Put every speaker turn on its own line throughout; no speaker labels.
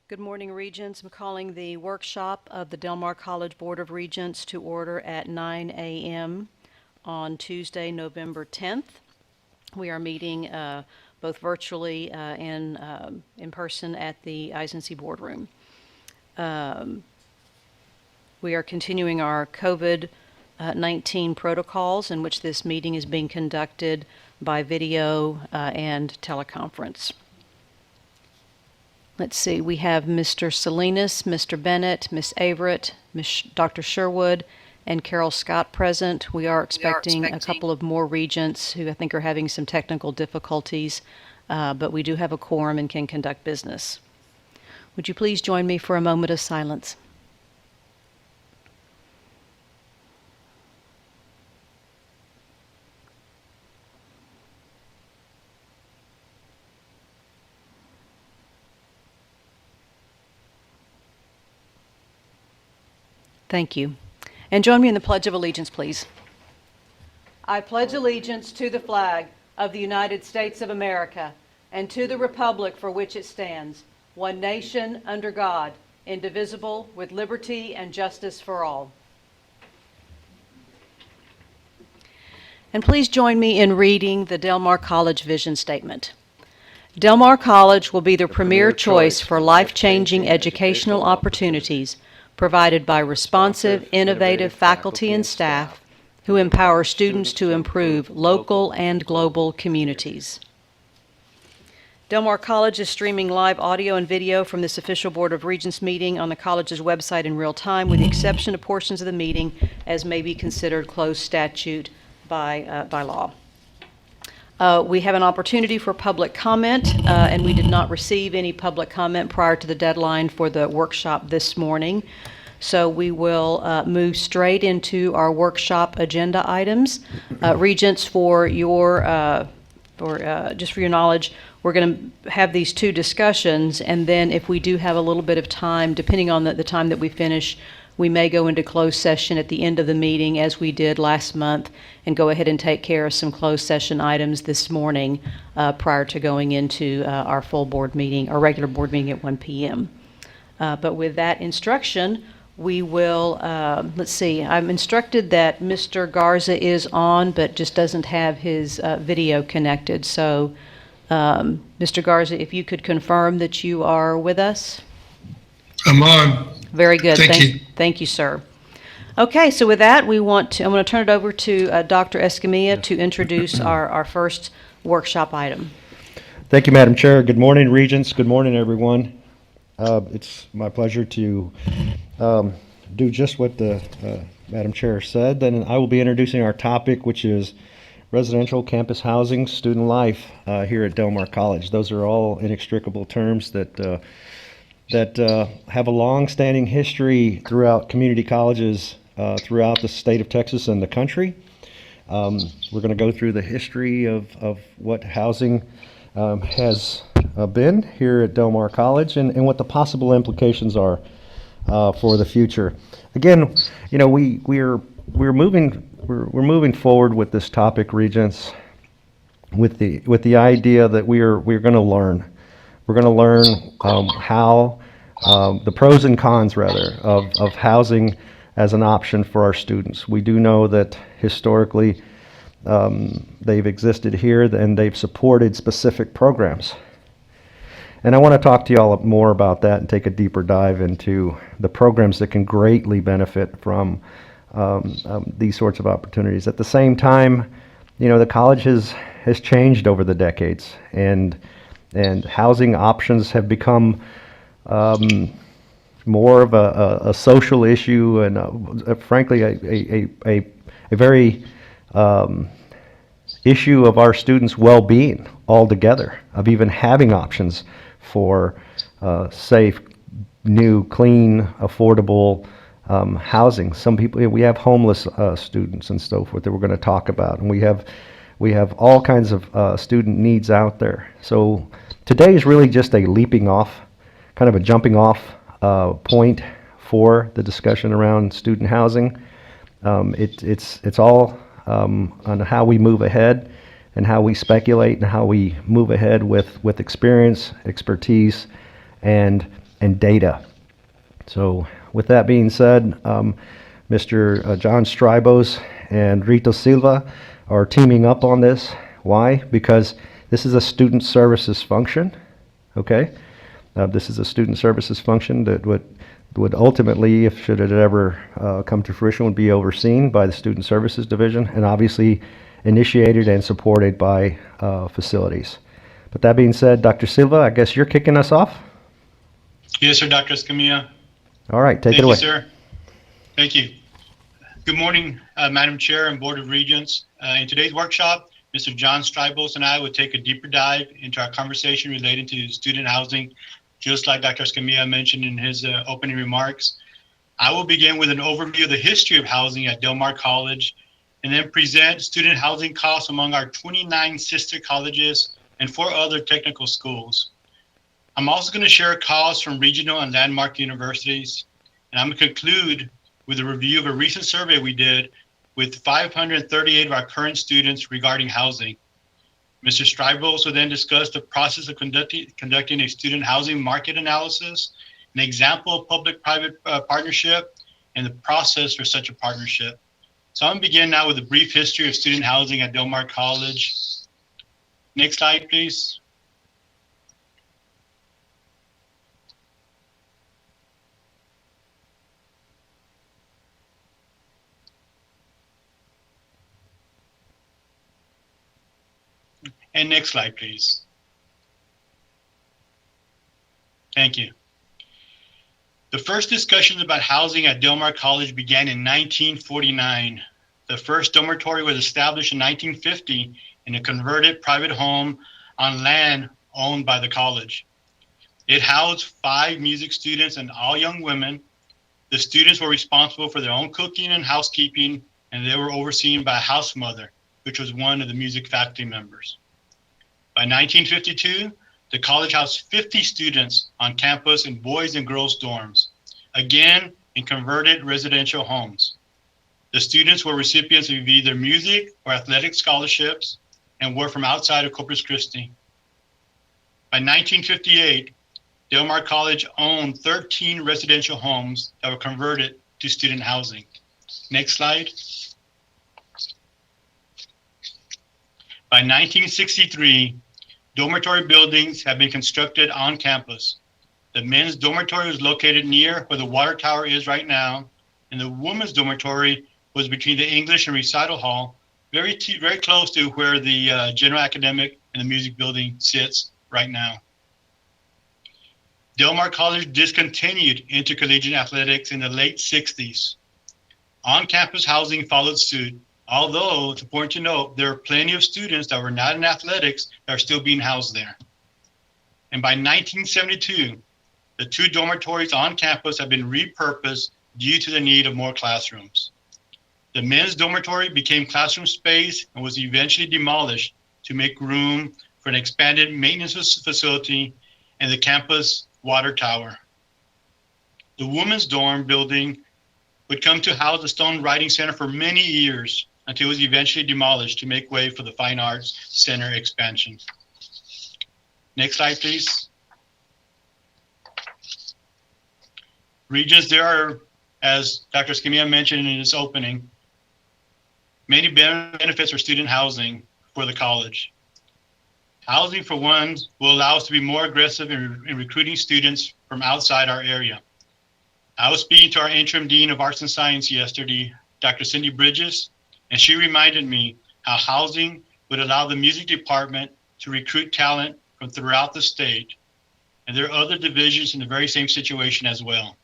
Good morning, Regents. I'm calling the workshop of the Del Mar College Board of Regents to order at 9 a.m. on Tuesday, November 10th. We are meeting both virtually and in person at the Eisense Boardroom. We are continuing our COVID-19 protocols in which this meeting is being conducted by video and teleconference. Let's see, we have Mr. Salinas, Mr. Bennett, Ms. Averett, Dr. Sherwood, and Carol Scott present. We are expecting a couple of more regents who I think are having some technical difficulties, but we do have a quorum and can conduct business. Would you please join me for a moment of silence? Thank you. And join me in the Pledge of Allegiance, please. I pledge allegiance to the flag of the United States of America and to the republic for which it stands, one nation under God, indivisible, with liberty and justice for all. And please join me in reading the Del Mar College Vision Statement. Del Mar College will be the premier choice for life-changing educational opportunities provided by responsive, innovative faculty and staff who empower students to improve local and global communities. Del Mar College is streaming live audio and video from this official Board of Regents meeting on the college's website in real time, with the exception of portions of the meeting as may be considered closed statute by law. We have an opportunity for public comment, and we did not receive any public comment prior to the deadline for the workshop this morning. So we will move straight into our workshop agenda items. Regents, just for your knowledge, we're going to have these two discussions, and then if we do have a little bit of time, depending on the time that we finish, we may go into closed session at the end of the meeting, as we did last month, and go ahead and take care of some closed session items this morning prior to going into our full board meeting, our regular board meeting at 1 p.m. But with that instruction, we will, let's see, I'm instructed that Mr. Garza is on, but just doesn't have his video connected. So, Mr. Garza, if you could confirm that you are with us.
I'm on.
Very good.
Thank you.
Thank you, sir. Okay, so with that, I'm going to turn it over to Dr. Escamilla to introduce our first workshop item.
Thank you, Madam Chair. Good morning, Regents. Good morning, everyone. It's my pleasure to do just what the Madam Chair said. Then I will be introducing our topic, which is residential campus housing, student life here at Del Mar College. Those are all inextricable terms that have a long-standing history throughout community colleges throughout the state of Texas and the country. We're going to go through the history of what housing has been here at Del Mar College and what the possible implications are for the future. Again, you know, we're moving forward with this topic, Regents, with the idea that we're going to learn. We're going to learn how the pros and cons, rather, of housing as an option for our students. We do know that historically they've existed here and they've supported specific programs. And I want to talk to you all more about that and take a deeper dive into the programs that can greatly benefit from these sorts of opportunities. At the same time, you know, the college has changed over the decades, and housing options have become more of a social issue and frankly a very issue of our students' well-being altogether, of even having options for safe, new, clean, affordable housing. Some people, we have homeless students and so forth that we're going to talk about, and we have all kinds of student needs out there. So today is really just a leaping off, kind of a jumping off point for the discussion around student housing. It's all on how we move ahead and how we speculate and how we move ahead with experience, expertise, and and data. So with that being said, Mr. John Strybos and Rito Silva are teaming up on this. Why? Because this is a student services function, okay? This is a student services function that would ultimately, if should it ever come to fruition, would be overseen by the Student Services Division and obviously initiated and supported by facilities. But that being said, Dr. Silva, I guess you're kicking us off?
Yes, sir, Dr. Escamilla.
All right, take it
Thank
away.
you, sir. Thank you. Good morning, Madam Chair and Board of Regents. In today's workshop, Mr. John Strybos and I will take a deeper dive into our conversation related to student housing, just like Dr. Escamilla mentioned in his opening remarks. I will begin with an overview of the history of housing at Del Mar College, and then present student housing costs among our 29 sister colleges and 4 other technical schools. I'm also going to share costs from regional and landmark universities, and I'm going to conclude with a review of a recent survey we did with 538 of our current students regarding housing. Mr. Strybos will then discuss the process of conducting a student housing market analysis, an example of public-private partnership, and the process for such a partnership. So I'm going to begin now with a brief history of student housing at Del Mar College. Next slide, please. And next slide, please. Thank you. The first discussions about housing at Del Mar College began in 1949. The first dormitory was established in 1950 in a converted private home on land owned by the college. It housed 5 music students and all young women. The students were responsible for their own cooking and housekeeping, and they were overseen by a house mother, which was one of the music faculty members. By 1952, the college housed 50 students on campus in boys and girls dorms, again in converted residential homes. The students were recipients of either music or athletic scholarships and were from outside of Corpus Christi. By 1958, Del Mar College owned 13 residential homes that were converted to student housing. Next slide. By 1963, dormitory buildings have been constructed on campus. The men's dormitory was located near where the water tower is right now, and the women's dormitory was between the English and recital hall, very close to where the general academic and the music building sits right now. Del Mar College discontinued intercollegiate athletics in the late 60s. On-campus housing followed suit, although it's important to note there are plenty of students that were not in athletics that are still being housed there. And by 1972, the 2 dormitories on campus have been repurposed due to the need of more classrooms. The men's dormitory became classroom space and was eventually demolished to make room for an expanded maintenance facility and the campus water tower. The women's dorm building would come to house the Stone Writing Center for many years until it was eventually demolished to make way for the Fine Arts Center expansion. Next slide, please. Regents, there are, as Dr. Escamilla mentioned in his opening, many benefits for student housing for the college. Housing, for one, will allow us to be more aggressive in recruiting students from outside our area. I was speaking to our interim dean of arts and science yesterday, Dr. Cindy Bridges, and she reminded me how housing would allow the music department to recruit talent from throughout the state. And there are other divisions in the very same situation as well.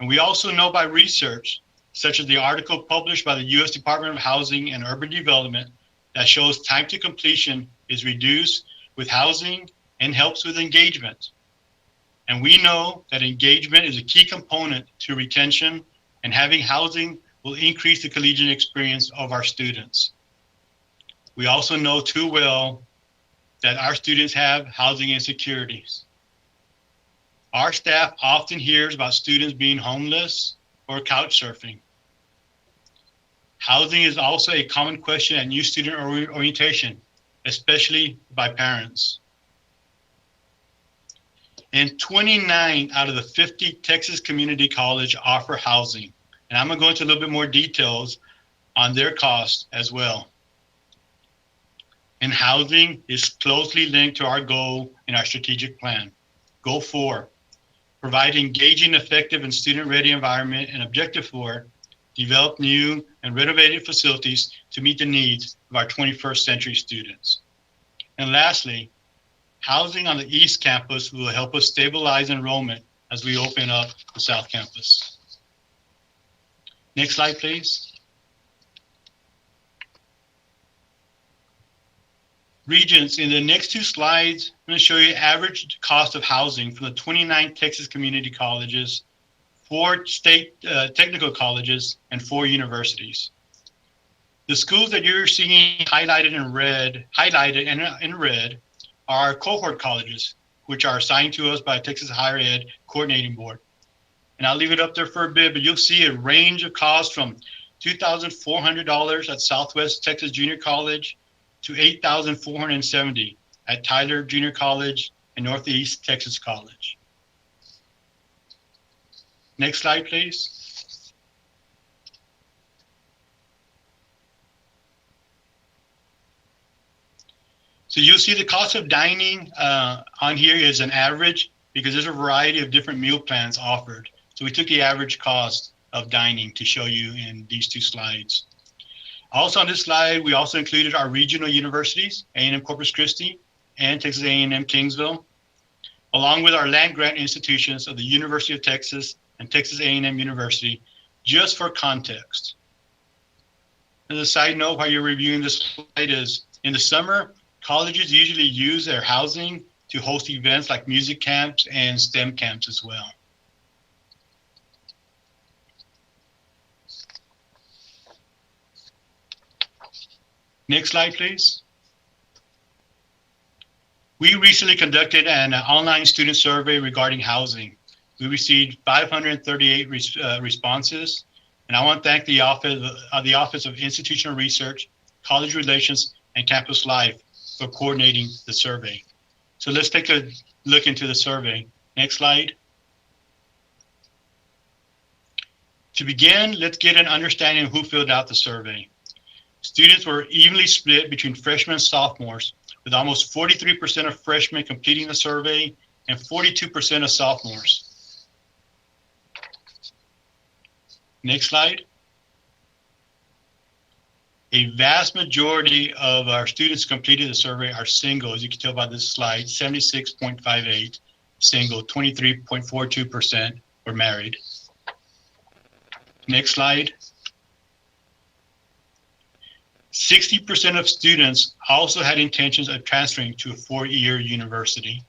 And we also know by research, such as the article published by the U.S. Department of Housing and Urban Development, that shows time to completion is reduced with housing and helps with engagement. And we know that engagement is a key component to retention, and having housing will increase the collegiate experience of our students. We also know too well that our students have housing insecurities. Our staff often hears about students being homeless or couch surfing. Housing is also a common question at new student orientation, especially by parents. And 29 out of the 50 Texas community college offer housing. And I'm going to go into a little bit more details on their costs as well. And housing is closely linked to our goal in our strategic plan. Goal 4, provide engaging, effective, and student-ready environment. And objective 4, develop new and renovated facilities to meet the needs of our 21st century students. And lastly, housing on the East Campus will help us stabilize enrollment as we open up the South Campus. Next slide, please. Regents, in the next 2 slides, I'm going to show you average cost of housing from the 29 Texas community colleges, 4 state technical colleges, and 4 universities. The schools that you're seeing highlighted in red are our cohort colleges, which are assigned to us by Texas Higher Ed Coordinating Board. And I'll leave it up there for a bit, but you'll see a range of costs from $2,400 at Southwest Texas Junior College to $8,470 at Tyler Junior College and Northeast Texas College. Next slide, please. So you'll see the cost of dining on here is an average because there's a variety of different meal plans offered. So we took the average cost of dining to show you in these 2 slides. Also on this slide, we also included our regional universities, A&M Corpus Christi and Texas A&M Kingsville, along with our land grant institutions of the University of Texas and Texas A&M University, just for context. As a side note, while you're reviewing this slide, is in the summer, colleges usually use their housing to host events like music camps and STEM camps as well. Next slide, please. We recently conducted an online student survey regarding housing. We received 538 responses, and I want to thank the Office of Institutional Research, College Relations, and Campus Life for coordinating the survey. So let's take a look into the survey. Next slide. To begin, let's get an understanding of who filled out the survey. Students were evenly split between freshmen and sophomores, with almost 43% of freshmen completing the survey and 42% of sophomores. Next slide. A vast majority of our students completing the survey are single, as you can tell by this slide, 76.58 single, 23.42% were married. Next slide. 60% of students also had intentions of transferring to a 4-year university.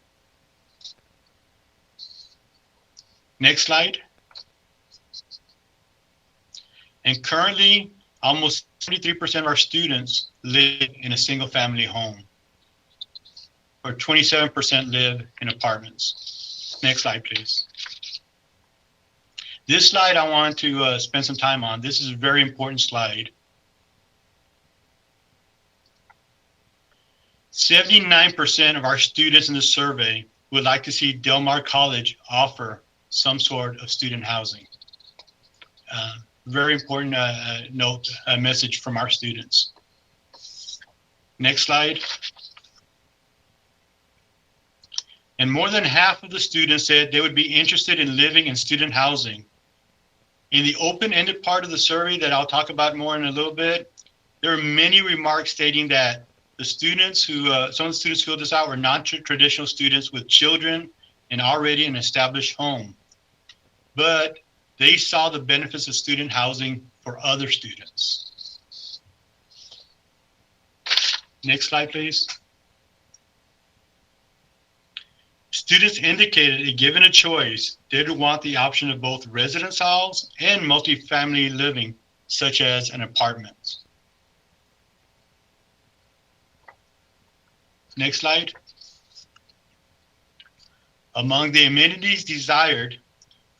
Next slide. And currently, almost 73% of our students live in a single-family home, or 27% live in apartments. Next slide, please. This slide I want to spend some time on. This is a very important slide. 79% of our students in the survey would like to see Del Mar College offer some sort of student housing. Very important message from our students. Next slide. And more than half of the students said they would be interested in living in student housing. In the open-ended part of the survey that I'll talk about more in a little bit, there are many remarks stating that the students who, some of the students filled this out were non-traditional students with children and already an established home. But they saw the benefits of student housing for other students. Next slide, please. Students indicated that given a choice, they would want the option of both residence halls and multifamily living, such as an apartment. Next slide. Among the amenities desired,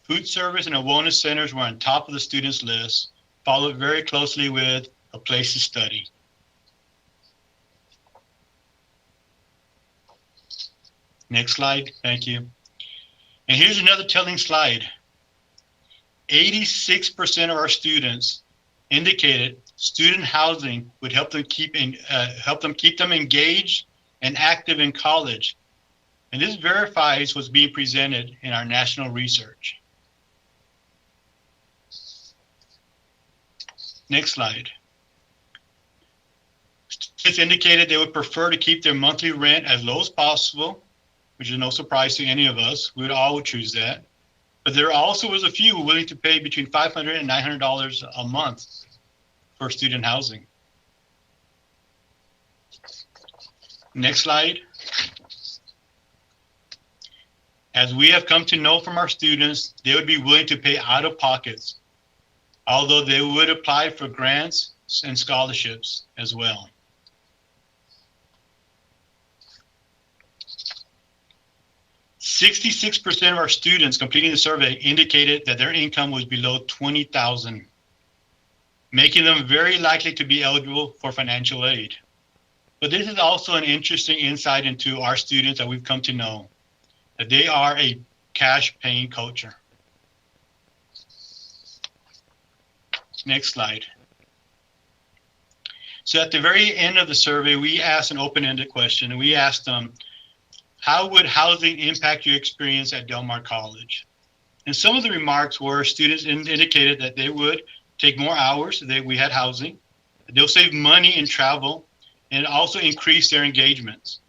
food service and wellness centers were on top of the students' list, followed very closely with a place to study. Next slide, thank you. And here's another telling slide. 86% of our students indicated student housing would help them keep them engaged and active in college. And this verifies what's being presented in our national research. Next slide. Students indicated they would prefer to keep their monthly rent as low as possible, which is no surprise to any of us. We would all choose that. But there also was a few willing to pay between $500 and $900 a month for student housing. Next slide. As we have come to know from our students, they would be willing to pay out of pockets, although they would apply for grants and scholarships as well. "66% of our students completing the survey indicated that their income was below $20,000, making them very likely to be eligible for financial aid. But this is also an interesting insight into our students that we've come to know, that they are a cash-paying culture. Next slide. So at the very end of the survey, we asked an open-ended question, and we asked them, how would housing impact your experience at Del Mar College? And some of the remarks were students indicated that they would take more hours, that we had housing, they'll save money in travel, and also increase their engagements.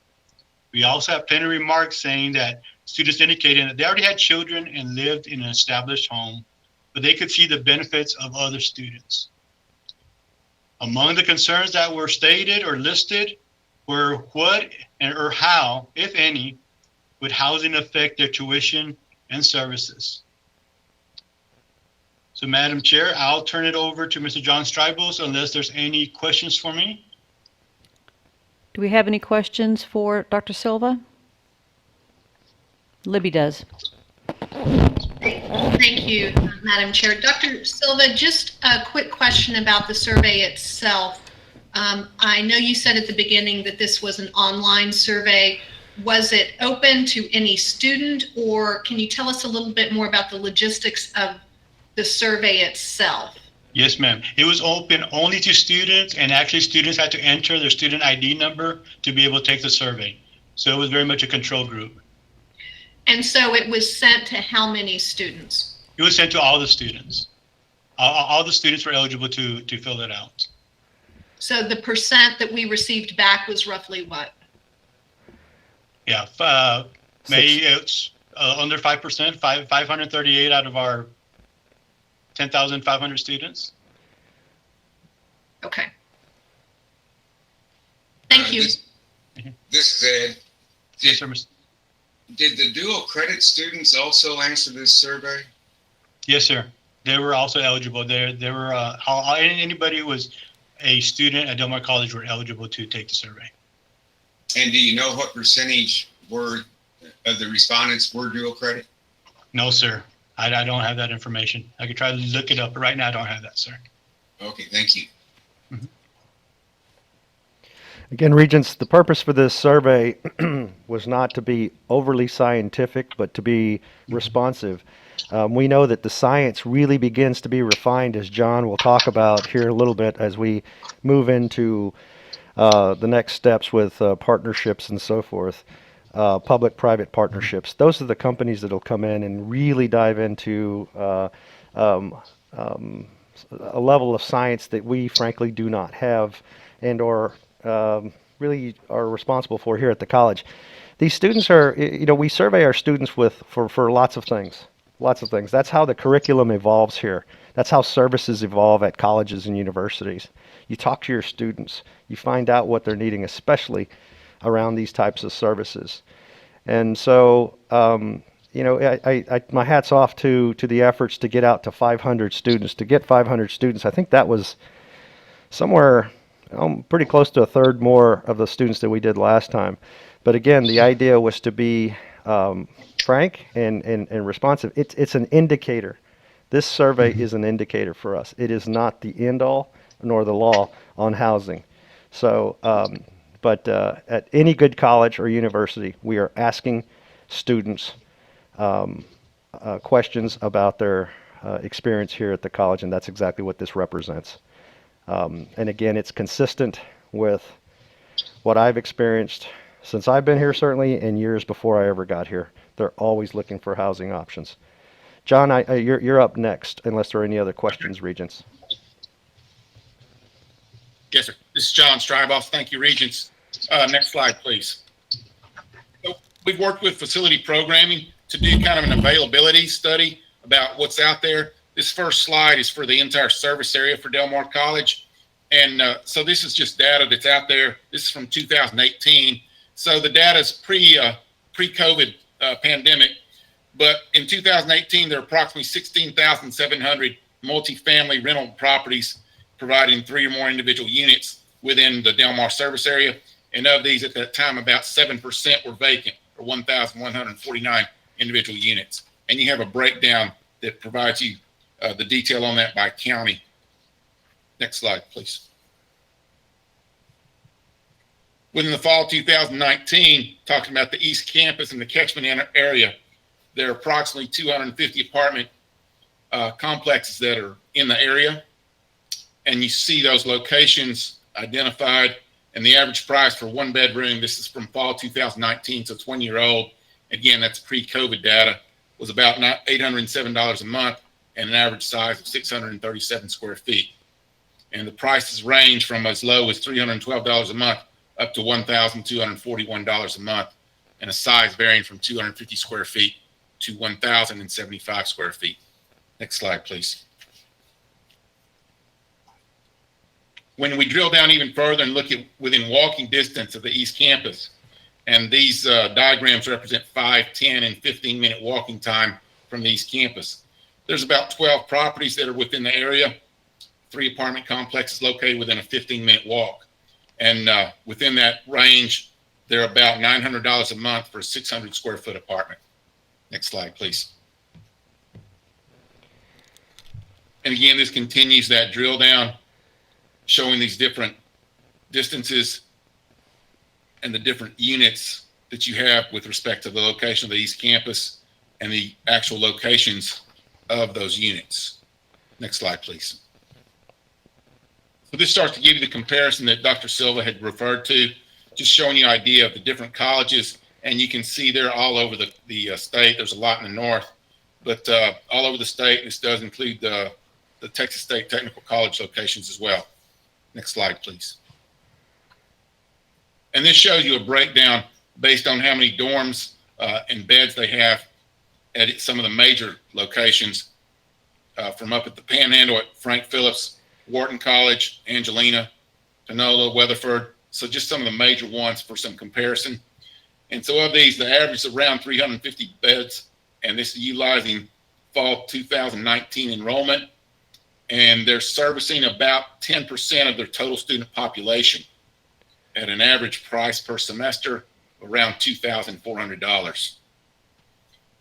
We also have plenty of remarks saying that students indicated that they already had children and lived in an established home, but they could see the benefits of other students. Among the concerns that were stated or listed were what or how, if any, would housing affect their tuition and services. So, Madam Chair, I'll turn it over to Mr. John Stribos unless there's any questions for me.
Do we have any questions for Dr. Silva? Libby does.
Thank you, Madam Chair. Dr. Silva, just a quick question about the survey itself. I know you said at the beginning that this was an online survey. Was it open to any student, or can you tell us a little bit more about the logistics of the survey itself?
Yes, ma'am. It was open only to students, and actually students had to enter their student ID number to be able to take the survey. So it was very much a control group.
And so it was sent to how many students?
It was sent to all the students. All the students were eligible to fill it out.
So the percent that we received back was roughly what?
Yeah, maybe it's under 5%, 538 out of our 10,500 students.
Okay. Thank you.
This is Ed.
Yes, sir, Mr.
Did the dual credit students also answer this survey?
Yes, sir. They were also eligible. They were anybody who was a student at Del Mar College were eligible to take the survey.
And do you know what percentage of the respondents were dual credit?
No, sir. I don't have that information. I could try to look it up, but right now I don't have that, sir.
Okay, thank you.
Again, Regents, the purpose for this survey was not to be overly scientific, but to be responsive. We know that the science really begins to be refined, as John will talk about here in a little bit as we move into the next steps with partnerships and so forth, public-private partnerships. Those are the companies that will come in and really dive into a level of science that we frankly do not have and or really are responsible for here at the college. These students are, we survey our students for lots of things. Lots of things. That's how the curriculum evolves here. That's how services evolve at colleges and universities. You talk to your students. You find out what they're needing, especially around these types of services. And so, my hat's off to the efforts to get out to 500 students. To get 500 students, I think that was somewhere pretty close to a third more of the students that we did last time. But again, the idea was to be frank and responsive. It's an indicator. This survey is an indicator for us. It is not the end all nor the law on housing. So, but at any good college or university, we are asking students questions about their experience here at the college, and that's exactly what this represents. And again, it's consistent with what I've experienced since I've been here, certainly, and years before I ever got here. They're always looking for housing options. John, you're up next, unless there are any other questions, Regents.
Yes, sir. This is John Striboff. Thank you, Regents. Next slide, please. So we've worked with facility programming to do kind of an availability study about what's out there. This first slide is for the entire service area for Del Mar College. And so this is just data that's out there. This is from 2018. So the data is pre-COVID pandemic. But in 2018, there are approximately 16,700 multifamily rental properties providing 3 or more individual units within the Del Mar service area. And of these, at that time, about 7% were vacant, or 1,149 individual units. And you have a breakdown that provides you the detail on that by county. Next slide, please. Within the fall 2019, talking about the East Campus and the catchment area, there are approximately 250 apartment complexes that are in the area. And you see those locations identified, and the average price for 1 bedroom, this is from fall 2019, so it's 1 year old. Again, that's pre-COVID data, was about $807 a month and an average size of 637 square feet. And the prices range from as low as $312 a month up to $1,241 a month, and a size varying from 250 square feet to 1,075 square feet. Next slide, please. When we drill down even further and look at within walking distance of the East Campus, and these diagrams represent 5, 10, and 15-minute walking time from the East Campus. There's about 12 properties that are within the area, 3 apartment complexes located within a 15-minute walk. And within that range, they're about $900 a month for a 600 square foot apartment. Next slide, please. And again, this continues that drill down, showing these different distances and the different units that you have with respect to the location of the East Campus and the actual locations of those units. Next slide, please. So this starts to give you the comparison that Dr. Silva had referred to, just showing you an idea of the different colleges. And you can see they're all over the state. There's a lot in the north, but all over the state. This does include the Texas State Technical College locations as well. Next slide, please. And this shows you a breakdown based on how many dorms and beds they have at some of the major locations from up at the Panhandle at Frank Phillips, Wharton College, Angelina, Panola, Weatherford. So just some of the major ones for some comparison. And so of these, the average is around 350 beds, and this is utilizing fall 2019 enrollment. And they're servicing about 10% of their total student population at an average price per semester around $2,400.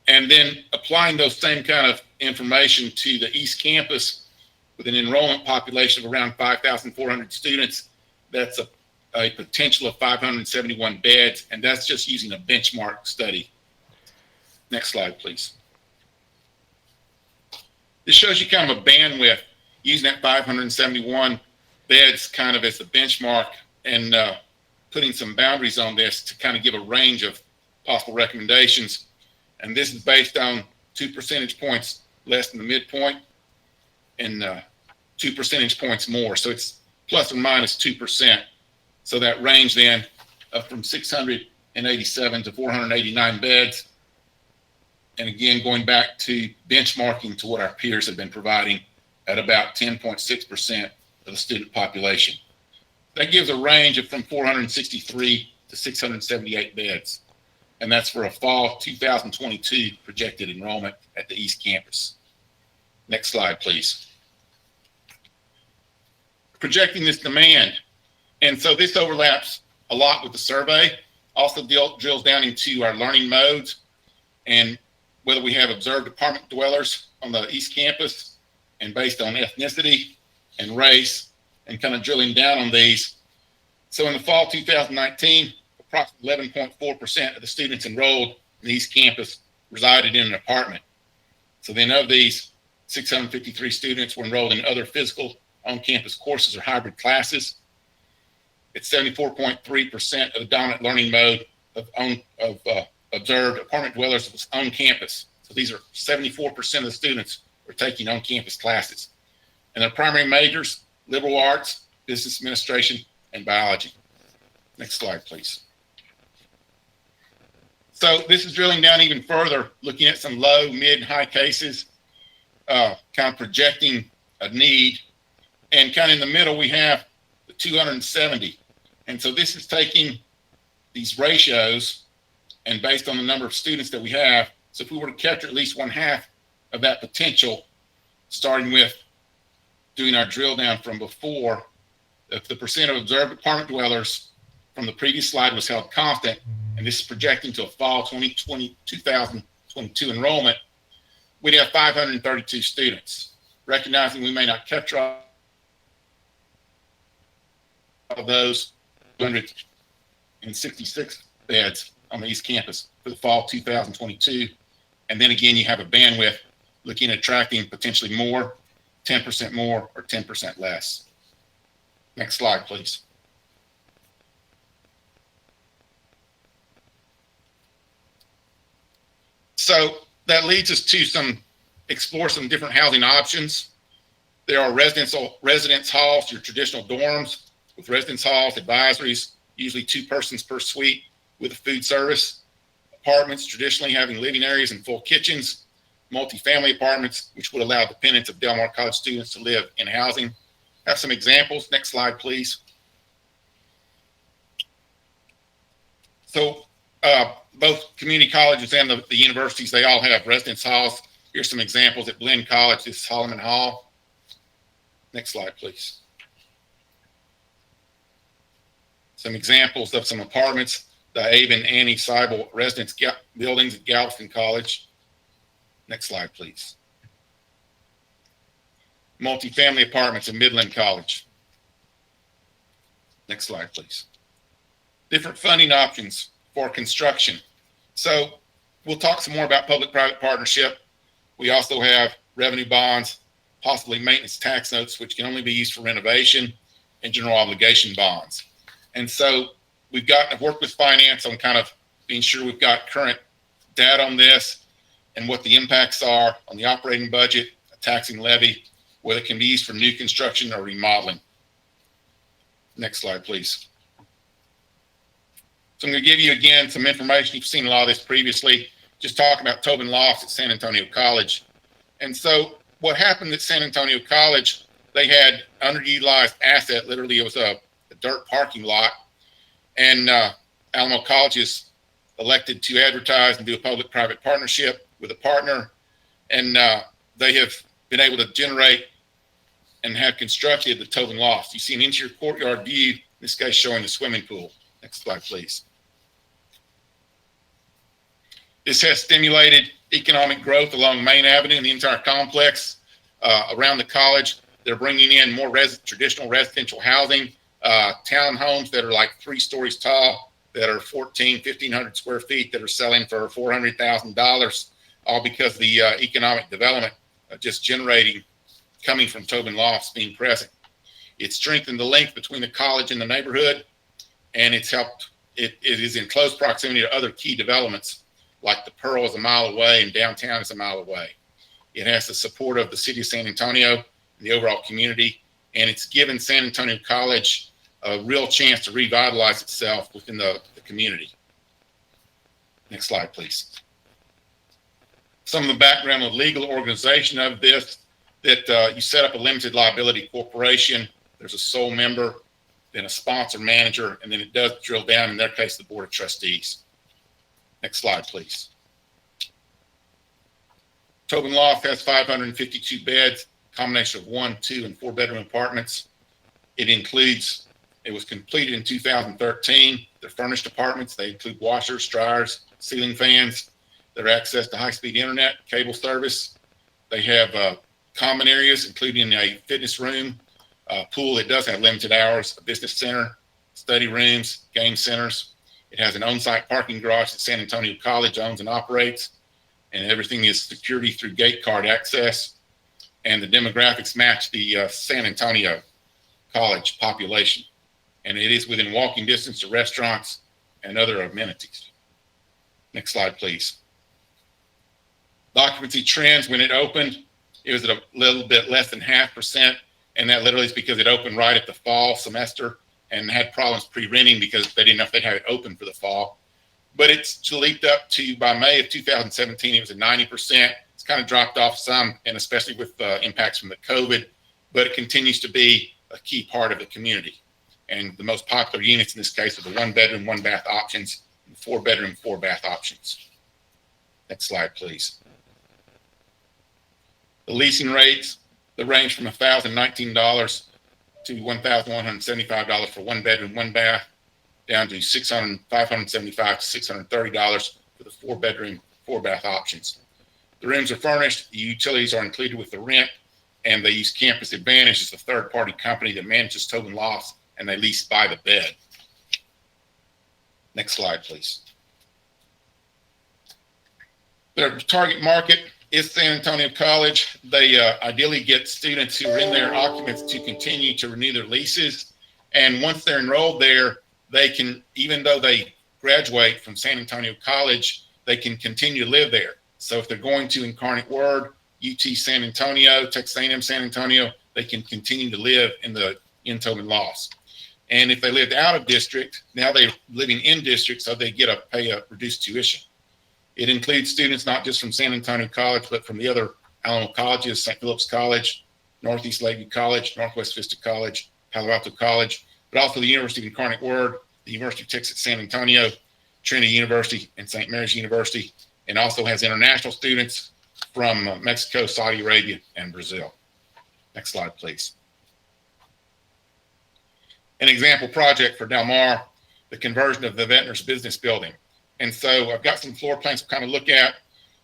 And then applying those same kind of information to the East Campus with an enrollment population of around 5,400 students, that's a potential of 571 beds, and that's just using a benchmark study. Next slide, please. This shows you kind of a bandwidth using that 571 beds kind of as the benchmark, and putting some boundaries on this to kind of give a range of possible recommendations. And this is based on 2 percentage points less than the midpoint and 2 percentage points more. So it's plus or minus 2%. So that range then from 687 to 489 beds. And again, going back to benchmarking to what our peers have been providing at about 10.6% of the student population. That gives a range of from 463 to 678 beds. And that's for a fall 2022 projected enrollment at the East Campus. Next slide, please. Projecting this demand. And so this overlaps a lot with the survey. Also drills down into our learning modes and whether we have observed apartment dwellers on the East Campus and based on ethnicity and race, and kind of drilling down on these. So in the fall 2019, approximately 11.4% of the students enrolled in the East Campus resided in an apartment. So then of these, 653 students were enrolled in other physical on-campus courses or hybrid classes. It's 74.3% of the dominant learning mode of observed apartment dwellers was on campus. So these are 74% of the students are taking on-campus classes. And their primary majors, liberal arts, business administration, and biology. Next slide, please. So this is drilling down even further, looking at some low, mid, and high cases, kind of projecting a need. And kind of in the middle, we have the 270. And so this is taking these ratios and based on the number of students that we have. So if we were to capture at least 1/2 of that potential, starting with doing our drill down from before, if the percent of observed apartment dwellers from the previous slide was held constant, and this is projecting to a fall 2022 enrollment, we'd have 532 students. Recognizing we may not capture all of those 266 beds on the East Campus for the fall 2022. And then again, you have a bandwidth looking at attracting potentially more, 10% more, or 10% less. Next slide, please. So that leads us to explore some different housing options. There are residence halls, your traditional dorms with residence halls, advisories, usually 2 persons per suite with a food service. Apartments traditionally having living areas and full kitchens. Multifamily apartments, which would allow dependents of Del Mar College students to live in housing. Have some examples. Next slide, please. So both community colleges and the universities, they all have residence halls. Here's some examples at Blinn College. This is Holloman Hall. Next slide, please. Some examples of some apartments. The Abe and Annie Seibel residence buildings at Galveston College. Next slide, please. Multifamily apartments at Midland College. Next slide, please. Different funding options for construction. So we'll talk some more about public-private partnership. We also have revenue bonds, possibly maintenance tax notes, which can only be used for renovation, and general obligation bonds. And so I've worked with finance on kind of being sure we've got current data on this and what the impacts are on the operating budget, a taxing levy, whether it can be used for new construction or remodeling. Next slide, please. So I'm going to give you again some information. You've seen a lot of this previously. Just talking about Tobin Loft at San Antonio College. And so what happened at San Antonio College, they had underutilized asset. Literally, it was a dirt parking lot. And Alamo Colleges elected to advertise and do a public-private partnership with a partner. And they have been able to generate and have constructed the Tobin Loft. You see an interior courtyard view, in this case showing the swimming pool. Next slide, please. This has stimulated economic growth along Main Avenue and the entire complex around the college. They're bringing in more traditional residential housing, townhomes that are like 3 stories tall, that are 1,500 square feet, that are selling for $400,000, all because of the economic development just generating, coming from Tobin Lofts being present. It's strengthened the link between the college and the neighborhood, and it's helped, it is in close proximity to other key developments, like the Pearl is a mile away and downtown is a mile away. It has the support of the city of San Antonio and the overall community, and it's given San Antonio College a real chance to revitalize itself within the community. Next slide, please. Some of the background of the legal organization of this, that you set up a limited liability corporation. There's a sole member, then a sponsor manager, and then it does drill down, in their case, the board of trustees. Next slide, please. Tobin Loft has 552 beds, combination of 1, 2, and 4 bedroom apartments. It was completed in 2013. They're furnished apartments. They include washers, dryers, ceiling fans. They're access to high-speed internet, cable service. They have common areas, including a fitness room, a pool that does have limited hours, a business center, study rooms, game centers. It has an on-site parking garage that San Antonio College owns and operates. and everything is security through gate card access. And the demographics match the San Antonio College population. And it is within walking distance to restaurants and other amenities. Next slide, please. The occupancy trends when it opened, it was at a little bit less than 0.5%. And that literally is because it opened right at the fall semester and had problems pre-renting because they didn't know if they'd have it open for the fall. But it's leaped up to, by May of 2017, it was at 90%. It's kind of dropped off some, and especially with impacts from the COVID, but it continues to be a key part of the community. And the most popular units in this case are the 1-bedroom, 1-bath options, and 4-bedroom, 4-bath options. Next slide, please. The leasing rates, they range from $1,019 to $1,175 for 1-bedroom, 1-bath, down to $575 to $630 for the 4-bedroom, 4-bath options. The rooms are furnished, the utilities are included with the rent, and they use Campus Advantage as the third-party company that manages Tobin Lofts, and they lease by the bed. Next slide, please. Their target market is San Antonio College. They ideally get students who are in their occupants to continue to renew their leases. And once they're enrolled there, they can, even though they graduate from San Antonio College, they can continue to live there. So if they're going to Incarnate Word, UT San Antonio, Texas A&M San Antonio, they can continue to live in Tobin Lofts. And if they lived out of district, now they're living in district, so they pay a reduced tuition. It includes students not just from San Antonio College, but from the other Alamo colleges, St. Philip's College, Northeast Lakeview College, Northwest Vista College, Palo Alto College, but also the University of Incarnate Word, the University of Texas San Antonio, Trinity University, and St. Mary's University, and also has international students from Mexico, Saudi Arabia, and Brazil. Next slide, please. An example project for Del Mar, the conversion of the Ventnor's Business Building. And so I've got some floor plans to kind of look at.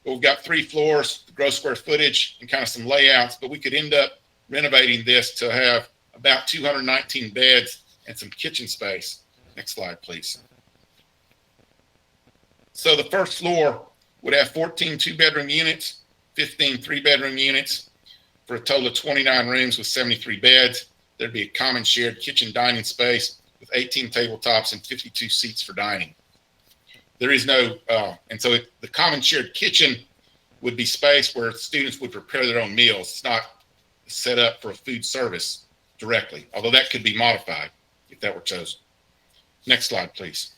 We've got 3 floors, the gross square footage, and kind of some layouts, but we could end up renovating this to have about 219 beds and some kitchen space. Next slide, please. So the first floor would have 14 2-bedroom units, 15 3-bedroom units, for a total of 29 rooms with 73 beds. There'd be a common shared kitchen dining space with 18 tabletops and 52 seats for dining. There is no, the common shared kitchen would be space where students would prepare their own meals. It's not set up for a food service directly, although that could be modified if that were chosen. Next slide, please.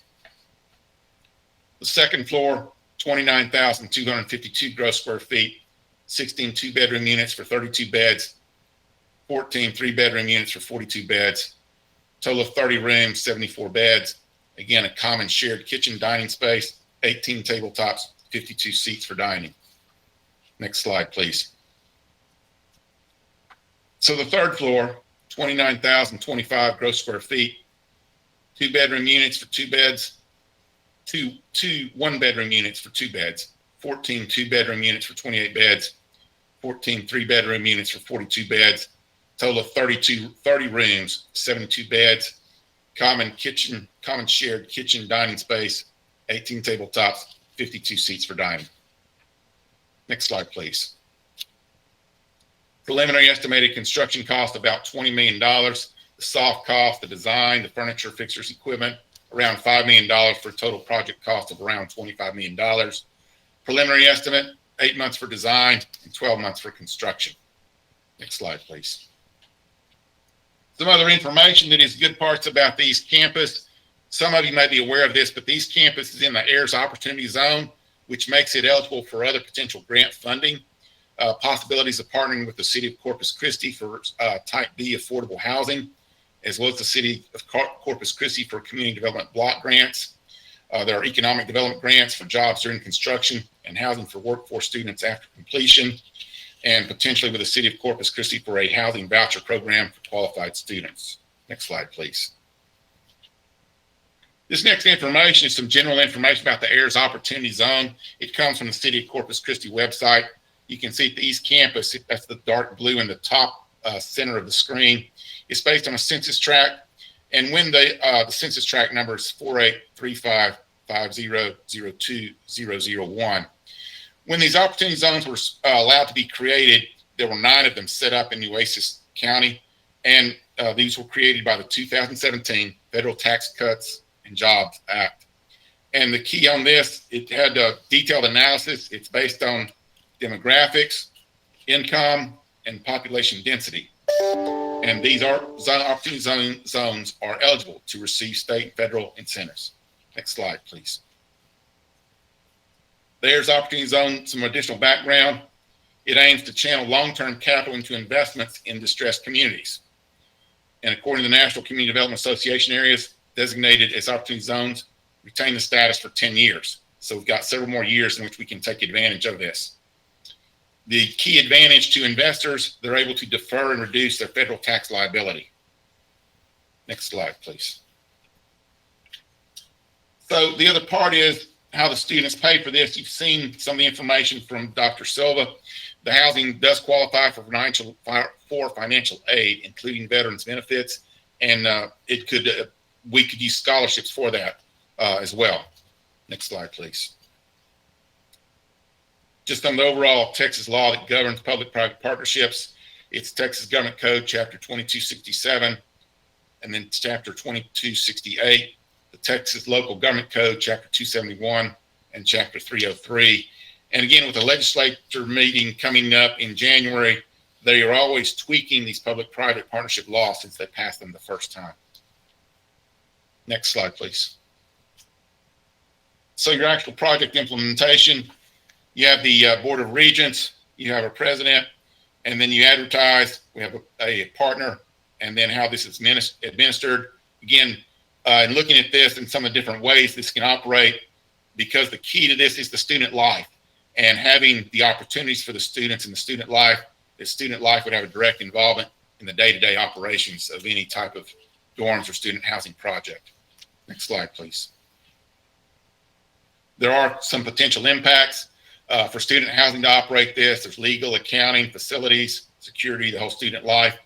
The second floor, 29,252 gross square feet, 16 2-bedroom units for 32 beds, 14 3-bedroom units for 42 beds, total of 30 rooms, 74 beds. Again, a common shared kitchen dining space, 18 tabletops, 52 seats for dining. Next slide, please. So the third floor, 29,025 gross square feet, 2-bedroom units for 2 beds, 2 1-bedroom units for 2 beds, 14 2-bedroom units for 28 beds, 14 3-bedroom units for 42 beds, total of 30 rooms, 72 beds, common shared kitchen dining space, 18 tabletops, 52 seats for dining. Next slide, please. Preliminary estimated construction cost about $20 million. The soft cost, the design, the furniture, fixtures, equipment, around $5 million for a total project cost of around $25 million. Preliminary estimate, 8 months for design and 12 months for construction. Next slide, please. Some other information that is good parts about the East Campus. Some of you may be aware of this, but the East Campus is in the heirs opportunity zone, which makes it eligible for other potential grant funding. Possibilities of partnering with the city of Corpus Christi for type B affordable housing, as well as the city of Corpus Christi for community development block grants. There are economic development grants for jobs during construction and housing for workforce students after completion, and potentially with the city of Corpus Christi for a housing voucher program for qualified students. Next slide, please. This next information is some general information about the heirs opportunity zone. It comes from the city of Corpus Christi website. You can see at the East Campus, that's the dark blue in the top center of the screen. It's based on a census tract, and when the census tract number is 483550020001. When these opportunity zones were allowed to be created, there were 9 of them set up in Nueces County, and these were created by the 2017 Federal Tax Cuts and Jobs Act. And the key on this, it had a detailed analysis. It's based on demographics, income, and population density. And these are opportunity zones are eligible to receive state and federal incentives. Next slide, please. There's opportunity zone, some additional background. It aims to channel long-term capital into investments in distressed communities. And according to the National Community Development Association, areas designated as opportunity zones retain the status for 10 years. So we've got several more years in which we can take advantage of this. The key advantage to investors, they're able to defer and reduce their federal tax liability. Next slide, please. So the other part is how the students pay for this. You've seen some of the information from Dr. Silva. The housing does qualify for financial aid, including veterans benefits, and we could use scholarships for that as well. Next slide, please. Just on the overall Texas law that governs public-private partnerships, it's Texas Government Code, Chapter 2267, and then Chapter 2268, the Texas Local Government Code, Chapter 271, and Chapter 303. And again, with the legislature meeting coming up in January, they are always tweaking these public-private partnership laws since they passed them the first time. Next slide, please. So your actual project implementation, you have the Board of Regents, you have a president, and then you advertise, we have a partner, and then how this is administered. Again, in looking at this in some of the different ways this can operate, because the key to this is the student life and having the opportunities for the students in the student life would have a direct involvement in the day-to-day operations of any type of dorms or student housing project. Next slide, please. There are some potential impacts for student housing to operate this. There's legal, accounting, facilities, security, the whole student life.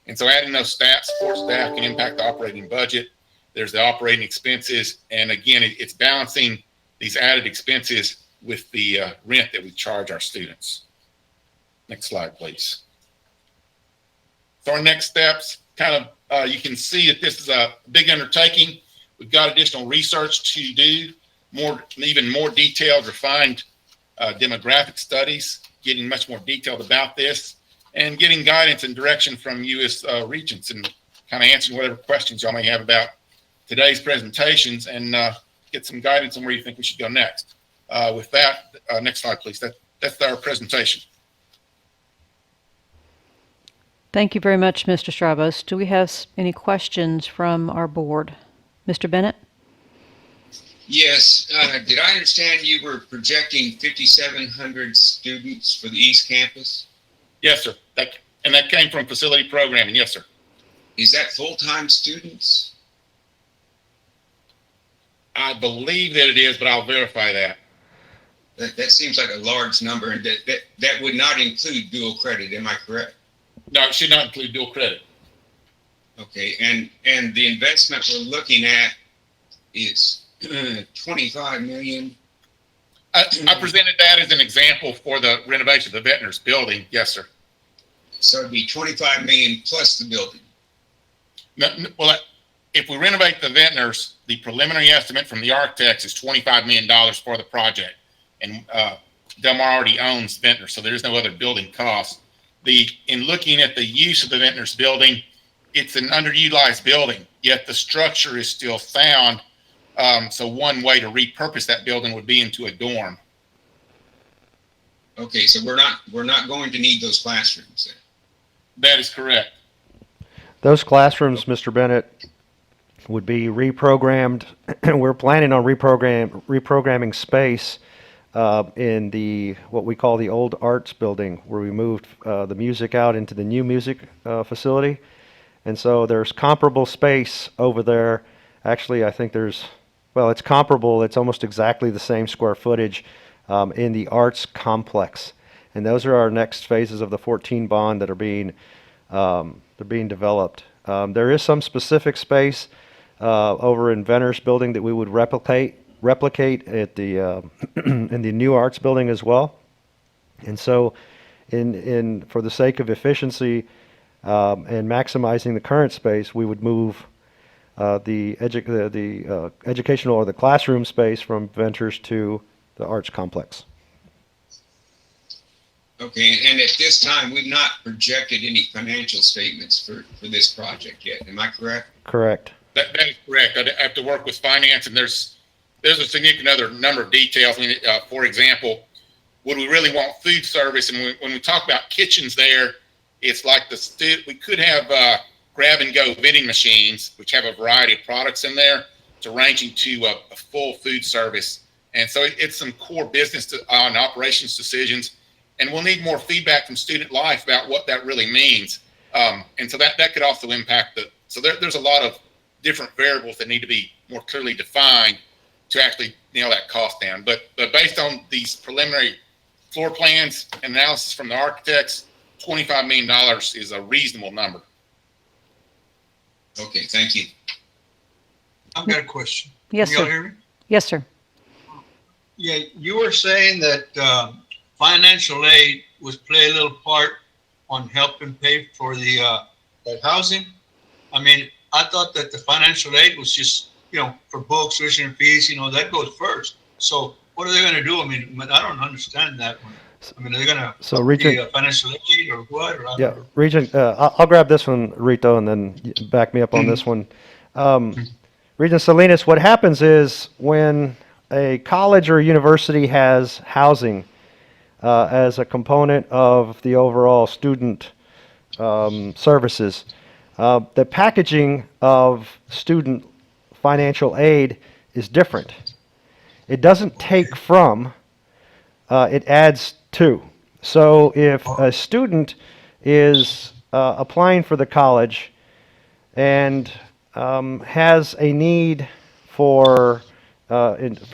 And so adding those support staff can impact the operating budget. There's the operating expenses. And again, it's balancing these added expenses with the rent that we charge our students. Next slide, please. So our next steps, you can see that this is a big undertaking. We've got additional research to do, even more detailed, refined demographic studies, getting much more detailed about this, and getting guidance and direction from you as regents, and kind of answering whatever questions y'all may have about today's presentations, and get some guidance on where you think we should go next. With that, next slide, please. That's our presentation.
Thank you very much, Mr. Strabos. Do we have any questions from our board? Mr. Bennett?
Yes. Did I understand you were projecting 5,700 students for the East Campus?
Yes, sir. That came from facility programming. Yes, sir.
Is that full-time students?
I believe that it is, but I'll verify that.
That seems like a large number, and that would not include dual credit. Am I correct?
No, it should not include dual credit.
Okay, and the investment we're looking at is 25 million.
I presented that as an example for the renovation of the Ventnors building. Yes, sir.
So it'd be 25 million plus the building.
Well, if we renovate the Ventnors, the preliminary estimate from the architects is $25 million for the project. And Del Mar already owns Ventnors, so there's no other building cost. In looking at the use of the Ventnors building, it's an underutilized building, yet the structure is still sound. So one way to repurpose that building would be into a dorm.
Okay, so we're not going to need those classrooms then.
That is correct.
Those classrooms, Mr. Bennett, would be reprogrammed. We're planning on reprogramming space in what we call the old arts building, where we moved the music out into the new music facility. And so there's comparable space over there. Actually, I think it's comparable. It's almost exactly the same square footage in the arts complex. And those are our next phases of the 14 bond that are being developed. There is some specific space over in Ventnors building that we would replicate at the in the new arts building as well. And so, for the sake of efficiency and maximizing the current space, we would move the educational or the classroom space from Ventures to the Arts Complex.
Okay, and at this time, we've not projected any financial statements for this project yet. Am I correct?
Correct.
That is correct. I have to work with finance, and there's a significant other number of details. I mean, for example, would we really want food service? And when we talk about kitchens there, it's like we could have grab and go vending machines, which have a variety of products in there, to ranging to a full food service. And so it's some core business and operations decisions. And we'll need more feedback from student life about what that really means. And so that could also impact so there's a lot of different variables that need to be more clearly defined to actually nail that cost down. But based on these preliminary floor plans and analysis from the architects, $25 million is a reasonable number.
Okay, thank you.
I've got a question.
Yes,
Can y'all
sir.
hear me?
Yes, sir.
Yeah, you were saying that financial aid was play a little part on helping pay for that housing. I mean, I thought that the financial aid was just, for books, tuition fees, that goes first. So what are they going to do? I mean, I don't understand that one. I mean, are they going to
Regent,
financial aid or what? Or
yeah, Regent, I'll grab this one, Rito, and then back me up on this one. Regent Salinas, what happens is when a college or a university has housing as a component of the overall student services, the packaging of student financial aid is different. It doesn't take from, it adds to. So if a student is applying for the college and has a need for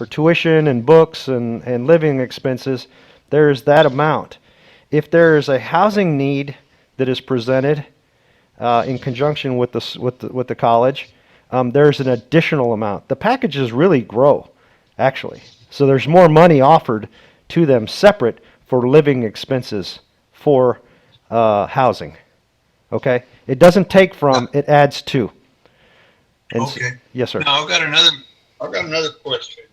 tuition and books and living expenses, there's that amount. If there is a housing need that is presented in conjunction with the college, there's an additional amount. The packages really grow, actually. So there's more money offered to them separate for living expenses for housing. Okay? It doesn't take from, it adds to. And
okay.
Yes, sir.
Now I've got another question.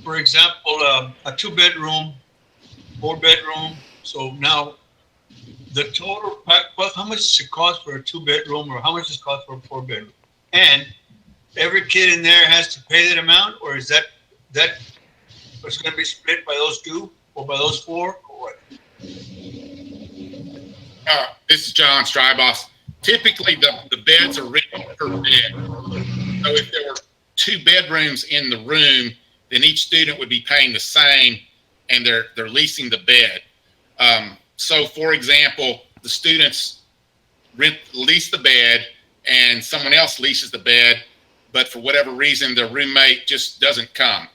For example, a 2-bedroom, 4-bedroom. So now the total, how much does it cost for a 2-bedroom, or how much does it cost for a 4-bedroom? And every kid in there has to pay that amount, or is that it's going to be split by those 2 or by those 4 or what?
This is John Strybos. Typically, the beds are written per bed. So if there were 2 bedrooms in the room, then each student would be paying the same, and they're leasing the bed. So, for example, the students lease the bed, and someone else leases the bed, but for whatever reason, their roommate just doesn't come.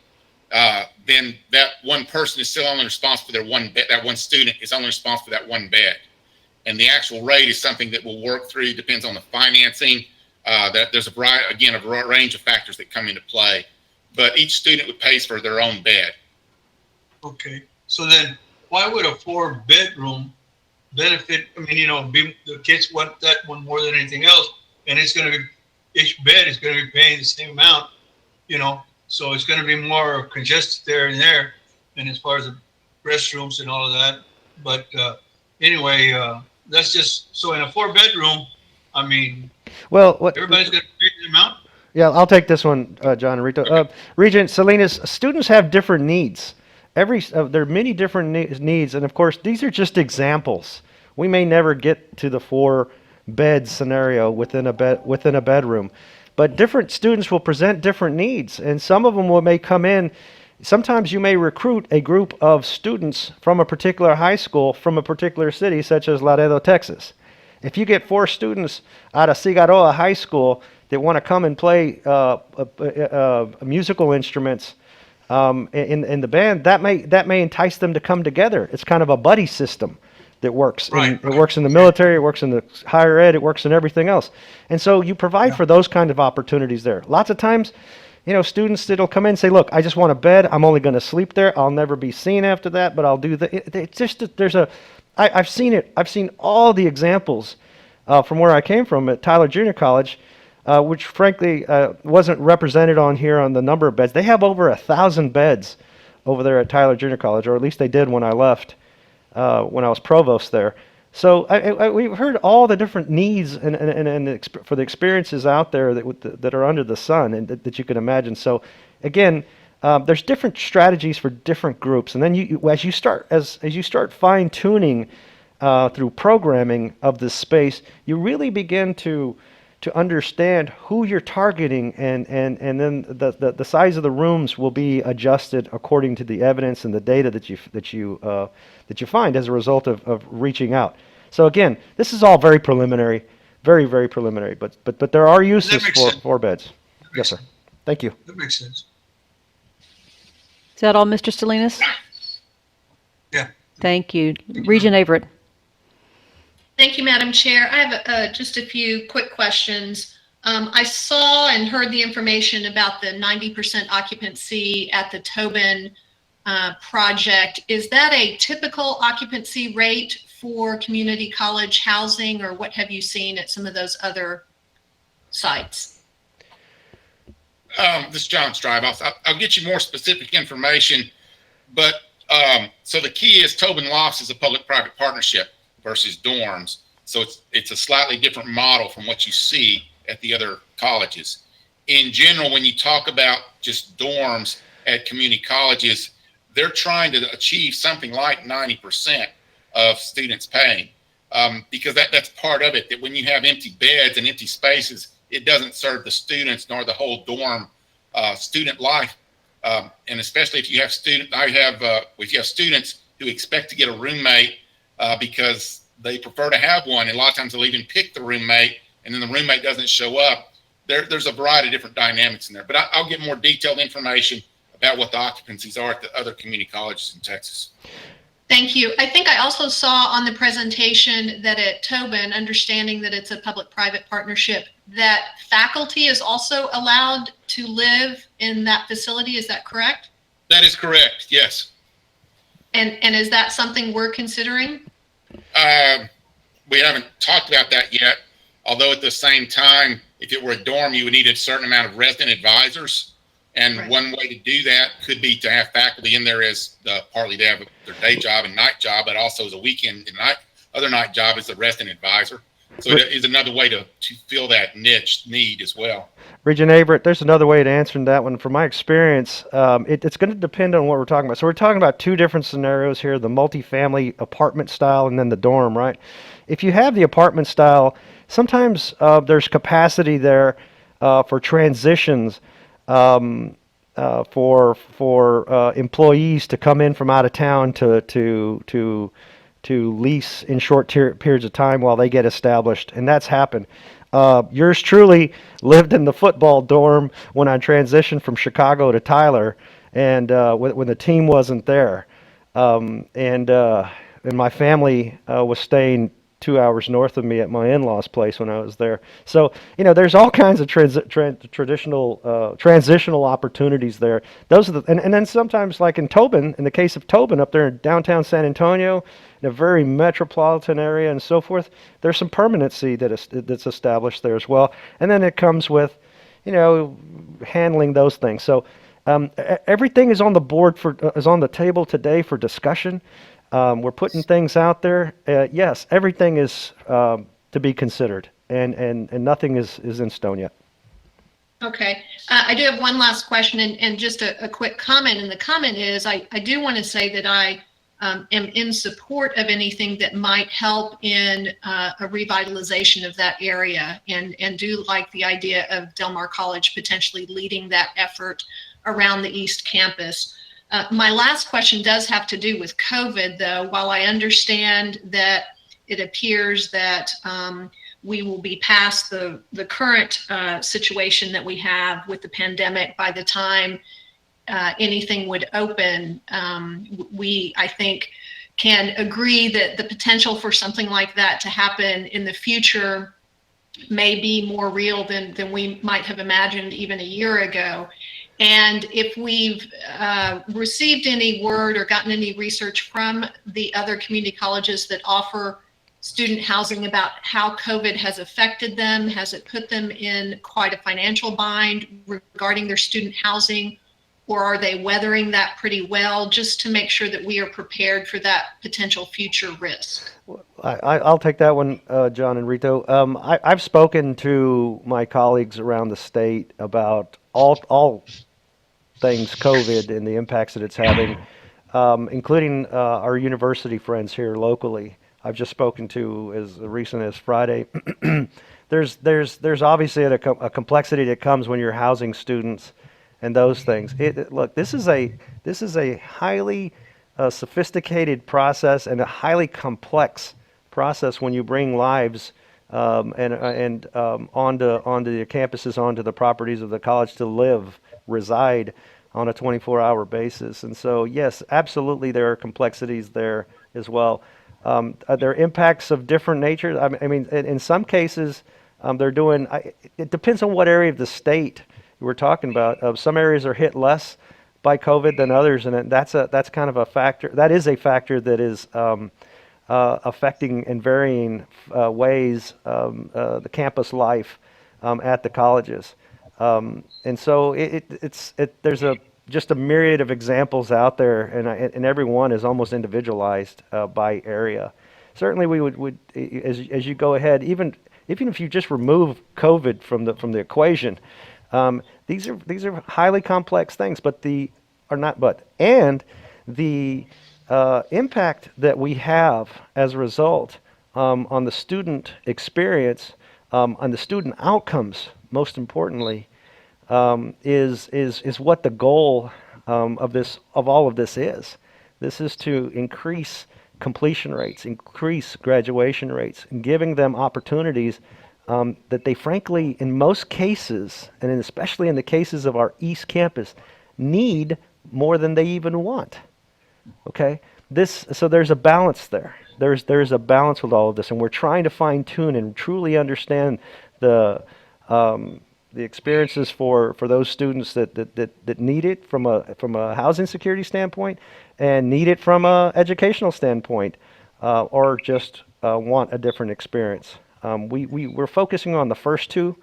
Then that one person is still only responsible for their one bed. That one student is only responsible for that one bed. And the actual rate is something that we'll work through. Depends on the financing. That there's a range of factors that come into play. But each student would pay for their own bed.
Okay. So then why would a 4-bedroom benefit? I mean, the kids want that one more than anything else. And it's going to be, each bed is going to be paying the same amount, so it's going to be more congested there and there. And as far as the restrooms and all of that. But anyway, that's just, so in a 4-bedroom, I mean, everybody's going to pay the amount?
Yeah, I'll take this one, John and Rito.
Okay.
Regent Salinas, students have different needs. There are many different needs, and of course, these are just examples. We may never get to the 4-bed scenario within a bedroom, but different students will present different needs, and some of them may come in. Sometimes you may recruit a group of students from a particular high school from a particular city, such as Laredo, Texas. If you get 4 students out of Cigaroa High School that want to come and play musical instruments in the band, that may entice them to come together. It's kind of a buddy system that works.
Right.
It works in the military, it works in the higher ed, it works in everything else. And so you provide for those kind of opportunities there. Lots of times, students that'll come in and say, look, I just want a bed. I'm only going to sleep there. I'll never be seen after that, but I'll do it's just that I've seen it. I've seen all the examples from where I came from at Tyler Junior College, which frankly wasn't represented on here on the number of beds. They have over 1,000 beds over there at Tyler Junior College, or at least they did when I left, when I was provost there. So we've heard all the different needs and for the experiences out there that are under the sun and that you can imagine. So again, there's different strategies for different groups, and then as you start fine tuning through programming of this space, you really begin to understand who you're targeting, and then the size of the rooms will be adjusted according to the evidence and the data that you find as a result of reaching out. So again, this is all very preliminary, very, very preliminary, but there are uses for beds. Yes, sir. Thank you.
That makes sense.
Is that all, Mr. Salinas?
Yeah.
Thank you. Regent Averett.
Thank you, Madam Chair. I have just a few quick questions. I saw and heard the information about the 90% occupancy at the Tobin project. Is that a typical occupancy rate for community college housing, or what have you seen at some of those other sites?
This is John Strive. I'll get you more specific information, but so the key is Tobin Lofts is a public-private partnership versus dorms. So it's a slightly different model from what you see at the other colleges. In general, when you talk about just dorms at community colleges, they're trying to achieve something like 90% of students paying, because that's part of it, that when you have empty beds and empty spaces, it doesn't serve the students nor the whole dorm student life. And especially if you have if you have students who expect to get a roommate because they prefer to have one, and a lot of times they'll even pick the roommate, and then the roommate doesn't show up. There's a variety of different dynamics in there, but I'll get more detailed information about what the occupancies are at the other community colleges in Texas.
Thank you. I think I also saw on the presentation that at Tobin, understanding that it's a public-private partnership, that faculty is also allowed to live in that facility. Is that correct?
That is correct, yes.
And is that something we're considering?
We haven't talked about that yet, although at the same time, if it were a dorm, you would need a certain amount of resident advisors. And
Right.
One way to do that could be to have faculty in there as partly they have their day job and night job, but also as a weekend and other night job as a resident advisor. So it is another way to fill that niche need as well.
Regent Averett, there's another way to answer that one. From my experience, it's going to depend on what we're talking about. So we're talking about two different scenarios here, the multifamily apartment style and then the dorm, right? If you have the apartment style, sometimes there's capacity there for transitions, for employees to come in from out of town to lease in short periods of time while they get established, and that's happened. Yours truly lived in the football dorm when I transitioned from Chicago to Tyler, and when the team wasn't there, and my family was staying 2 hours north of me at my in-laws' place when I was there. So there's all kinds of transitional opportunities there. Those are and then sometimes, like in Tobin, in the case of Tobin up there in downtown San Antonio, in a very metropolitan area and so forth, there's some permanency that's established there as well. And then it comes with, handling those things. So everything is on the board is on the table today for discussion. We're putting things out there. Yes, everything is to be considered, and nothing is in stone yet.
Okay. I do have one last question and just a quick comment. And the comment is, I do want to say that I am in support of anything that might help in a revitalization of that area, and do like the idea of Del Mar College potentially leading that effort around the East Campus. My last question does have to do with COVID, though. While I understand that it appears that we will be past the current situation that we have with the pandemic by the time anything would open, we, I think, can agree that the potential for something like that to happen in the future may be more real than we might have imagined even a year ago. And if we've received any word or gotten any research from the other community colleges that offer student housing about how COVID has affected them, has it put them in quite a financial bind regarding their student housing, or are they weathering that pretty well, just to make sure that we are prepared for that potential future risk?
I'll take that one, John and Rito. I've spoken to my colleagues around the state about all things COVID and the impacts that it's having, including our university friends here locally. I've just spoken to as recent as Friday. There's obviously a complexity that comes when you're housing students and those things. Look, this is a highly sophisticated process and a highly complex process when you bring lives onto the campuses, onto the properties of the college to live, reside on a 24-hour basis. And so, yes, absolutely, there are complexities there as well. There are impacts of different nature. I mean, in some cases, they're doing. It depends on what area of the state we're talking about. Some areas are hit less by COVID than others, and that's kind of a factor. That is a factor that is affecting in varying ways the campus life at the colleges. And so there's just a myriad of examples out there, and every one is almost individualized by area. Certainly, we would as you go ahead, even if you just remove COVID from the equation, these are highly complex things. And the impact that we have as a result on the student experience, on the student outcomes, most importantly, is what the goal of all of this is. This is to increase completion rates, increase graduation rates, and giving them opportunities that they frankly, in most cases, and especially in the cases of our East Campus, need more than they even want. Okay? So there's a balance there. There's a balance with all of this, and we're trying to fine tune and truly understand the experiences for those students that need it from a housing security standpoint, and need it from a educational standpoint, or just want a different experience. We're focusing on the first two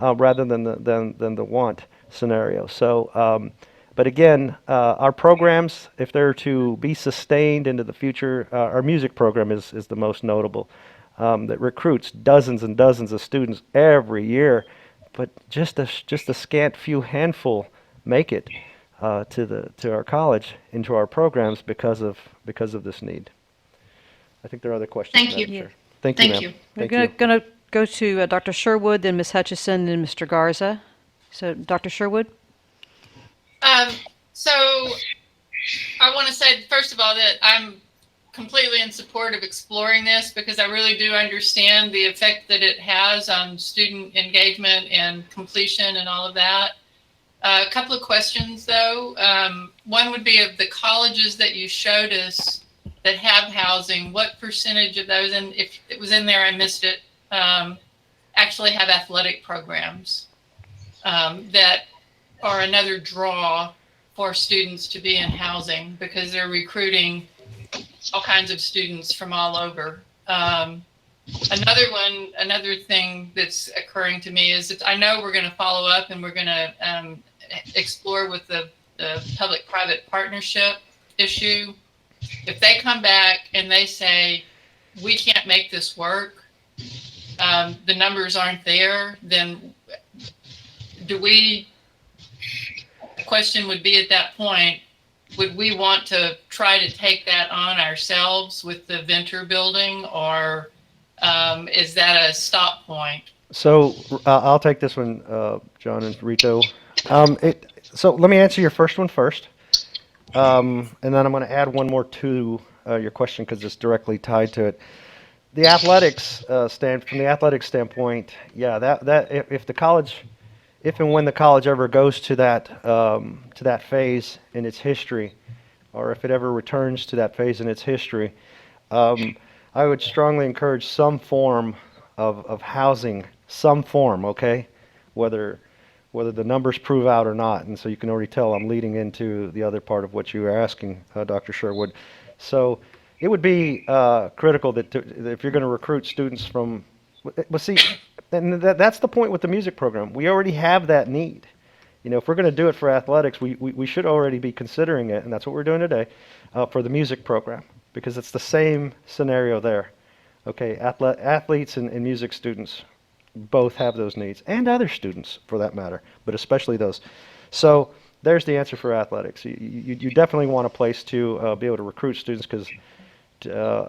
rather than the want scenario. So, but again, our programs, if they're to be sustained into the future, our music program is the most notable, that recruits dozens and dozens of students every year. But just a scant few handful make it to our college, into our programs because of this need. I think there are other questions.
Thank you.
Madam Chair. Thank you,
Thank
ma'am.
you.
We're
Thank you.
going to go to Dr. Sherwood, then Ms. Hutchison, then Mr. Garza. So, Dr. Sherwood?
So I want to say, first of all, that I'm completely in support of exploring this, because I really do understand the effect that it has on student engagement and completion and all of that. A couple of questions, though. One would be, of the colleges that you showed us that have housing, what percentage of those, and if it was in there, I missed it, actually have athletic programs that are another draw for students to be in housing, because they're recruiting all kinds of students from all over. Another thing that's occurring to me is that I know we're going to follow up, and we're going to explore with the public-private partnership issue. If they come back and they say, we can't make this work, the numbers aren't there, then the question would be, at that point, would we want to try to take that on ourselves with the Venter building, or is that a stop point?
So I'll take this one, John and Rito. So let me answer your first one first, and then I'm going to add one more to your question, because it's directly tied to it. The athletics from the athletics standpoint, yeah, that if and when the college ever goes to that phase in its history, or if it ever returns to that phase in its history, I would strongly encourage some form of housing, some form, okay? Whether whether the numbers prove out or not. And so you can already tell I'm leading into the other part of what you were asking, Dr. Sherwood. So it would be critical that if you're going to recruit students from, well, see, and that's the point with the music program. We already have that need. You know, if we're going to do it for athletics, we should already be considering it, and that's what we're doing today, for the music program, because it's the same scenario there. Okay, athletes and music students both have those needs, and other students for that matter, but especially those. So there's the answer for athletics. You definitely want a place to be able to recruit students, because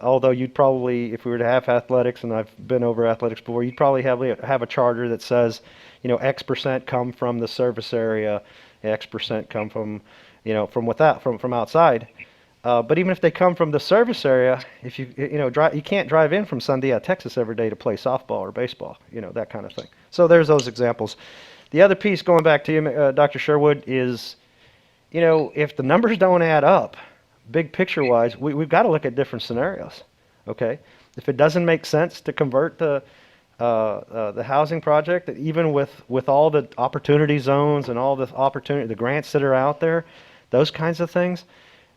although you'd probably, if we were to have athletics, and I've been over athletics before, you'd probably have a charter that says, you know, X% come from the service area, X% come from, you know, from outside. But even if they come from the service area, if you can't drive in from Sandia, Texas every day to play softball or baseball, you know, that kind of thing. So there's those examples. The other piece, going back to you, Dr. Sherwood, is, you know, if the numbers don't add up, big picture-wise, we've got to look at different scenarios. Okay, if it doesn't make sense to convert the housing project, even with all the opportunity zones and all the grants that are out there, those kinds of things.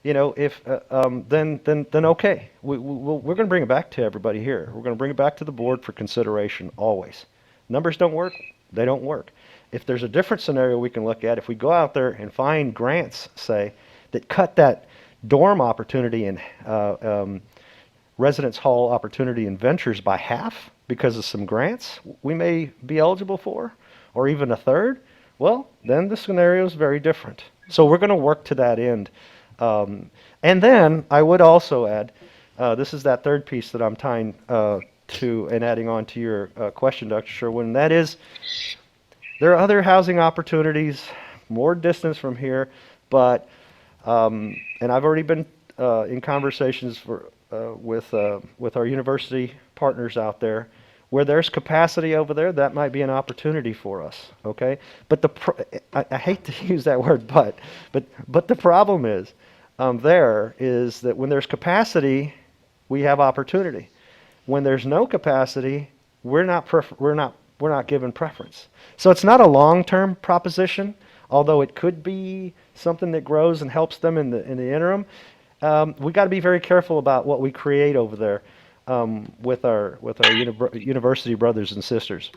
You know, if then okay, we're going to bring it back to everybody here. We're going to bring it back to the board for consideration always. Numbers don't work, they don't work. If there's a different scenario we can look at, if we go out there and find grants, say, that cut that dorm opportunity and residence hall opportunity and ventures by half because of some grants we may be eligible for, or even a third, well, then the scenario is very different. So we're going to work to that end. And then I would also add, this is that third piece that I'm tying to and adding on to your question, Dr. Sherwood, and that is there are other housing opportunities more distance from here, but and I've already been in conversations with our university partners out there. Where there's capacity over there, that might be an opportunity for us. Okay, but I hate to use that word, but the problem is there is that when there's capacity, we have opportunity. When there's no capacity, we're not given preference. So it's not a long-term proposition, although it could be something that grows and helps them in the interim. We got to be very careful about what we create over there. With our university brothers and sisters.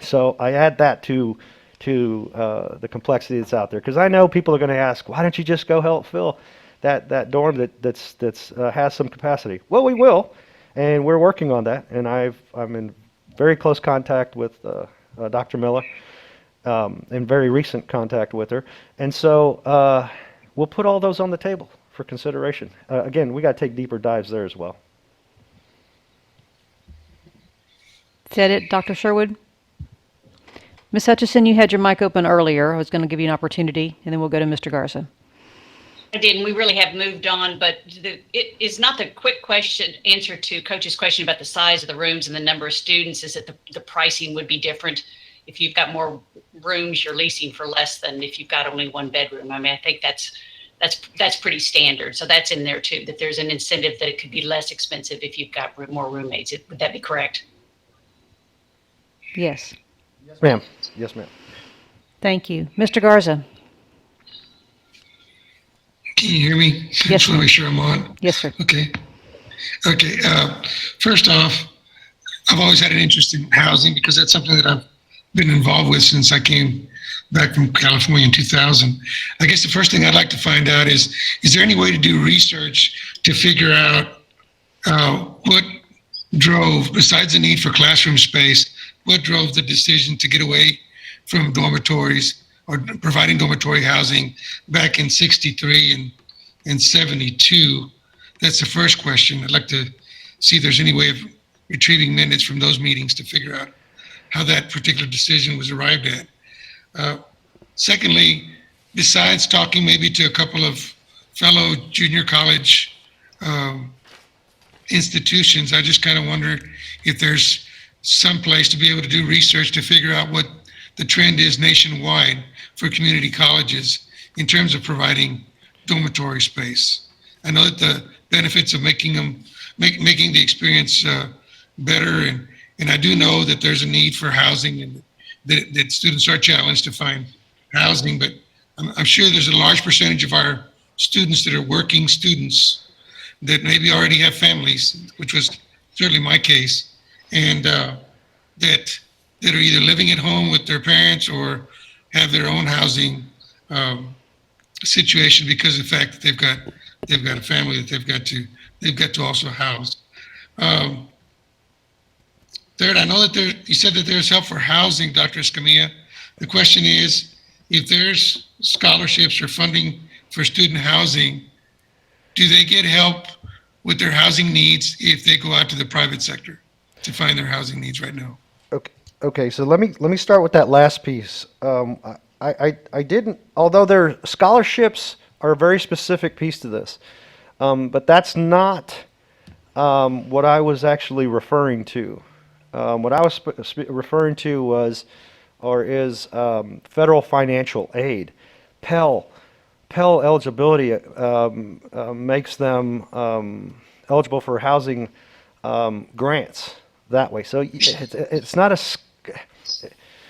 So I add that to the complexity that's out there, because I know people are going to ask, why don't you just go help fill that dorm that's has some capacity? Well, we will, and we're working on that, and I'm in very close contact with Dr. Miller, in very recent contact with her, and so we'll put all those on the table for consideration. Again, we got to take deeper dives there as well.
Is that it, Dr. Sherwood? Ms. Hutchison, you had your mic open earlier. I was going to give you an opportunity, and then we'll go to Mr. Garza.
I did, and we really have moved on, but it is not the quick answer to Coach's question about the size of the rooms and the number of students, is that the pricing would be different. If you've got more rooms, you're leasing for less than if you've got only one bedroom. I mean, I think that's pretty standard. So that's in there too, that there's an incentive that it could be less expensive if you've got more roommates. Would that be correct?
Yes.
Yes, ma'am. Yes, ma'am.
Thank you. Mr. Garza?
Can you hear me?
Yes,
Just want to make sure I'm on.
Yes, sir.
Okay. Okay. First off, I've always had an interest in housing because that's something that I've been involved with since I came back from California in 2000. I guess the first thing I'd like to find out is there any way to do research to figure out what drove, besides the need for classroom space, what drove the decision to get away from dormitories or providing dormitory housing back in 63 and 72? That's the first question. I'd like to see if there's any way of retrieving minutes from those meetings to figure out how that particular decision was arrived at. Secondly, besides talking maybe to a couple of fellow junior college institutions, I just kind of wonder if there's some place to be able to do research to figure out what the trend is nationwide for community colleges in terms of providing dormitory space. I know that the benefits of making the experience better, and I do know that there's a need for housing in that students are challenged to find housing, but I'm sure there's a large percentage of our students that are working students that maybe already have families, which was certainly my case, and that are either living at home with their parents or have their own housing situation because of the fact that they've got a family that they've got to also house. Third, I know that you said that there's help for housing, Dr. Escamilla. The question is, if there's scholarships or funding for student housing, do they get help with their housing needs if they go out to the private sector to find their housing needs right now?
Okay, so let me start with that last piece. I didn't, although their scholarships are a very specific piece to this, but that's not what I was actually referring to. What I was referring to was, or is, federal financial aid. Pell eligibility makes them eligible for housing grants that way. So it's not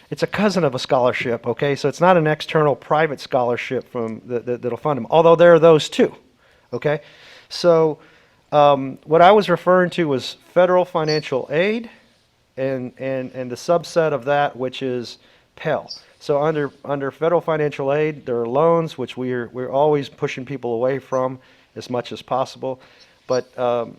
it's a cousin of a scholarship, okay? So it's not an external private scholarship from that'll fund them, although there are those too, okay? So what I was referring to was federal financial aid and the subset of that, which is Pell. So under federal financial aid, there are loans, which we're always pushing people away from as much as possible. But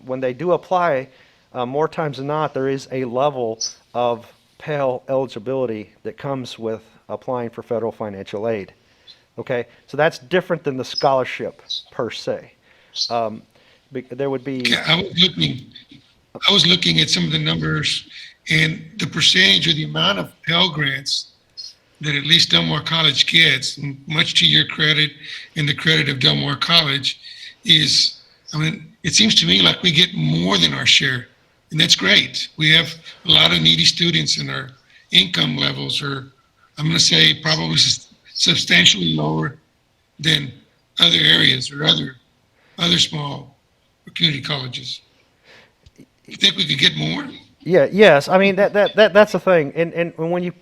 when they do apply, more times than not, there is a level of Pell eligibility that comes with applying for federal financial aid. Okay, so that's different than the scholarship per se. There would be.
Yeah, I was looking at some of the numbers and the percentage or the amount of Pell grants that at least Del Mar College gets, and much to your credit and the credit of Del Mar College, is, I mean, it seems to me like we get more than our share. And that's great. We have a lot of needy students, and our income levels are, I'm going to say, probably substantially lower than other areas or other small community colleges. You think we could get more?
Yeah. Yes. I mean that's the thing. And when you,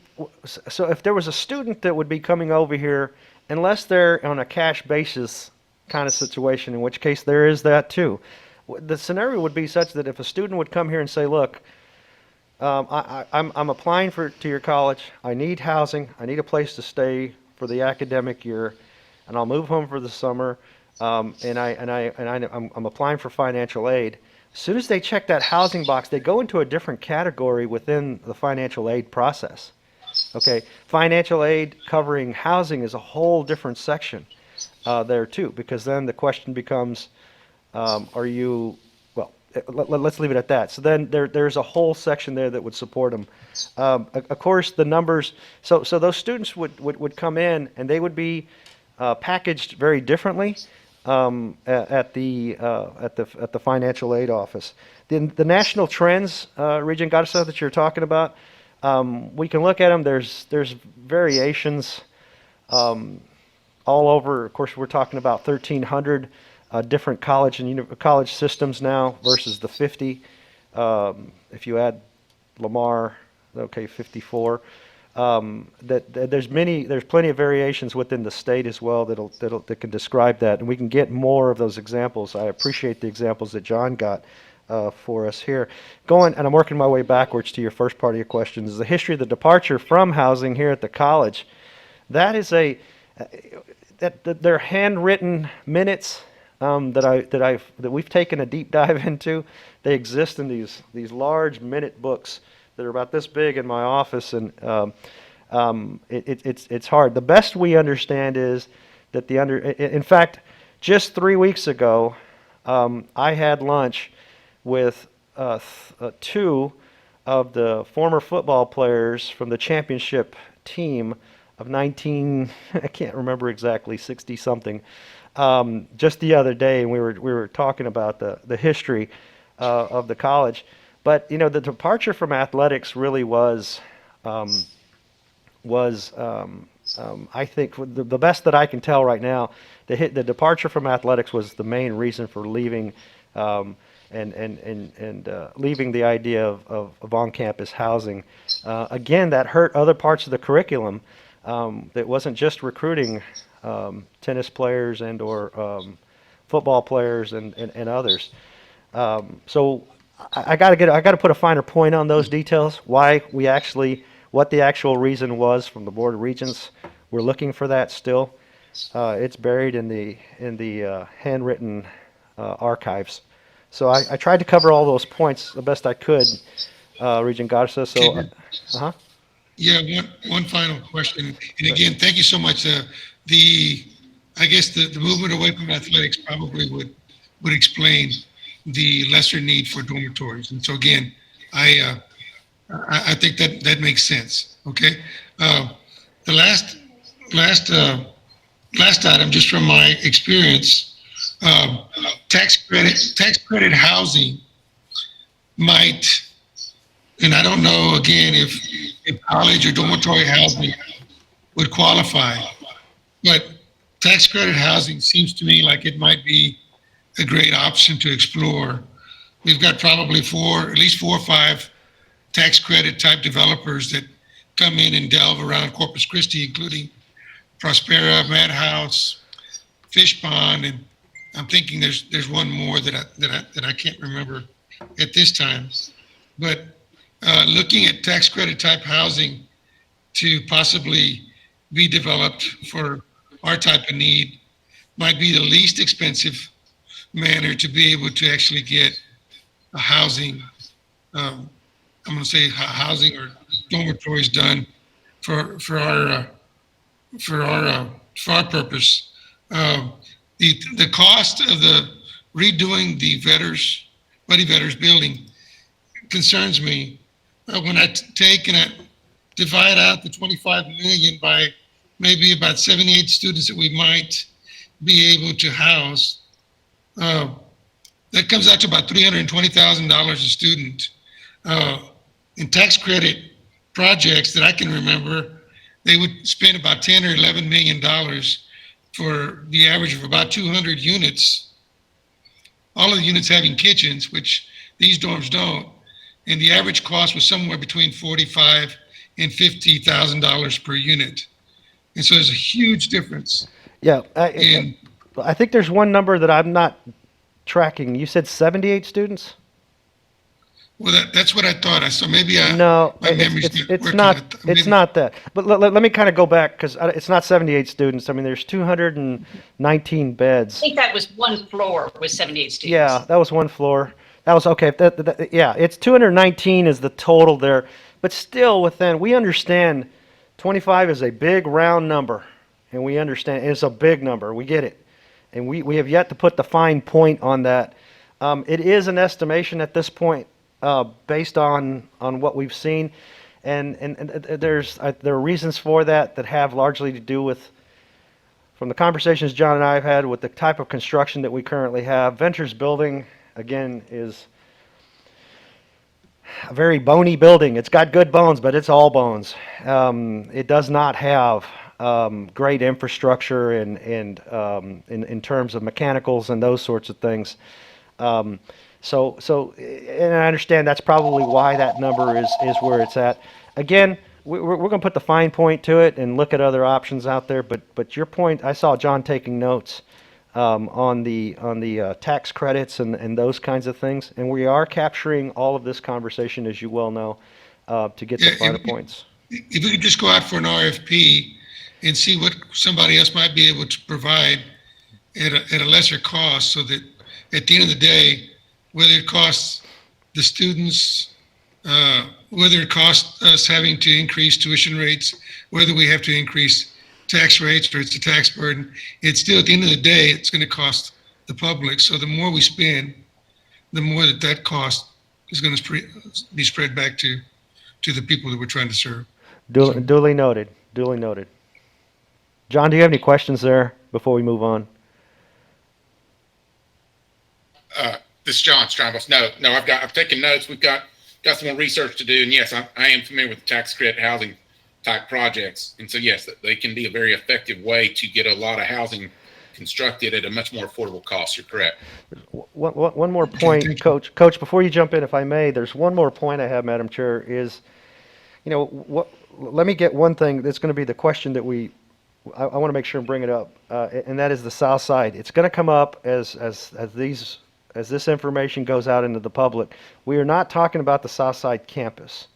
so if there was a student that would be coming over here, unless they're on a cash basis kind of situation, in which case there is that too. The scenario would be such that if a student would come here and say, look, I'm applying to your college. I need housing. I need a place to stay for the academic year, and I'll move home for the summer. And I'm applying for financial aid. As soon as they check that housing box, they go into a different category within the financial aid process. Okay, financial aid covering housing is a whole different section there too, because then the question becomes, are you, well, let's leave it at that. So then there's a whole section there that would support them. Of course, the numbers, so those students would come in and they would be packaged very differently at the financial aid office. The national trends, Regent Gaddisa, that you're talking about, we can look at them. There's variations all over. Of course, we're talking about 1,300 different college systems now versus the 50. If you add Lamar, okay, 54. There's plenty of variations within the state as well that can describe that, and we can get more of those examples. I appreciate the examples that John got for us here. And I'm working my way backwards to your first part of your question, is the history of the departure from housing here at the college. That is they're handwritten minutes that we've taken a deep dive into. They exist in these large minute books that are about this big in my office, and it's hard. The best we understand is that in fact, just 3 weeks ago, I had lunch with two of the former football players from the championship team of I can't remember exactly, 60 something, just the other day, and we were talking about the history of the college. But the departure from athletics really was I think the best that I can tell right now, the departure from athletics was the main reason for leaving and leaving the idea of on-campus housing. Again, that hurt other parts of the curriculum. That wasn't just recruiting tennis players and or football players and others. So I got to put a finer point on those details. What the actual reason was from the Board of Regents. We're looking for that still. It's buried in the handwritten archives. So I tried to cover all those points the best I could, Regent Garza. So,
Yeah, one final question. And again, thank you so much. I guess the movement away from athletics probably would explain the lesser need for dormitories. And so again, I think that makes sense. Okay. The last item, just from my experience, tax credit housing might, and I don't know again if college or dormitory housing would qualify, but tax credit housing seems to me like it might be a great option to explore. We've got probably at least four or five tax credit type developers that come in and delve around Corpus Christi, including Prospera, Madhouse, Fish Pond, and I'm thinking there's one more that I can't remember at this time. But looking at tax credit type housing to possibly be developed for our type of need might be the least expensive manner to be able to actually get a housing. I'm going to say housing or dormitories done for our purpose. The cost of the redoing the Buddy Vetters building concerns me. When I take and I divide out the 25 million by maybe about 78 students that we might be able to house, that comes out to about $320,000 a student. In tax credit projects that I can remember, they would spend about 10 or 11 million dollars for the average of about 200 units. All of the units having kitchens, which these dorms don't, and the average cost was somewhere between $45,000 and $50,000 per unit. And so there's a huge difference.
Yeah, I think there's one number that I'm not tracking. You said 78 students?
Well, that's what I thought. So maybe
No,
my memory's
it's
working.
not.
Maybe-
It's not that. But let me kind of go back because it's not 78 students. I mean, there's 219 beds.
I think that was one floor with 78 students.
Yeah, that was one floor. That was okay. Yeah, it's 219 is the total there, but still within. We understand 25 is a big round number, and we understand it's a big number. We get it, and we have yet to put the fine point on that. It is an estimation at this point. Based on what we've seen, and there are reasons for that have largely to do with, from the conversations John and I have had, with the type of construction that we currently have. Ventures building, again, is a very bony building. It's got good bones, but it's all bones. It does not have great infrastructure and in terms of mechanicals and those sorts of things. So, and I understand that's probably why that number is where it's at. Again, we're going to put the fine point to it and look at other options out there. But your point, I saw John taking notes on the tax credits and those kinds of things, and we are capturing all of this conversation, as you well know, to get the finer points.
If we could just go out for an RFP and see what somebody else might be able to provide at a lesser cost, so that at the end of the day, whether it costs the students, whether it costs us having to increase tuition rates, whether we have to increase tax rates or it's a tax burden, it's still, at the end of the day, it's going to cost the public. So the more we spend, the more that cost is going to be spread back to the people that we're trying to serve.
Duly noted. Duly noted. John, do you have any questions there before we move on?
This is John Strambos. No, I've taken notes. We've got some more research to do, and yes, I am familiar with tax credit housing type projects, and so yes, they can be a very effective way to get a lot of housing constructed at a much more affordable cost. You're correct.
One more point, Coach. Coach, before you jump in, if I may, there's one more point I have, Madam Chair, is, let me get one thing that's going to be the question that I want to make sure and bring it up, and that is the South Side. It's going to come up as this information goes out into the public. We are not talking about the South Side campus.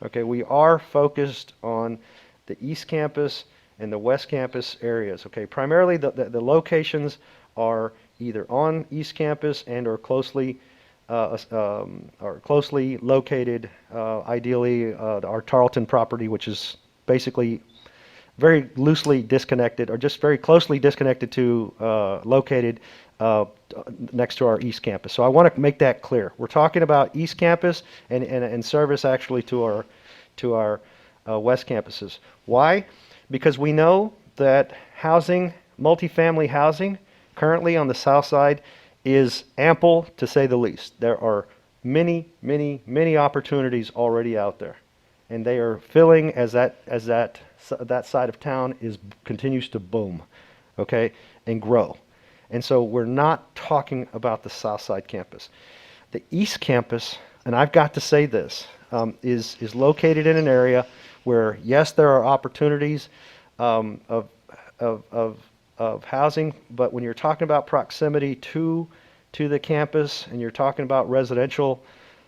Okay, we are focused on the East Campus and the West Campus areas. Okay, primarily the locations are either on East Campus and or closely located. Ideally, our Tarleton property, which is basically very loosely disconnected, or just very closely disconnected to located next to our East Campus. So I want to make that clear. We're talking about East Campus and service actually to our West Campuses. Why? Because we know that housing, multifamily housing, currently on the South Side is ample, to say the least. There are many, many, many opportunities already out there, and they are filling as that side of town continues to boom, okay, and grow. And so we're not talking about the South Side campus. The East Campus, and I've got to say this, is located in an area where, yes, there are opportunities of housing, but when you're talking about proximity to the campus, and you're talking about residential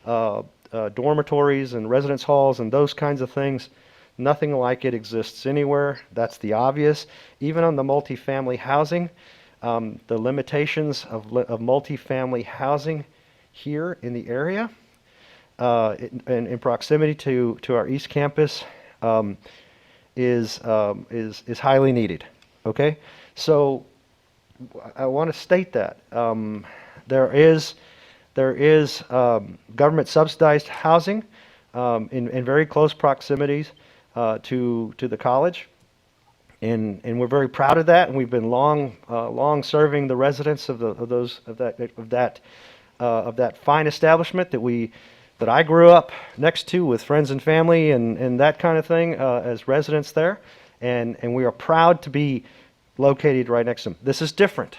dormitories and residence halls and those kinds of things, nothing like it exists anywhere. That's the obvious. Even on the multifamily housing, the limitations of multifamily housing here in the area, in proximity to our East Campus, is highly needed. Okay, so I want to state that there is government subsidized housing in very close proximities to the college, and we're very proud of that, and we've been long serving the residents of that fine establishment that I grew up next to with friends and family and that kind of thing as residents there, and we are proud to be located right next to them. This is different,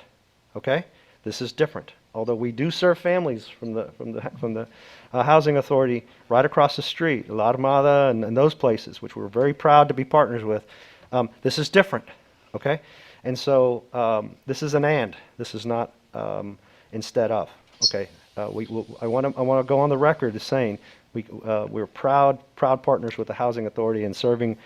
okay? This is different. Although we do serve families from the housing authority right across the street, La Armada and those places, which we're very proud to be partners with. This is different, okay? And so this is an and. This is not instead of, okay? I want to go on the record as saying we're proud partners with the housing authority and serving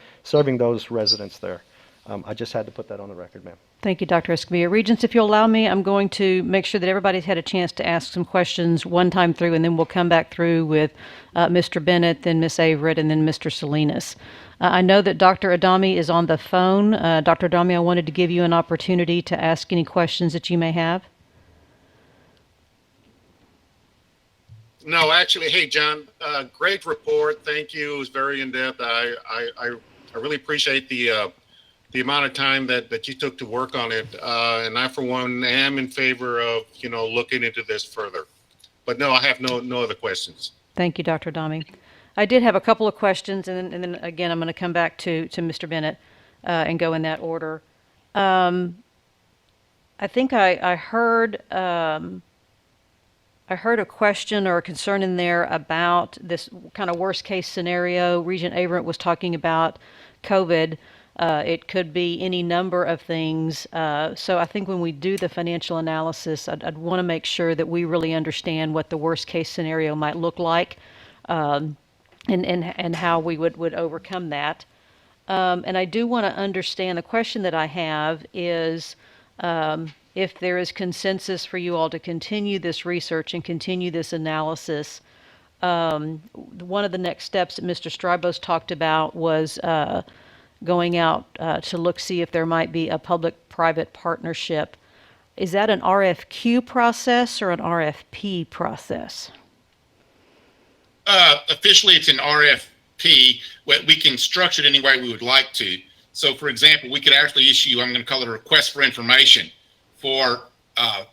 those residents there. I just had to put that on the record, ma'am.
Thank you, Dr. Escamilla. Regents, if you'll allow me, I'm going to make sure that everybody's had a chance to ask some questions one time through, and then we'll come back through with Mr. Bennett, then Ms. Averett, and then Mr. Salinas. I know that Dr. Adami is on the phone. Dr. Adami, I wanted to give you an opportunity to ask any questions that you may have.
No, actually, hey, John, great report. Thank you. It was very in-depth. I really appreciate the amount of time that you took to work on it. And I, for one, am in favor of, looking into this further. But no, I have no other questions.
Thank you, Dr. Adami. I did have a couple of questions, and then again, I'm going to come back to Mr. Bennett and go in that order. I think I heard a question or a concern in there about this kind of worst case scenario. Regent Averett was talking about COVID. It could be any number of things. So I think when we do the financial analysis, I'd want to make sure that we really understand what the worst case scenario might look like, and how we would overcome that. And I do want to understand, the question that I have is, if there is consensus for you all to continue this research and continue this analysis. One of the next steps that Mr. Strybos talked about was going out to see if there might be a public-private partnership. Is that an RFQ process or an RFP process?
Officially, it's an RFP. We can structure it any way we would like to. So, for example, we could actually issue, I'm going to call it a request for information for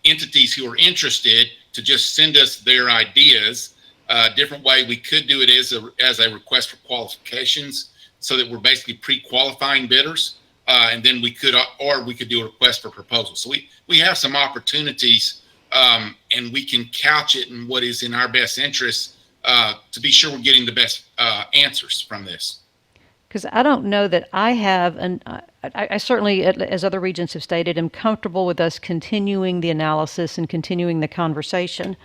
entities who are interested to just send us their ideas. A different way we could do it is as a request for qualifications, so that we're basically pre-qualifying bidders. and then we could do a request for proposal. So we have some opportunities, and we can couch it in what is in our best interest to be sure we're getting the best answers from this.
Because I don't know that I have, and I certainly, as other regents have stated, am comfortable with us continuing the analysis and continuing the conversation.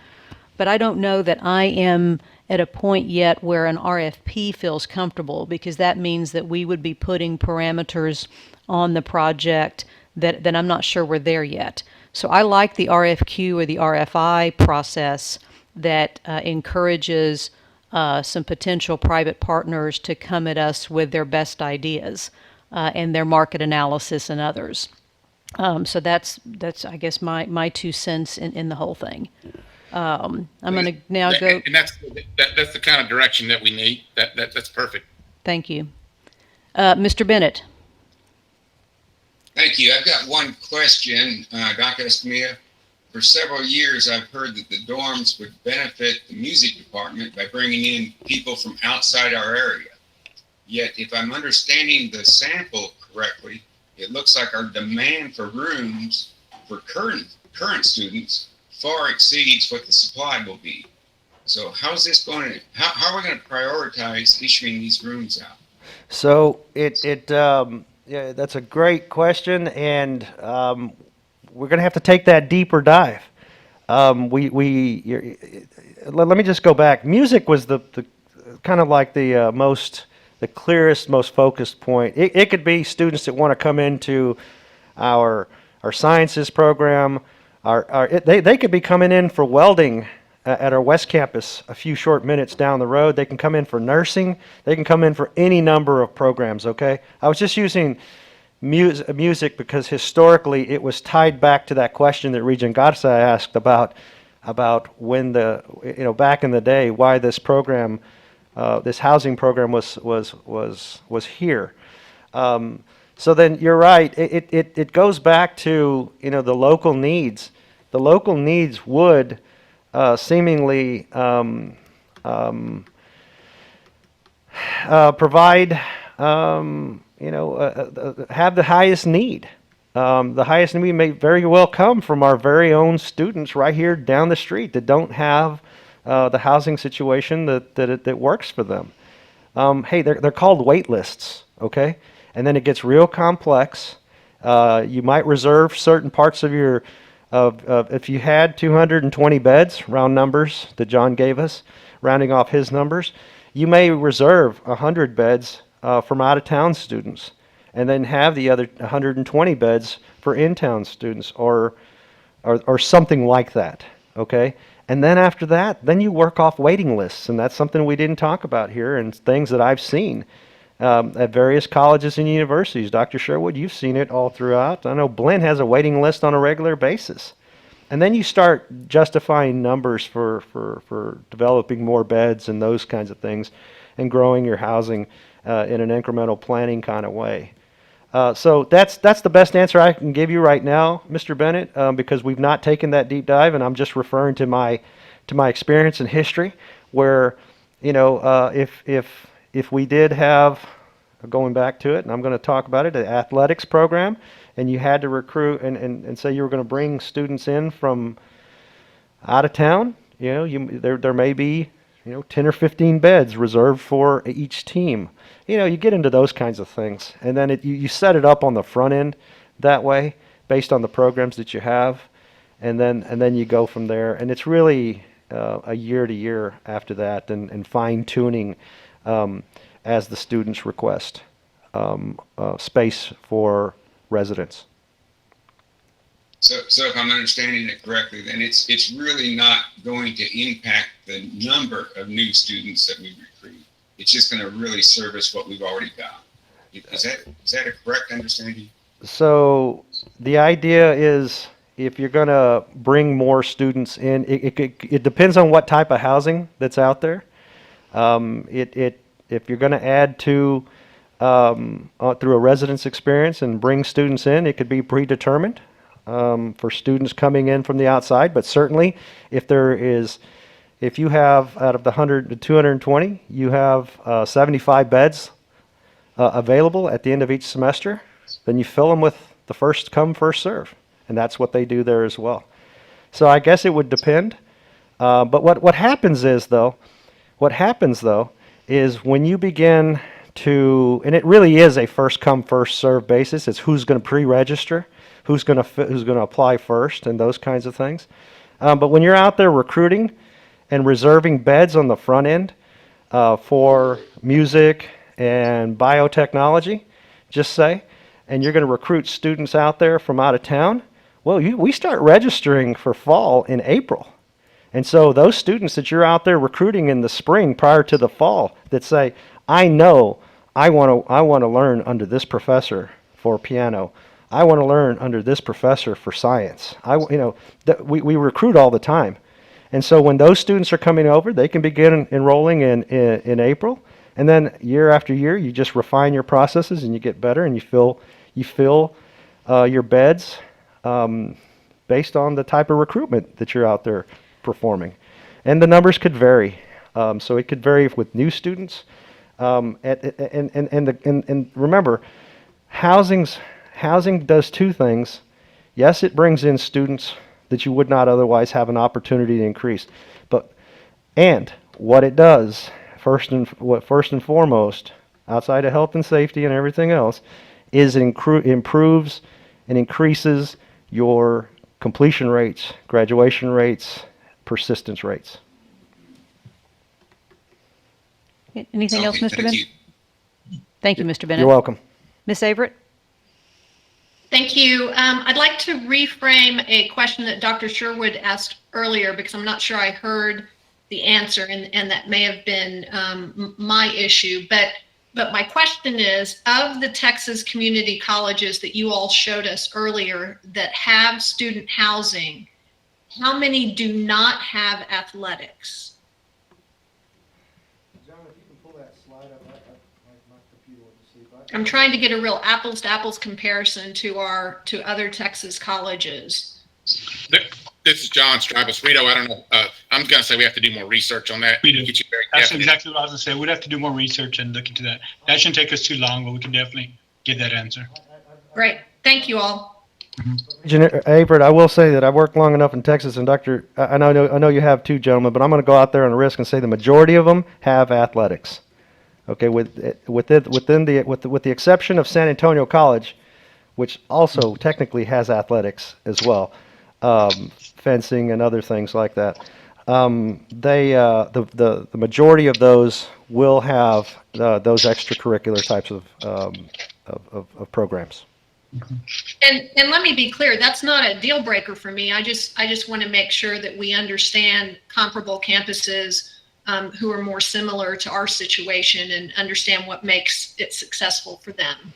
But I don't know that I am at a point yet where an RFP feels comfortable, because that means that we would be putting parameters on the project that I'm not sure we're there yet. So I like the RFQ or the RFI process that encourages some potential private partners to come at us with their best ideas and their market analysis and others. So that's I guess my 2 cents in the whole thing. I'm going to now go.
And that's the kind of direction that we need. That's perfect.
Thank you. Mr. Bennett.
Thank you. I've got one question, Dr. Escamilla. For several years, I've heard that the dorms would benefit the music department by bringing in people from outside our area. Yet, if I'm understanding the sample correctly, it looks like our demand for rooms for current students far exceeds what the supply will be. So how are we going to prioritize issuing these rooms out?
So yeah, that's a great question, and we're going to have to take that deeper dive. Let me just go back. Music was the kind of like the clearest, most focused point. It could be students that want to come into our sciences program. They could be coming in for welding at our West Campus a few short minutes down the road. They can come in for nursing. They can come in for any number of programs, okay? I was just using music because historically it was tied back to that question that Regent Garza asked about when back in the day, why this program, this housing program was here. So then you're right. It goes back to the local needs. The local needs would seemingly provide have the highest need. The highest need may very well come from our very own students right here down the street that don't have the housing situation that works for them. Hey, they're called wait lists, okay? And then it gets real complex. You might reserve certain parts of your, if you had 220 beds, round numbers that John gave us, rounding off his numbers, you may reserve 100 beds from out-of-town students, and then have the other 120 beds for in-town students, or something like that, okay? And then after that, then you work off waiting lists, and that's something we didn't talk about here, and things that I've seen at various colleges and universities. Dr. Sherwood, you've seen it all throughout. I know Blinn has a waiting list on a regular basis. And then you start justifying numbers for developing more beds and those kinds of things, and growing your housing in an incremental planning kind of way. So that's the best answer I can give you right now, Mr. Bennett, because we've not taken that deep dive, and I'm just referring to my experience and history, where if we did have, going back to it, and I'm going to talk about it, an athletics program, and you had to recruit and say you were going to bring students in from out of town, there may be 10 or 15 beds reserved for each team. You get into those kinds of things, and then you set it up on the front end that way, based on the programs that you have, and then you go from there. And it's really a year to year after that, and fine tuning as the students request space for residents.
So if I'm understanding it correctly, then it's really not going to impact the number of new students that we recruit. It's just going to really service what we've already got. Is that a correct understanding? So
the idea is, if you're going to bring more students in, it depends on what type of housing that's out there. If you're going to add to through a residence experience and bring students in, it could be predetermined for students coming in from the outside. But certainly, if you have, out of the 100 to 220, you have 75 beds available at the end of each semester, then you fill them with the first come, first serve. And that's what they do there as well. So I guess it would depend. But what happens is, though, is when you begin to, and it really is a first come, first serve basis. It's who's going to pre-register, who's going to apply first, and those kinds of things. But when you're out there recruiting and reserving beds on the front end for music and biotechnology, just say, and you're going to recruit students out there from out of town, well, we start registering for fall in April. And so those students that you're out there recruiting in the spring prior to the fall that say, I know I want to learn under this professor for piano. I want to learn under this professor for science. We recruit all the time. And so when those students are coming over, they can begin enrolling in April. And then year after year, you just refine your processes and you get better and you fill your beds based on the type of recruitment that you're out there performing. And the numbers could vary. So it could vary with new students. And remember, housing does two things. Yes, it brings in students that you would not otherwise have an opportunity to increase. And what it does, first and foremost, outside of health and safety and everything else, is it improves and increases your completion rates, graduation rates, persistence rates.
Anything else, Mr. Bennett? Thank you, Mr. Bennett.
You're welcome.
Ms. Averett?
Thank you. I'd like to reframe a question that Dr. Sherwood asked earlier because I'm not sure I heard the answer, and that may have been my issue. But my question is, of the Texas community colleges that you all showed us earlier that have student housing, how many do not have athletics? I'm trying to get a real apples to apples comparison to other Texas colleges.
This is John Stribus. Rito, I don't know. I'm going to say we have to do more research on that.
We do.
Get you very
That's
definite.
exactly what I was going to say. We'd have to do more research and look into that. That shouldn't take us too long, but we can definitely get that answer.
Great. Thank you all.
Averett, I will say that I've worked long enough in Texas, and I know you have too, gentlemen, but I'm going to go out there on a risk and say the majority of them have athletics. Okay, with the exception of San Antonio College, which also technically has athletics as well, fencing and other things like that. The majority of those will have those extracurricular types of programs.
And let me be clear, that's not a deal breaker for me. I just want to make sure that we understand comparable campuses who are more similar to our situation and understand what makes it successful for them.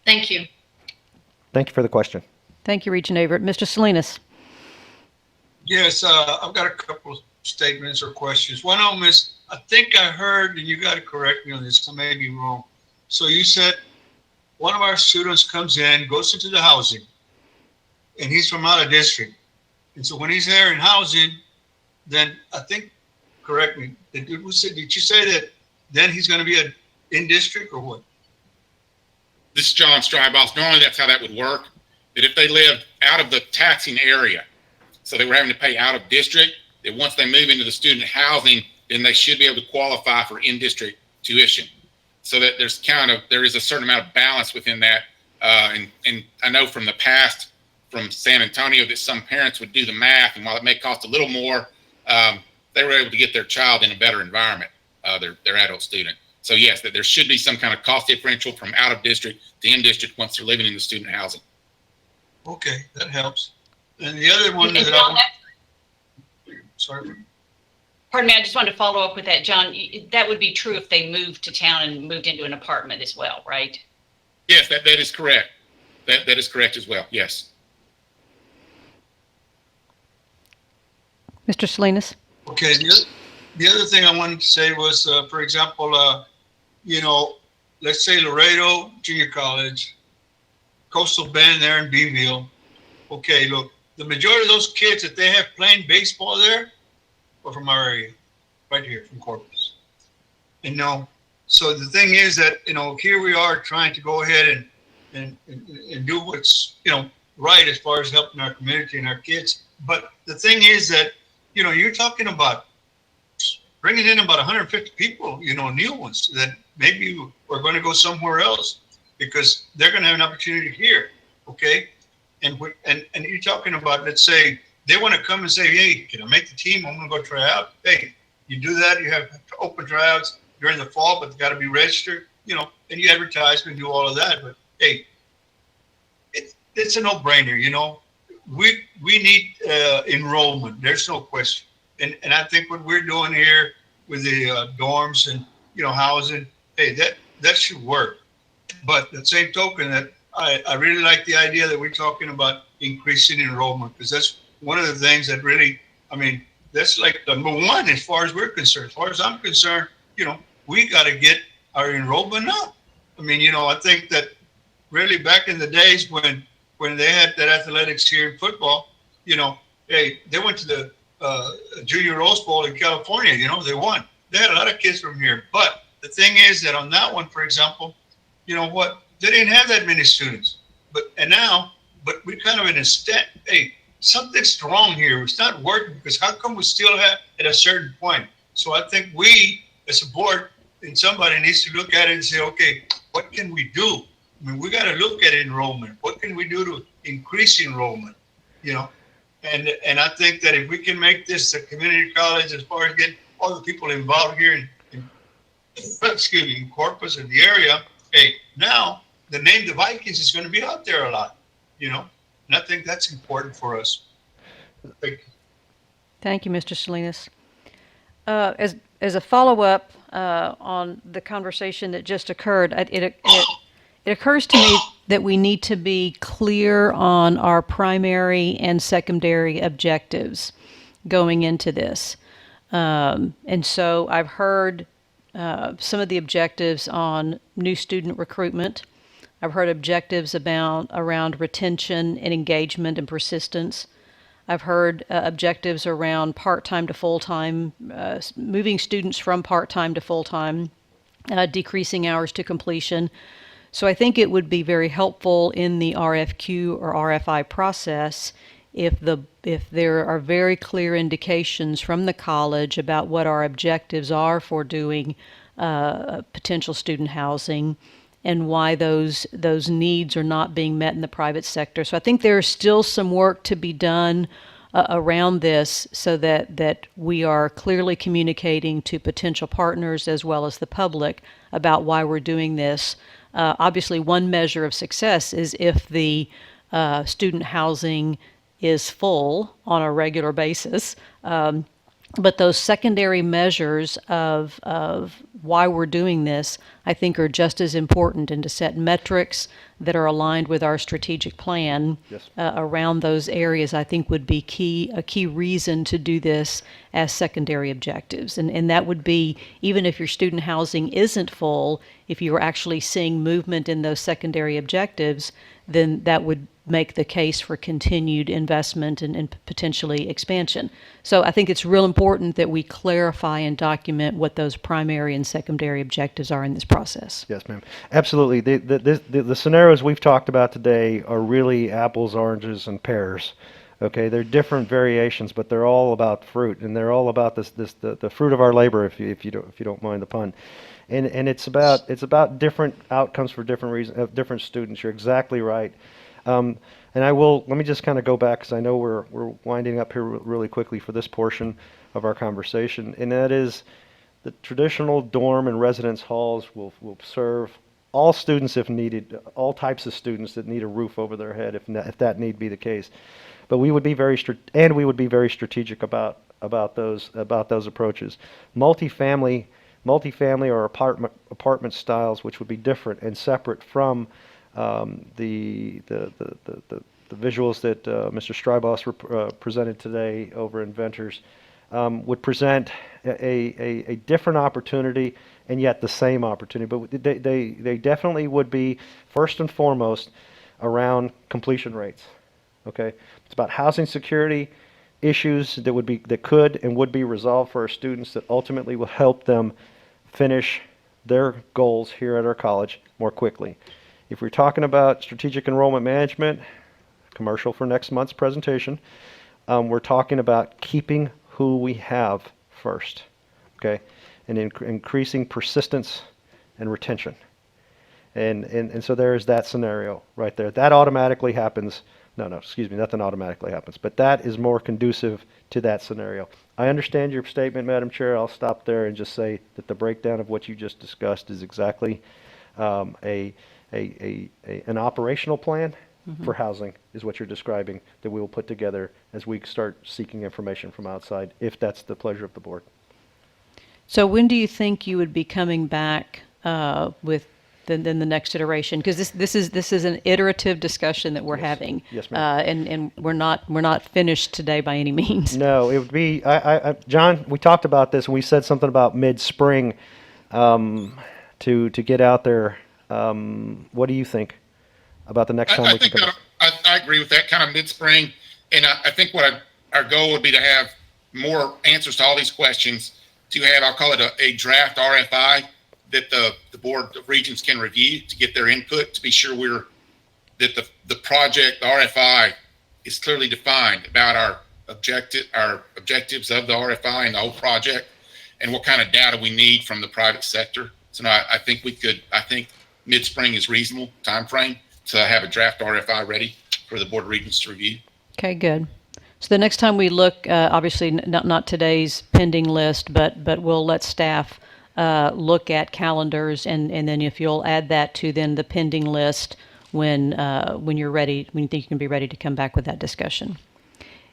Thank you.
Thank you for the question.
Thank you, Regent Averett. Mr. Salinas?
Yes, I've got a couple of statements or questions. One of them is, I think I heard, and you got to correct me on this, I may be wrong. So you said one of our students comes in, goes into the housing, and he's from out of district. And so when he's there in housing, then I think, correct me, did you say that then he's going to be in district or what?
This is John Stribos. Normally that's how that would work. That if they lived out of the taxing area, so they were having to pay out of district, that once they move into the student housing, then they should be able to qualify for in-district tuition. So that there is a certain amount of balance within that. And I know from the past, from San Antonio, that some parents would do the math, and while it may cost a little more, they were able to get their child in a better environment, their adult student. So yes, that there should be some kind of cost differential from out of district to in district once they're living in the student housing.
Okay, that helps. And the other one that sorry.
Pardon me, I just wanted to follow up with that, John. That would be true if they moved to town and moved into an apartment as well, right?
Yes, that is correct. That is correct as well, yes.
Mr. Salinas?
Okay, the other thing I wanted to say was, for example, let's say Laredo Junior College, Coastal Bend there in Beeville. Okay, look, the majority of those kids that they have playing baseball there are from our area, right here from Corpus. So the thing is that, here we are trying to go ahead and do what's, right as far as helping our community and our kids. But the thing is that, you're talking about bringing in about 150 people, new ones that maybe are going to go somewhere else because they're going to have an opportunity here. Okay. And you're talking about, let's say they want to come and say, hey, can I make the team? I'm going to go try out. Hey, you do that. You have to open tryouts during the fall, but it's got to be registered, and you advertise and do all of that. But hey, it's a no-brainer, We need enrollment. There's no question. And I think what we're doing here with the dorms and housing, hey, that should work. But the same token, that I really like the idea that we're talking about increasing enrollment, because that's one of the things that really, that's like number one as far as we're concerned. As far as I'm concerned, we got to get our enrollment up. I think that really back in the days when they had that athletics here in football, hey, they went to the Junior Rose Bowl in California, they won. They had a lot of kids from here. But the thing is that on that one, for example, they didn't have that many students. But we're kind of in a state, hey, something's wrong here. It's not working, because how come we still have at a certain point? So I think we, as a board, and somebody needs to look at it and say, okay, what can we do? We got to look at enrollment. What can we do to increase enrollment? And I think that if we can make this a community college, as far as getting all the people involved here in Corpus and the area, hey, now the name the Vikings is going to be out there a lot, and I think that's important for us. Thank you.
Thank you, Mr. Salinas. As a follow-up on the conversation that just occurred, it occurs to me that we need to be clear on our primary and secondary objectives going into this. And so I've heard some of the objectives on new student recruitment. I've heard objectives around retention and engagement and persistence. I've heard objectives around part-time to full-time, moving students from part-time to full-time, decreasing hours to completion. So I think it would be very helpful in the RFQ or RFI process if there are very clear indications from the college about what our objectives are for doing potential student housing and why those needs are not being met in the private sector. So I think there's still some work to be done around this so that we are clearly communicating to potential partners as well as the public about why we're doing this. Obviously, one measure of success is if the student housing is full on a regular basis. But those secondary measures of why we're doing this, I think, are just as important, and to set metrics that are aligned with our strategic plan.
Yes.
Around those areas, I think would be a key reason to do this as secondary objectives. And that would be, even if your student housing isn't full, if you are actually seeing movement in those secondary objectives, then that would make the case for continued investment and potentially expansion. So I think it's real important that we clarify and document what those primary and secondary objectives are in this process.
Yes, ma'am. Absolutely. The scenarios we've talked about today are really apples, oranges, and pears. Okay, they're different variations, but they're all about fruit, and they're all about the fruit of our labor, if you don't mind the pun. And it's about different outcomes for different reasons, different students. You're exactly right. And let me just kind of go back, because I know we're winding up here really quickly for this portion of our conversation, and that is the traditional dorm and residence halls will serve all students if needed, all types of students that need a roof over their head if that need be the case. But we would be very strategic about those approaches. Multifamily or apartment styles, which would be different and separate from the visuals that Mr. Strybos presented today over in Ventures, would present a different opportunity and yet the same opportunity. But they definitely would be first and foremost around completion rates. Okay, it's about housing security issues that could and would be resolved for our students, that ultimately will help them finish their goals here at our college more quickly. If we're talking about strategic enrollment management, commercial for next month's presentation, we're talking about keeping who we have first, okay, and increasing persistence and retention. And so there is that scenario right there. That automatically happens. No, excuse me, nothing automatically happens, but that is more conducive to that scenario. I understand your statement, Madam Chair. I'll stop there and just say that the breakdown of what you just discussed is exactly an operational plan for housing is what you're describing that we will put together as we start seeking information from outside, if that's the pleasure of the board.
So when do you think you would be coming back with the next iteration? Because this is an iterative discussion that we're having.
Yes, ma'am.
And we're not finished today by any means.
No, it would be, John, we talked about this and we said something about mid-spring to get out there. What do you think about the next time
I
we can
think
come?
I agree with that kind of mid-spring. And I think what our goal would be to have more answers to all these questions, to have, I'll call it a draft RFI that the Board of Regents can review to get their input, to be sure that the project, the RFI, is clearly defined about our objectives of the RFI and the whole project, and what kind of data we need from the private sector. So no, I think mid-spring is reasonable time frame to have a draft RFI ready for the Board of Regents to review.
Okay, good. So the next time we look, obviously not today's pending list, but we'll let staff look at calendars, and then if you'll add that to then the pending list when you're ready, when you think you can be ready to come back with that discussion.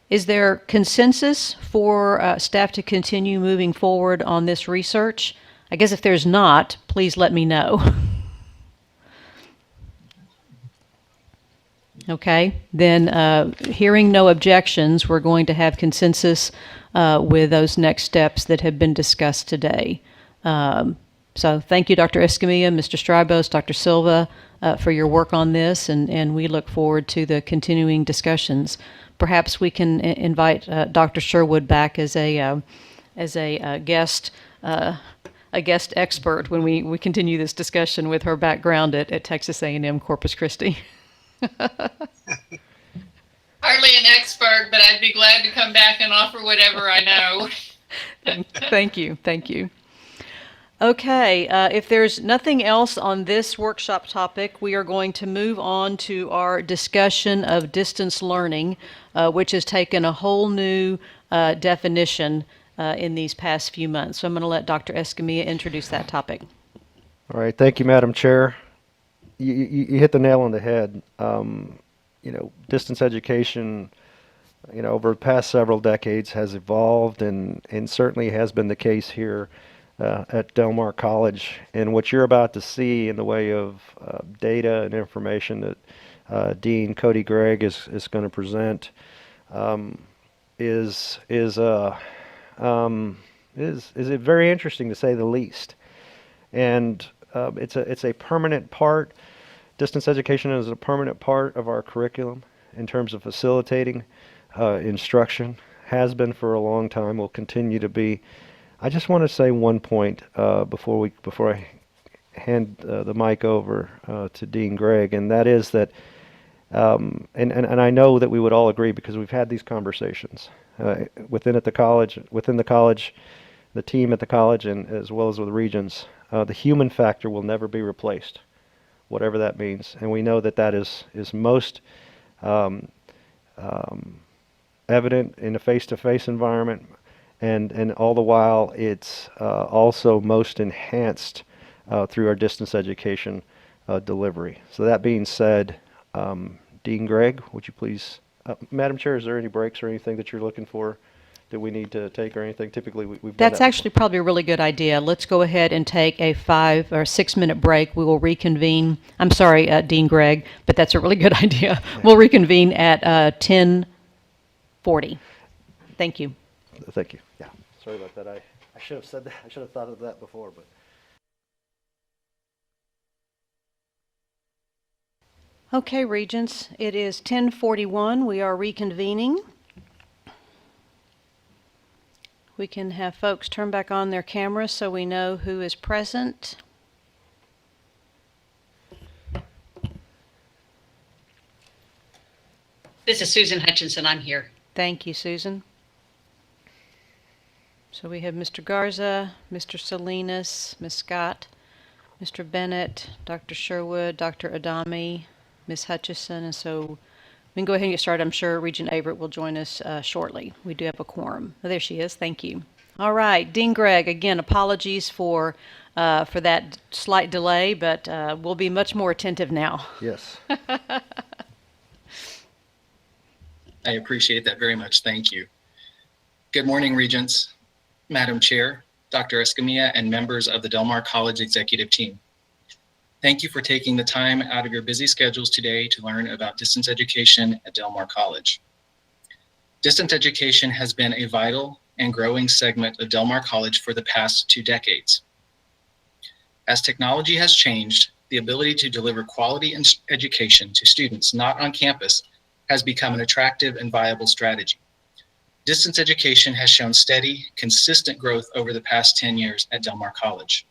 Is there consensus for staff to continue moving forward on this research? I guess if there's not, please let me know. Okay, then hearing no objections, we're going to have consensus with those next steps that have been discussed today. So thank you, Dr. Escamilla, Mr. Strybos, Dr. Silva, for your work on this, and we look forward to the continuing discussions. Perhaps we can invite Dr. Sherwood back as a guest expert when we continue this discussion with her background at Texas A&M Corpus Christi.
Hardly an expert, but I'd be glad to come back and offer whatever I know.
Thank you. Okay, if there's nothing else on this workshop topic, we are going to move on to our discussion of distance learning, which has taken a whole new definition in these past few months. So I'm going to let Dr. Escamilla introduce that topic.
All right, thank you, Madam Chair. You hit the nail on the head. Distance education, over the past several decades has evolved and certainly has been the case here at Del Mar College. And what you're about to see in the way of data and information that Dean Cody Gregg is going to present is very interesting, to say the least. And it's a permanent part. Distance education is a permanent part of our curriculum in terms of facilitating instruction. Has been for a long time. Will continue to be. I just want to say one point before I hand the mic over to Dean Gregg, and that is that, and I know that we would all agree because we've had these conversations within the college, the team at the college, and as well as with Regents. The human factor will never be replaced, whatever that means. And we know that is most evident in a face-to-face environment, and all the while it's also most enhanced through our distance education delivery. So that being said, Dean Gregg, would you please, Madam Chair, is there any breaks or anything that you're looking for that we need to take or anything? Typically, we've done
That's
that
actually probably a really good idea. Let's go ahead and take a 5 or 6 minute break. We will reconvene. I'm sorry, Dean Gregg, but that's a really good idea. We'll reconvene at 10:40. Thank you.
Thank you. Yeah, sorry about that. I should have said that. I should have thought of that before, but.
Okay, Regents, it is 10:41. We are reconvening. We can have folks turn back on their cameras so we know who is present.
This is Susan Hutchinson. I'm here.
Thank you, Susan. So we have Mr. Garza, Mr. Salinas, Ms. Scott, Mr. Bennett, Dr. Sherwood, Dr. Adami, Ms. Hutchison, and so we can go ahead and get started. I'm sure Regent Averett will join us shortly. We do have a quorum. Oh, there she is. Thank you. All right, Dean Gregg, again, apologies for that slight delay, but we'll be much more attentive now.
Yes.
I appreciate that very much. Thank you. Good morning, Regents, Madam Chair, Dr. Escamilla, and members of the Del Mar College executive team. Thank you for taking the time out of your busy schedules today to learn about distance education at Del Mar College. Distance education has been a vital and growing segment of Del Mar College for the past 2 decades. As technology has changed, the ability to deliver quality education to students not on campus has become an attractive and viable strategy. Distance education has shown steady, consistent growth over the past 10 years at Del Mar College.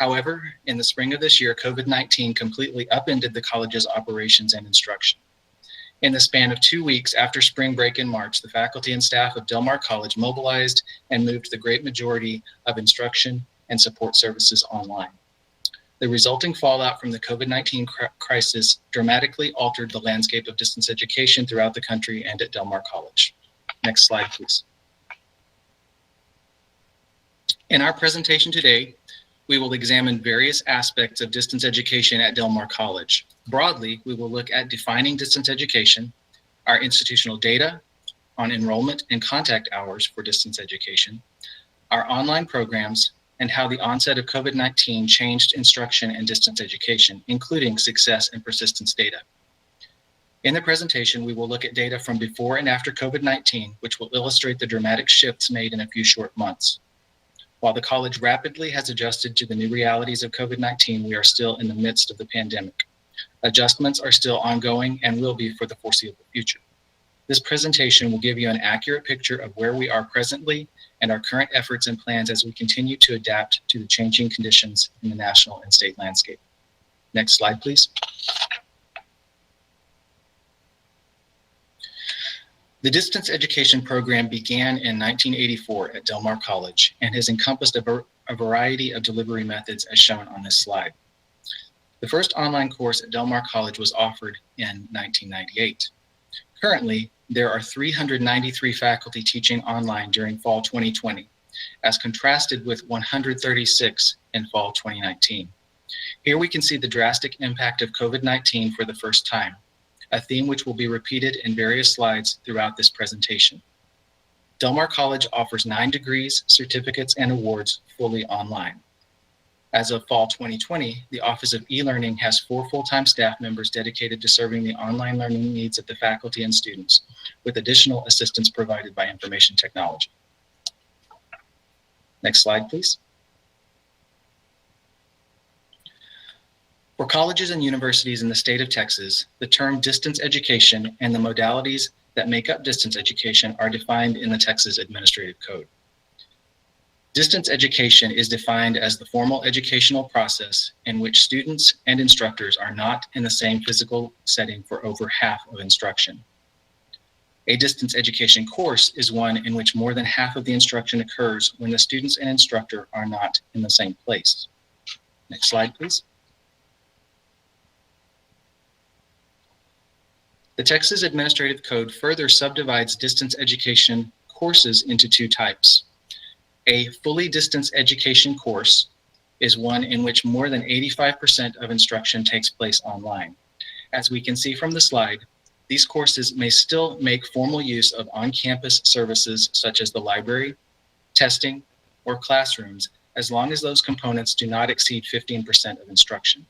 However, in the spring of this year, COVID-19 completely upended the college's operations and instruction. In the span of 2 weeks after spring break in March, the faculty and staff of Del Mar College mobilized and moved the great majority of instruction and support services online. The resulting fallout from the COVID-19 crisis dramatically altered the landscape of distance education throughout the country and at Del Mar College. Next slide, please. In our presentation today, we will examine various aspects of distance education at Del Mar College. Broadly, we will look at defining distance education, our institutional data on enrollment and contact hours for distance education, our online programs, and how the onset of COVID-19 changed instruction and distance education, including success and persistence data. In the presentation, we will look at data from before and after COVID-19, which will illustrate the dramatic shifts made in a few short months. While the college rapidly has adjusted to the new realities of COVID-19, we are still in the midst of the pandemic. Adjustments are still ongoing and will be for the foreseeable future. This presentation will give you an accurate picture of where we are presently and our current efforts and plans as we continue to adapt to the changing conditions in the national and state landscape. Next slide, please. The distance education program began in 1984 at Del Mar College and has encompassed a variety of delivery methods as shown on this slide. The first online course at Del Mar College was offered in 1998. Currently, there are 393 faculty teaching online during fall 2020, as contrasted with 136 in fall 2019. Here we can see the drastic impact of COVID-19 for the first time, a theme which will be repeated in various slides throughout this presentation. Del Mar College offers 9 degrees, certificates, and awards fully online. As of fall 2020, the Office of E-Learning has 4 full-time staff members dedicated to serving the online learning needs of the faculty and students, with additional assistance provided by information technology. Next slide, please. For colleges and universities in the state of Texas, the term distance education and the modalities that make up distance education are defined in the Texas Administrative Code. Distance education is defined as the formal educational process in which students and instructors are not in the same physical setting for over half of instruction. A distance education course is one in which more than half of the instruction occurs when the students and instructor are not in the same place. Next slide, please. The Texas Administrative Code further subdivides distance education courses into 2 types. A fully distance education course is one in which more than 85% of instruction takes place online. As we can see from the slide, these courses may still make formal use of on-campus services such as the library, testing, or classrooms, as long as those components do not exceed 15% of instruction.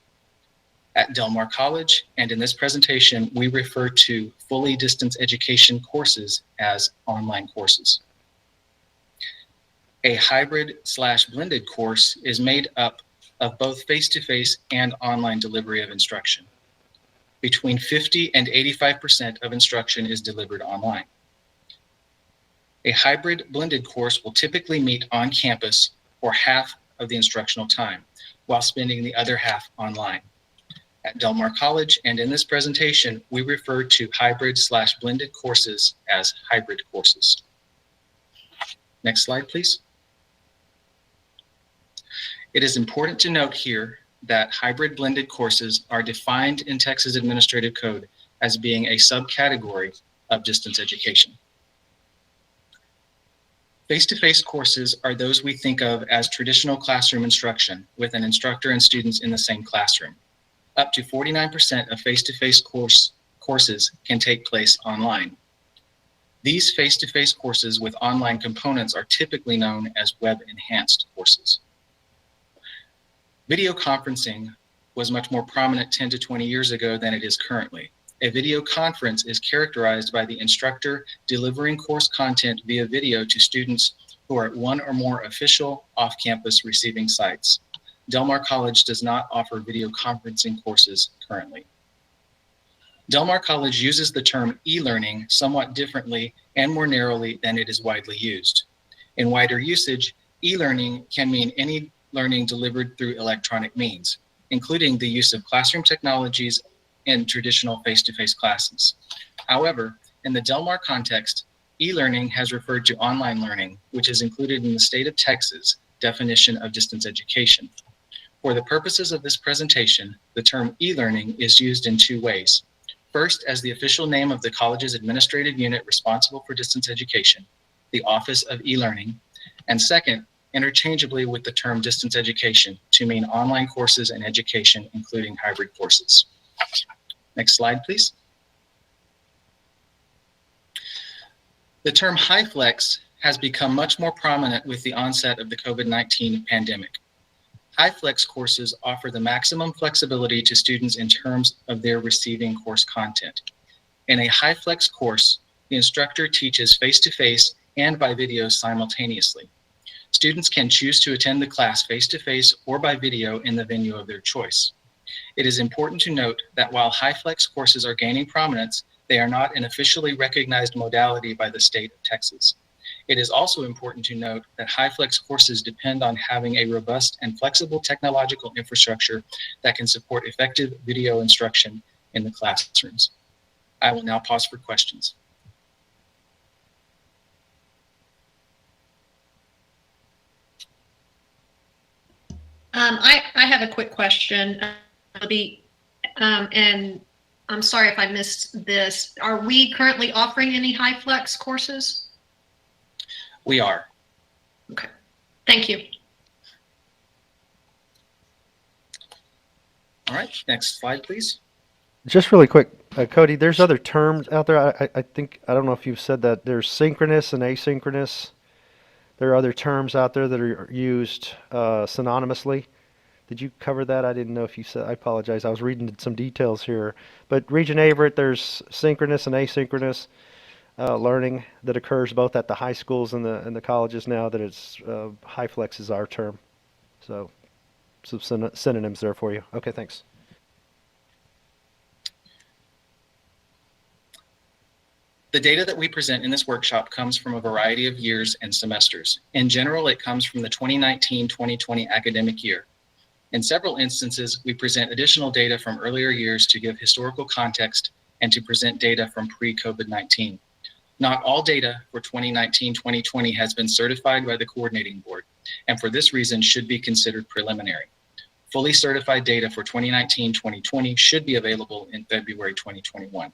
At Del Mar College, and in this presentation, we refer to fully distance education courses as online courses. A hybrid/blended course is made up of both face-to-face and online delivery of instruction. Between 50 and 85% of instruction is delivered online. A hybrid blended course will typically meet on campus for half of the instructional time, while spending the other half online. At Del Mar College and in this presentation, we refer to hybrid/blended courses as hybrid courses. Next slide, please. It is important to note here that hybrid blended courses are defined in Texas Administrative Code as being a subcategory of distance education. Face-to-face courses are those we think of as traditional classroom instruction with an instructor and students in the same classroom. Up to 49% of face-to-face courses can take place online. These face-to-face courses with online components are typically known as web-enhanced courses. Video conferencing was much more prominent 10 to 20 years ago than it is currently. A video conference is characterized by the instructor delivering course content via video to students who are at one or more official off-campus receiving sites. Del Mar College does not offer video conferencing courses currently. Del Mar College uses the term e-learning somewhat differently and more narrowly than it is widely used. In wider usage, e-learning can mean any learning delivered through electronic means, including the use of classroom technologies and traditional face-to-face classes. However, in the Del Mar context, e-learning has referred to online learning, which is included in the state of Texas definition of distance education. For the purposes of this presentation, the term e-learning is used in two ways. First, as the official name of the college's administrative unit responsible for distance education, the Office of E-Learning, and second, interchangeably with the term distance education to mean online courses and education, including hybrid courses. Next slide, please. The term HyFlex has become much more prominent with the onset of the COVID-19 pandemic. HyFlex courses offer the maximum flexibility to students in terms of their receiving course content. In a HyFlex course, the instructor teaches face-to-face and by video simultaneously. Students can choose to attend the class face-to-face or by video in the venue of their choice. It is important to note that while HyFlex courses are gaining prominence, they are not an officially recognized modality by the state of Texas. It is also important to note that HyFlex courses depend on having a robust and flexible technological infrastructure that can support effective video instruction in the classrooms. I will now pause for questions.
I have a quick question, and I'm sorry if I missed this. Are we currently offering any HyFlex courses?
We are.
Okay, thank you.
All right, next slide, please.
Just really quick, Cody, there's other terms out there. I think, I don't know if you've said that, there's synchronous and asynchronous. There are other terms out there that are used synonymously. Did you cover that? I didn't know if you said, I apologize. I was reading some details here. But Regent Averett, there's synchronous and asynchronous learning that occurs both at the high schools and the colleges now that it's, HyFlex is our term. So some synonyms there for you. Okay, thanks.
The data that we present in this workshop comes from a variety of years and semesters. In general, it comes from the 2019-2020 academic year. In several instances, we present additional data from earlier years to give historical context and to present data from pre-COVID-19. Not all data for 2019-2020 has been certified by the coordinating board, and for this reason should be considered preliminary. Fully certified data for 2019-2020 should be available in February 2021.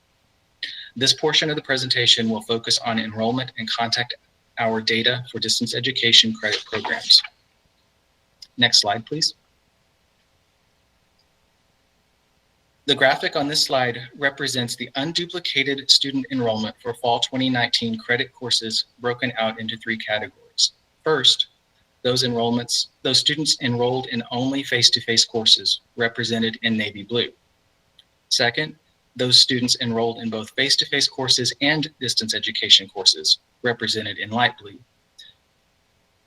This portion of the presentation will focus on enrollment and contact hour data for distance education credit programs. Next slide, please. The graphic on this slide represents the unduplicated student enrollment for fall 2019 credit courses broken out into three categories. First, those students enrolled in only face-to-face courses represented in navy blue. Second, those students enrolled in both face-to-face courses and distance education courses, represented in light blue.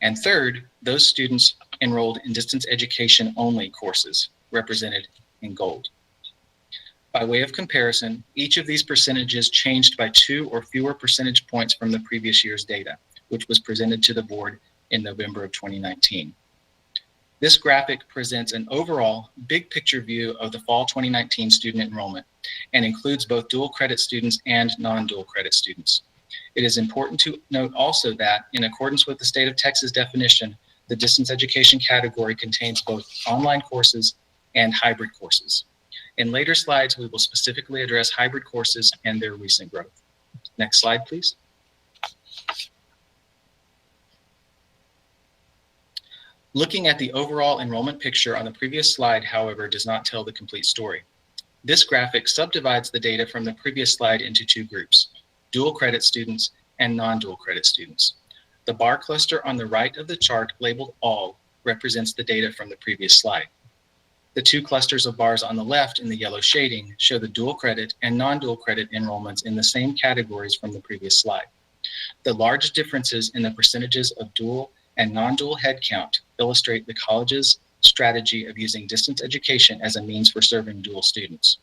And third, those students enrolled in distance education only courses, represented in gold. By way of comparison, each of these percentages changed by 2 or fewer percentage points from the previous year's data, which was presented to the board in November of 2019. This graphic presents an overall big picture view of the fall 2019 student enrollment and includes both dual credit students and non-dual credit students. It is important to note also that, in accordance with the state of Texas definition, the distance education category contains both online courses and hybrid courses. In later slides, we will specifically address hybrid courses and their recent growth. Next slide, please. Looking at the overall enrollment picture on the previous slide, however, does not tell the complete story. This graphic subdivides the data from the previous slide into two groups: dual credit students and non-dual credit students. The bar cluster on the right of the chart, labeled All, represents the data from the previous slide. The two clusters of bars on the left in the yellow shading show the dual credit and non-dual credit enrollments in the same categories from the previous slide. The large differences in the percentages of dual and non-dual headcount illustrate the college's strategy of using distance education as a means for serving dual students.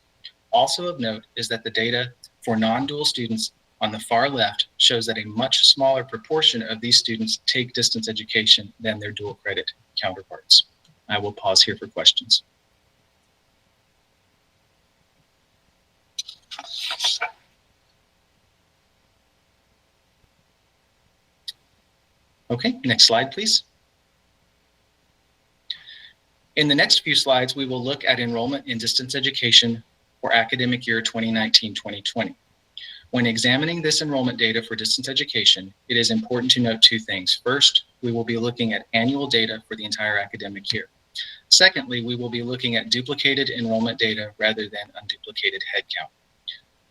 Also of note is that the data for non-dual students on the far left shows that a much smaller proportion of these students take distance education than their dual credit counterparts. I will pause here for questions. Okay, next slide, please. In the next few slides, we will look at enrollment in distance education for academic year 2019-2020. When examining this enrollment data for distance education, it is important to note two things. First, we will be looking at annual data for the entire academic year. Secondly, we will be looking at duplicated enrollment data rather than unduplicated headcount.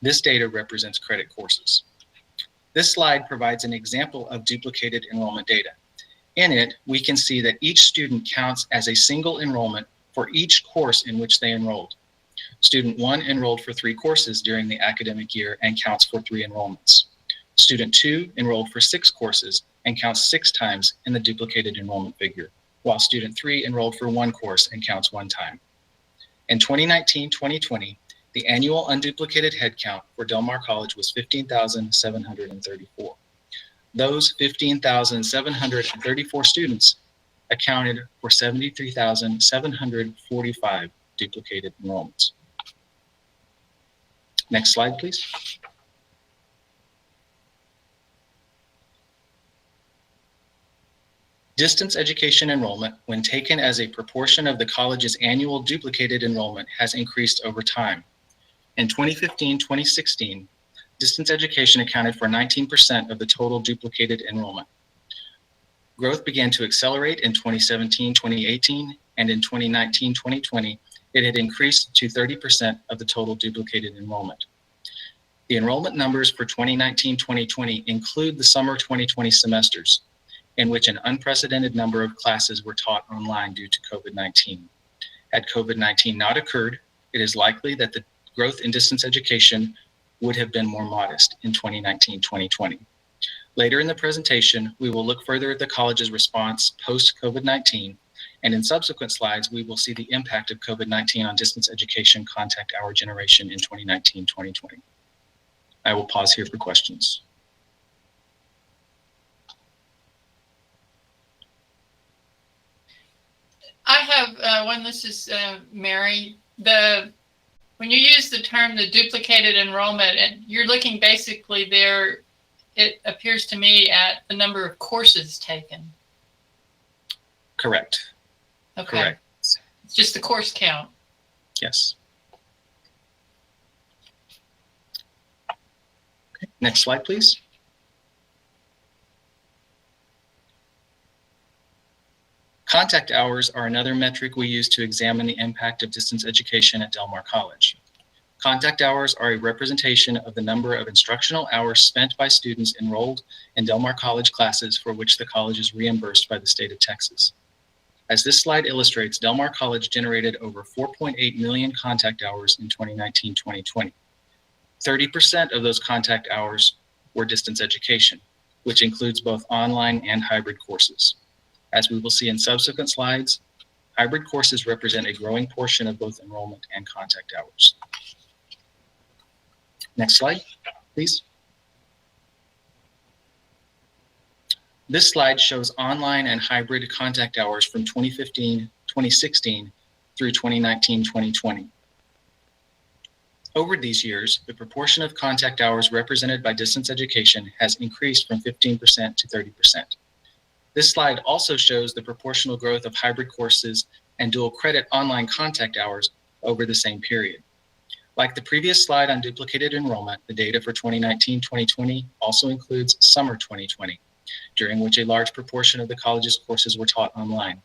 This data represents credit courses. This slide provides an example of duplicated enrollment data. In it, we can see that each student counts as a single enrollment for each course in which they enrolled. Student 1 enrolled for 3 courses during the academic year and counts for 3 enrollments. Student 2 enrolled for 6 courses and counts 6 times in the duplicated enrollment figure, while Student 3 enrolled for 1 course and counts 1 time. In 2019-2020, the annual unduplicated headcount for Del Mar College was 15,734. Those 15,734 students accounted for 73,745 duplicated enrollments. Next slide, please. Distance education enrollment, when taken as a proportion of the college's annual duplicated enrollment, has increased over time. In 2015-2016, distance education accounted for 19% of the total duplicated enrollment. Growth began to accelerate in 2017-2018, and in 2019-2020, it had increased to 30% of the total duplicated enrollment. The enrollment numbers for 2019-2020 include the summer 2020 semesters, in which an unprecedented number of classes were taught online due to COVID-19. Had COVID-19 not occurred, it is likely that the growth in distance education would have been more modest in 2019-2020. Later in the presentation, we will look further at the college's response post-COVID-19, and in subsequent slides, we will see the impact of COVID-19 on distance education contact hour generation in 2019-2020. I will pause here for questions.
I have one. This is Mary. When you use the term the duplicated enrollment, and you're looking basically there, it appears to me at the number of courses taken.
Correct.
Okay.
Correct.
It's just the course count.
Yes. Okay. Next slide, please. Contact hours are another metric we use to examine the impact of distance education at Del Mar College. Contact hours are a representation of the number of instructional hours spent by students enrolled in Del Mar College classes for which the college is reimbursed by the state of Texas. As this slide illustrates, Del Mar College generated over 4.8 million contact hours in 2019-2020. 30% of those contact hours were distance education, which includes both online and hybrid courses. As we will see in subsequent slides, hybrid courses represent a growing portion of both enrollment and contact hours. Next slide, please. This slide shows online and hybrid contact hours from 2015-2016 through 2019-2020. Over these years, the proportion of contact hours represented by distance education has increased from 15% to 30%. This slide also shows the proportional growth of hybrid courses and dual credit online contact hours over the same period. Like the previous slide on duplicated enrollment, the data for 2019-2020 also includes summer 2020, during which a large proportion of the college's courses were taught online.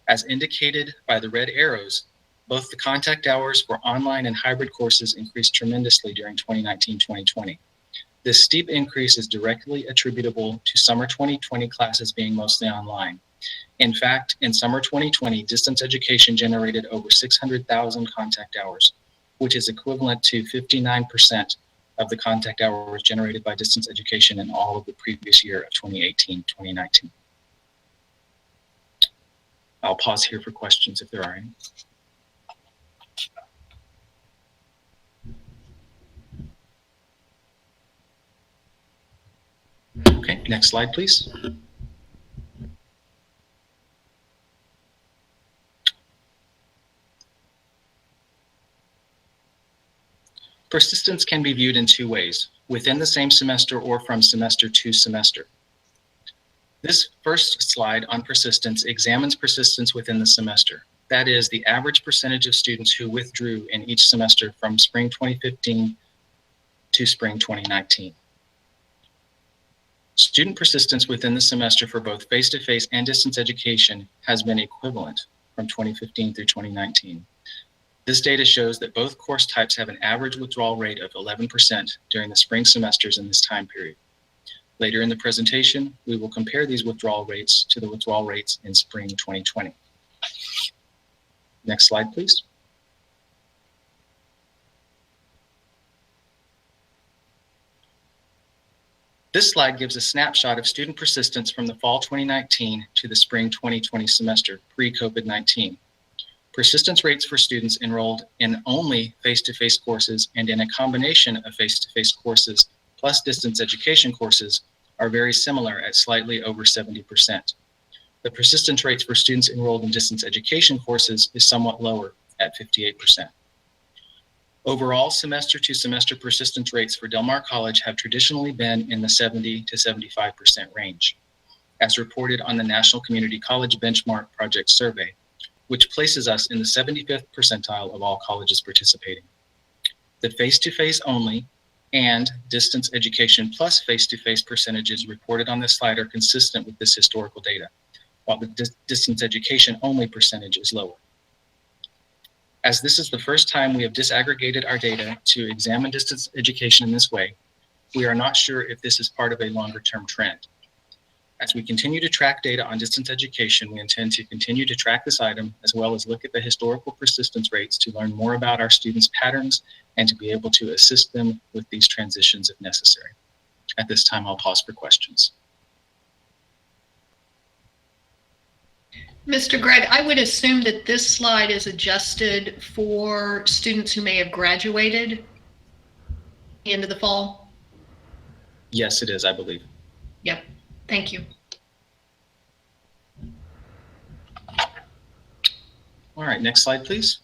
As indicated by the red arrows, both the contact hours for online and hybrid courses increased tremendously during 2019-2020. This steep increase is directly attributable to summer 2020 classes being mostly online. In fact, in summer 2020, distance education generated over 600,000 contact hours, which is equivalent to 59% of the contact hours generated by distance education in all of the previous year of 2018-2019. I'll pause here for questions if there are any. Okay, next slide, please. Persistence can be viewed in two ways, within the same semester or from semester to semester. This first slide on persistence examines persistence within the semester. That is, the average percentage of students who withdrew in each semester from spring 2015 to spring 2019. Student persistence within the semester for both face-to-face and distance education has been equivalent from 2015 through 2019. This data shows that both course types have an average withdrawal rate of 11% during the spring semesters in this time period. Later in the presentation, we will compare these withdrawal rates to the withdrawal rates in spring 2020. Next slide, please. This slide gives a snapshot of student persistence from the fall 2019 to the spring 2020 semester, pre-COVID-19. Persistence rates for students enrolled in only face-to-face courses and in a combination of face-to-face courses plus distance education courses are very similar at slightly over 70%. The persistence rates for students enrolled in distance education courses is somewhat lower at 58%. Overall, semester to semester persistence rates for Del Mar College have traditionally been in the 70 to 75% range, as reported on the National Community College Benchmark Project Survey, which places us in the 75th percentile of all colleges participating. The face-to-face only and distance education plus face-to-face percentages reported on this slide are consistent with this historical data, while the distance education only percentage is lower. As this is the first time we have disaggregated our data to examine distance education in this way, we are not sure if this is part of a longer-term trend. As we continue to track data on distance education, we intend to continue to track this item as well as look at the historical persistence rates to learn more about our students' patterns and to be able to assist them with these transitions if necessary. At this time, I'll pause for questions.
Mr. Gregg, I would assume that this slide is adjusted for students who may have graduated the end of the fall?
Yes, it is, I believe.
Yep, thank you.
All right, next slide, please.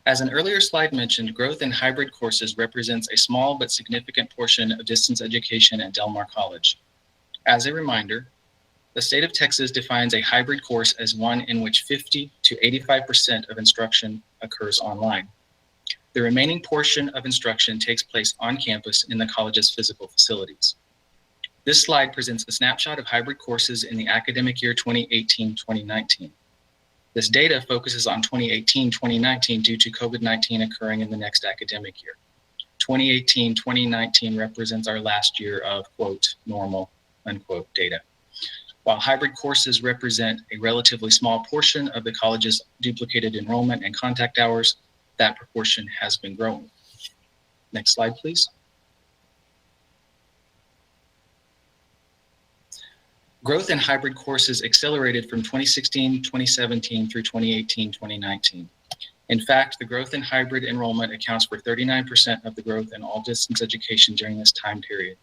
As an earlier slide mentioned, growth in hybrid courses represents a small but significant portion of distance education at Del Mar College. As a reminder, the state of Texas defines a hybrid course as one in which 50 to 85% of instruction occurs online. The remaining portion of instruction takes place on campus in the college's physical facilities. This slide presents a snapshot of hybrid courses in the academic year 2018-2019. This data focuses on 2018-2019 due to COVID-19 occurring in the next academic year. 2018-2019 represents our last year of, quote, normal, unquote, data. While hybrid courses represent a relatively small portion of the college's duplicated enrollment and contact hours, that proportion has been growing. Next slide, please. Growth in hybrid courses accelerated from 2016-2017 through 2018-2019. In fact, the growth in hybrid enrollment accounts for 39% of the growth in all distance education during this time period.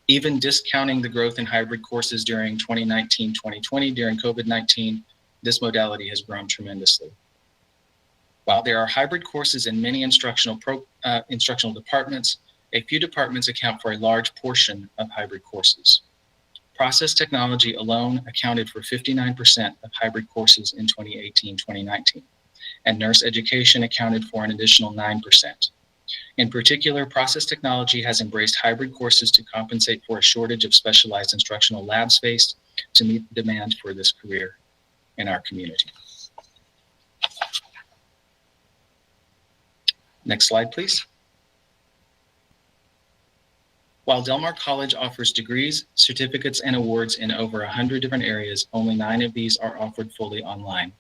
Even discounting the growth in hybrid courses during 2019-2020 during COVID-19, this modality has grown tremendously. While there are hybrid courses in many instructional departments, a few departments account for a large portion of hybrid courses. Process technology alone accounted for 59% of hybrid courses in 2018-2019, and nurse education accounted for an additional 9%. In particular, process technology has embraced hybrid courses to compensate for a shortage of specialized instructional lab space to meet the demand for this career in our community. Next slide, please. While Del Mar College offers degrees, certificates, and awards in over 100 different areas, only 9 of these are offered fully online.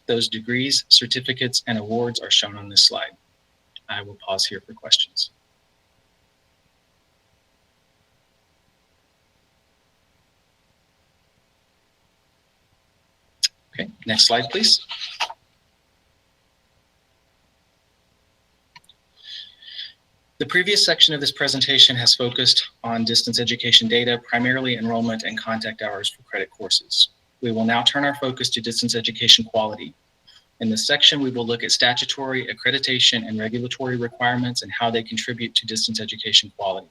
Those degrees, certificates, and awards are shown on this slide. I will pause here for questions. Okay, next slide, please. The previous section of this presentation has focused on distance education data, primarily enrollment and contact hours for credit courses. We will now turn our focus to distance education quality. In this section, we will look at statutory, accreditation, and regulatory requirements and how they contribute to distance education quality.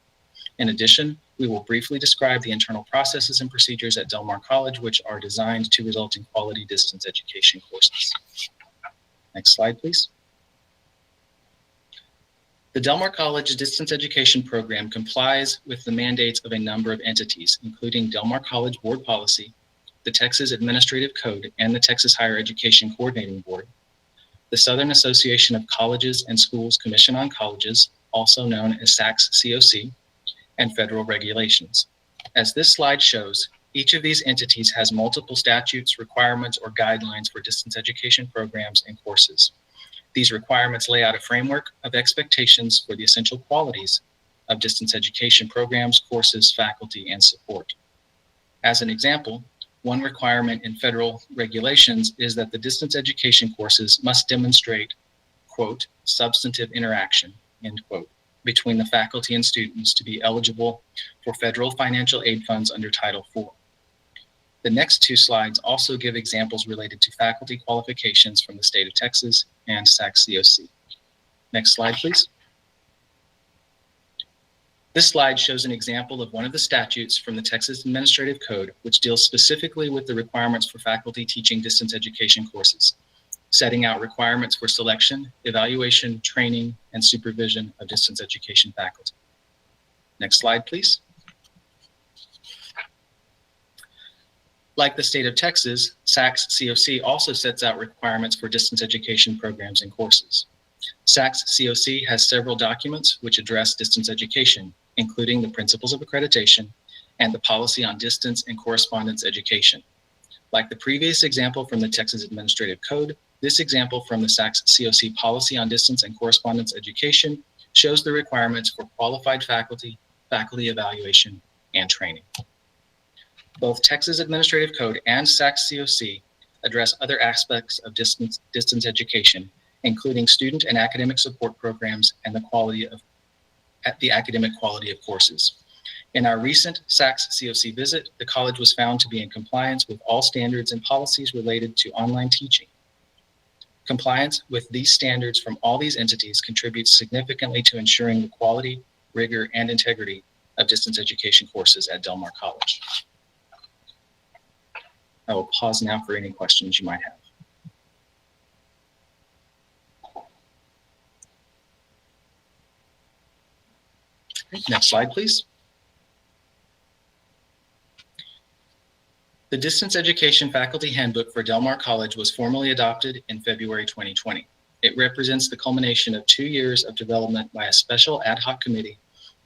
In addition, we will briefly describe the internal processes and procedures at Del Mar College, which are designed to result in quality distance education courses. Next slide, please. The Del Mar College Distance Education Program complies with the mandates of a number of entities, including Del Mar College Board Policy, the Texas Administrative Code, and the Texas Higher Education Coordinating Board, the Southern Association of Colleges and Schools Commission on Colleges, also known as SACS-COC, and federal regulations. As this slide shows, each of these entities has multiple statutes, requirements, or guidelines for distance education programs and courses. These requirements lay out a framework of expectations for the essential qualities of distance education programs, courses, faculty, and support. As an example, one requirement in federal regulations is that the distance education courses must demonstrate, quote, substantive interaction, end quote, between the faculty and students to be eligible for federal financial aid funds under Title IV. The next 2 slides also give examples related to faculty qualifications from the state of Texas and SACS-COC. Next slide, please. This slide shows an example of one of the statutes from the Texas Administrative Code, which deals specifically with the requirements for faculty teaching distance education courses, setting out requirements for selection, evaluation, training, and supervision of distance education faculty. Next slide, please. Like the state of Texas, SACS-COC also sets out requirements for distance education programs and courses. SACS-COC has several documents which address distance education, including the Principles of Accreditation and the Policy on Distance and Correspondence Education. Like the previous example from the Texas Administrative Code, this example from the SACS-COC Policy on Distance and Correspondence Education shows the requirements for qualified faculty, faculty evaluation, and training. Both Texas Administrative Code and SACS-COC address other aspects of distance education, including student and academic support programs and the academic quality of courses. In our recent SACS-COC visit, the college was found to be in compliance with all standards and policies related to online teaching. Compliance with these standards from all these entities contributes significantly to ensuring the quality, rigor, and integrity of distance education courses at Del Mar College. I will pause now for any questions you might have. Next slide, please. The Distance Education Faculty Handbook for Del Mar College was formally adopted in February 2020. It represents the culmination of 2 years of development by a special ad hoc committee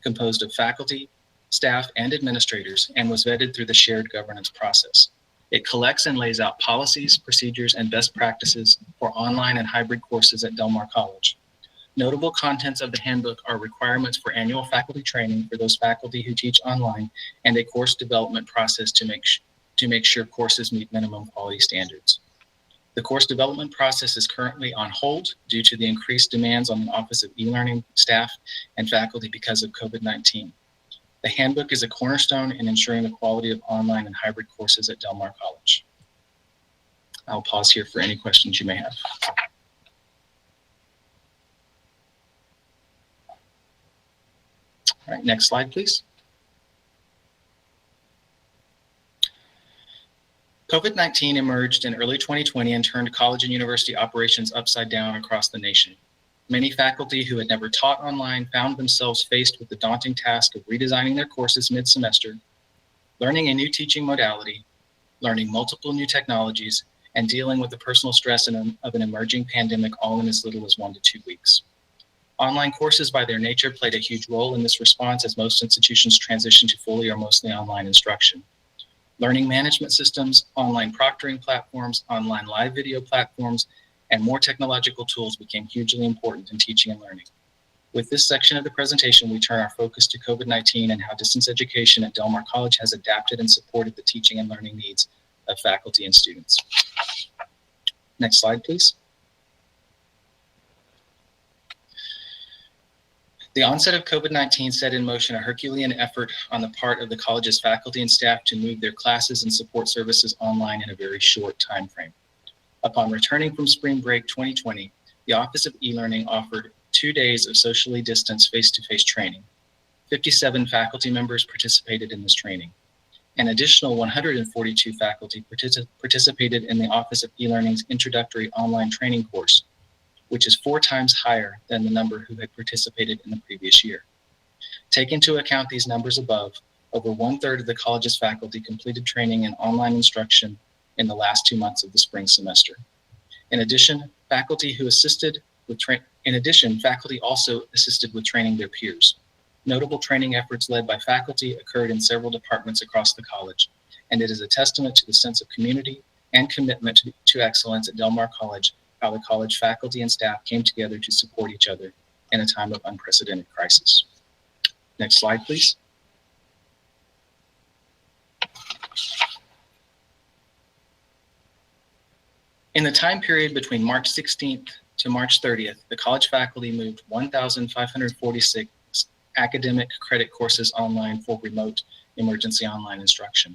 composed of faculty, staff, and administrators, and was vetted through the shared governance process. It collects and lays out policies, procedures, and best practices for online and hybrid courses at Del Mar College. Notable contents of the handbook are requirements for annual faculty training for those faculty who teach online and a course development process to make sure courses meet minimum quality standards. The course development process is currently on hold due to the increased demands on the Office of E-Learning staff and faculty because of COVID-19. The handbook is a cornerstone in ensuring the quality of online and hybrid courses at Del Mar College. I'll pause here for any questions you may have. All right, next slide, please. COVID-19 emerged in early 2020 and turned college and university operations upside down across the nation. Many faculty who had never taught online found themselves faced with the daunting task of redesigning their courses mid-semester, learning a new teaching modality, learning multiple new technologies, and dealing with the personal stress of an emerging pandemic all in as little as 1 to 2 weeks. Online courses by their nature played a huge role in this response as most institutions transitioned to fully or mostly online instruction. Learning management systems, online proctoring platforms, online live video platforms, and more technological tools became hugely important in teaching and learning. With this section of the presentation, we turn our focus to COVID-19 and how distance education at Del Mar College has adapted and supported the teaching and learning needs of faculty and students. Next slide, please. The onset of COVID-19 set in motion a Herculean effort on the part of the college's faculty and staff to move their classes and support services online in a very short time frame. Upon returning from spring break 2020, the Office of E-Learning offered 2 days of socially distanced face-to-face training. 57 faculty members participated in this training. An additional 142 faculty participated in the Office of E-Learning's introductory online training course, which is 4 times higher than the number who had participated in the previous year. Take into account these numbers above, over 1/3 of the college's faculty completed training in online instruction in the last 2 months of the spring semester. In addition, faculty also assisted with training their peers. Notable training efforts led by faculty occurred in several departments across the college, and it is a testament to the sense of community and commitment to excellence at Del Mar College, how the college faculty and staff came together to support each other in a time of unprecedented crisis. Next slide, please. In the time period between March 16th to March 30th, the college faculty moved 1,546 academic credit courses online for remote emergency online instruction.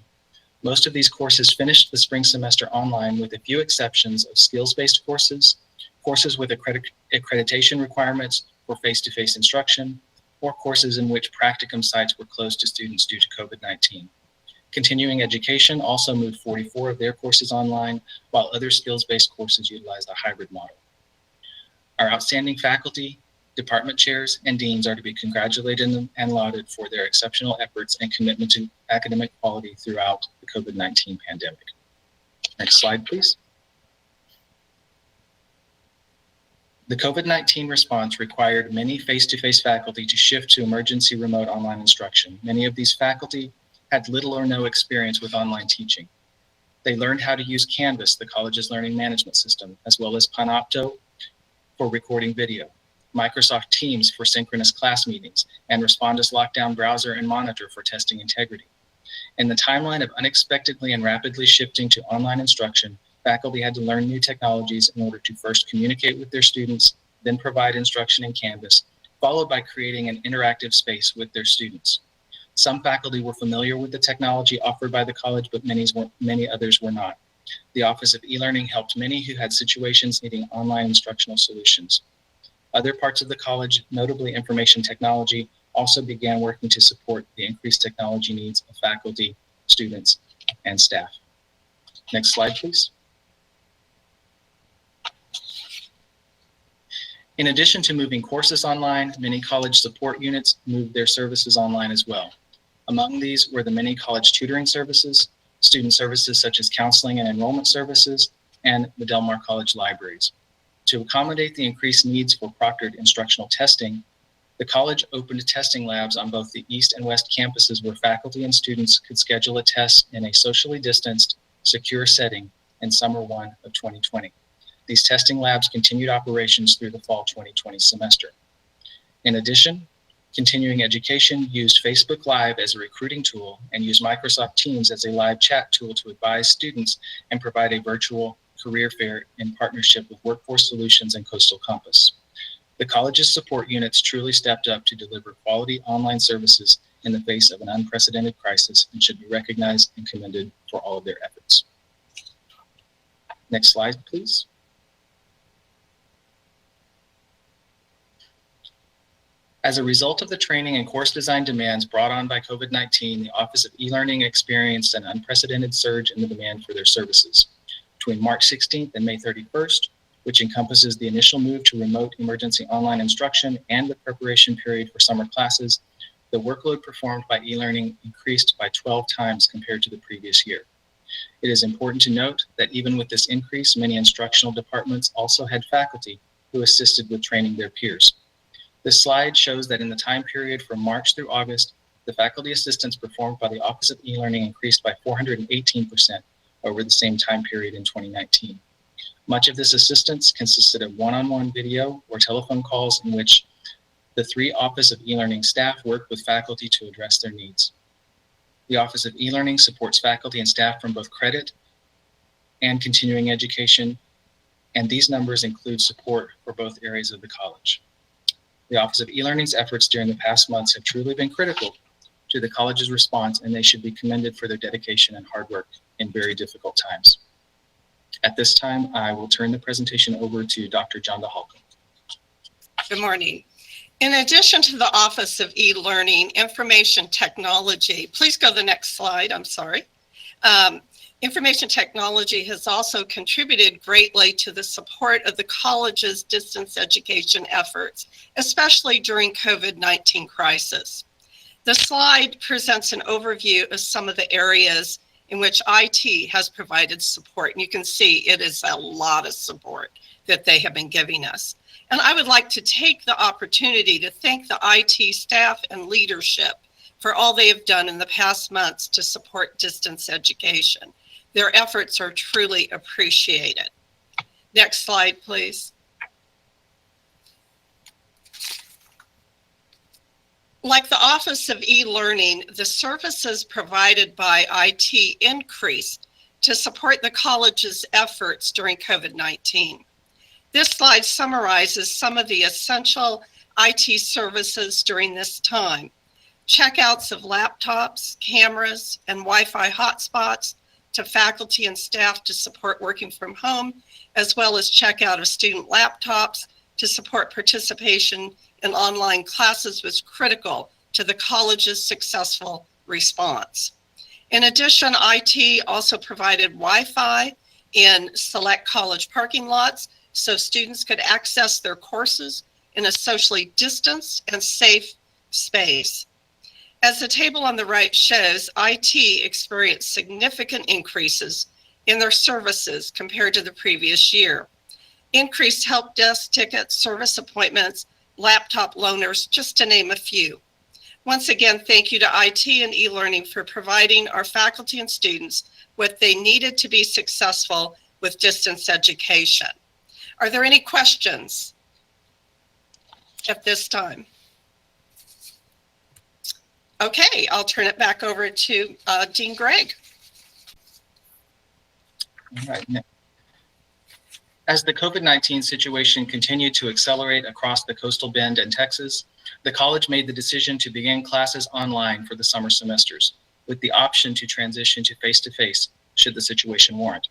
Most of these courses finished the spring semester online with a few exceptions of skills-based courses, courses with accreditation requirements for face-to-face instruction, or courses in which practicum sites were closed to students due to COVID-19. Continuing education also moved 44 of their courses online, while other skills-based courses utilized a hybrid model. Our outstanding faculty, department chairs, and deans are to be congratulated and lauded for their exceptional efforts and commitment to academic quality throughout the COVID-19 pandemic. Next slide, please. The COVID-19 response required many face-to-face faculty to shift to emergency remote online instruction. Many of these faculty had little or no experience with online teaching. They learned how to use Canvas, the college's learning management system, as well as Panopto for recording video, Microsoft Teams for synchronous class meetings, and Respondus Lockdown Browser and Monitor for testing integrity. In the timeline of unexpectedly and rapidly shifting to online instruction, faculty had to learn new technologies in order to first communicate with their students, then provide instruction in Canvas, followed by creating an interactive space with their students. Some faculty were familiar with the technology offered by the college, but many others were not. The Office of E-Learning helped many who had situations needing online instructional solutions. Other parts of the college, notably information technology, also began working to support the increased technology needs of faculty, students, and staff. Next slide, please. In addition to moving courses online, many college support units moved their services online as well. Among these were the many college tutoring services, student services such as counseling and enrollment services, and the Del Mar College libraries. To accommodate the increased needs for proctored instructional testing, the college opened testing labs on both the east and west campuses where faculty and students could schedule a test in a socially distanced, secure setting in summer 1 of 2020. These testing labs continued operations through the fall 2020 semester. In addition, continuing education used Facebook Live as a recruiting tool and used Microsoft Teams as a live chat tool to advise students and provide a virtual career fair in partnership with Workforce Solutions and Coastal Compass. The college's support units truly stepped up to deliver quality online services in the face of an unprecedented crisis and should be recognized and commended for all of their efforts. Next slide, please. As a result of the training and course design demands brought on by COVID-19, the Office of E-Learning experienced an unprecedented surge in the demand for their services. Between March 16th and May 31st, which encompasses the initial move to remote emergency online instruction and the preparation period for summer classes, the workload performed by e-learning increased by 12 times compared to the previous year. It is important to note that even with this increase, many instructional departments also had faculty who assisted with training their peers. This slide shows that in the time period from March through August, the faculty assistance performed by the Office of E-Learning increased by 418% over the same time period in 2019. Much of this assistance consisted of one-on-one video or telephone calls in which the 3 Office of E-Learning staff worked with faculty to address their needs. The Office of E-Learning supports faculty and staff from both credit and continuing education, and these numbers include support for both areas of the college. The Office of E-Learning's efforts during the past months have truly been critical to the college's response, and they should be commended for their dedication and hard work in very difficult times. At this time, I will turn the presentation over to Dr. Jonda Halcomb.
Good morning. In addition to the Office of E-Learning, Information Technology, please go to the next slide, I'm sorry. Information technology has also contributed greatly to the support of the college's distance education efforts, especially during COVID-19 crisis. The slide presents an overview of some of the areas in which IT has provided support. And you can see it is a lot of support that they have been giving us. And I would like to take the opportunity to thank the IT staff and leadership for all they have done in the past months to support distance education. Their efforts are truly appreciated. Next slide, please. Like the Office of E-Learning, the services provided by IT increased to support the college's efforts during COVID-19. This slide summarizes some of the essential IT services during this time. Checkouts of laptops, cameras, and Wi-Fi hotspots to faculty and staff to support working from home, as well as checkout of student laptops to support participation in online classes was critical to the college's successful response. In addition, IT also provided Wi-Fi in select college parking lots so students could access their courses in a socially distanced and safe space. As the table on the right shows, IT experienced significant increases in their services compared to the previous year. Increased help desk tickets, service appointments, laptop loaners, just to name a few. Once again, thank you to IT and e-learning for providing our faculty and students what they needed to be successful with distance education. Are there any questions at this time? Okay, I'll turn it back over to Dean Gregg.
All right. As the COVID-19 situation continued to accelerate across the coastal bend and Texas, the college made the decision to begin classes online for the summer semesters, with the option to transition to face-to-face should the situation warrant.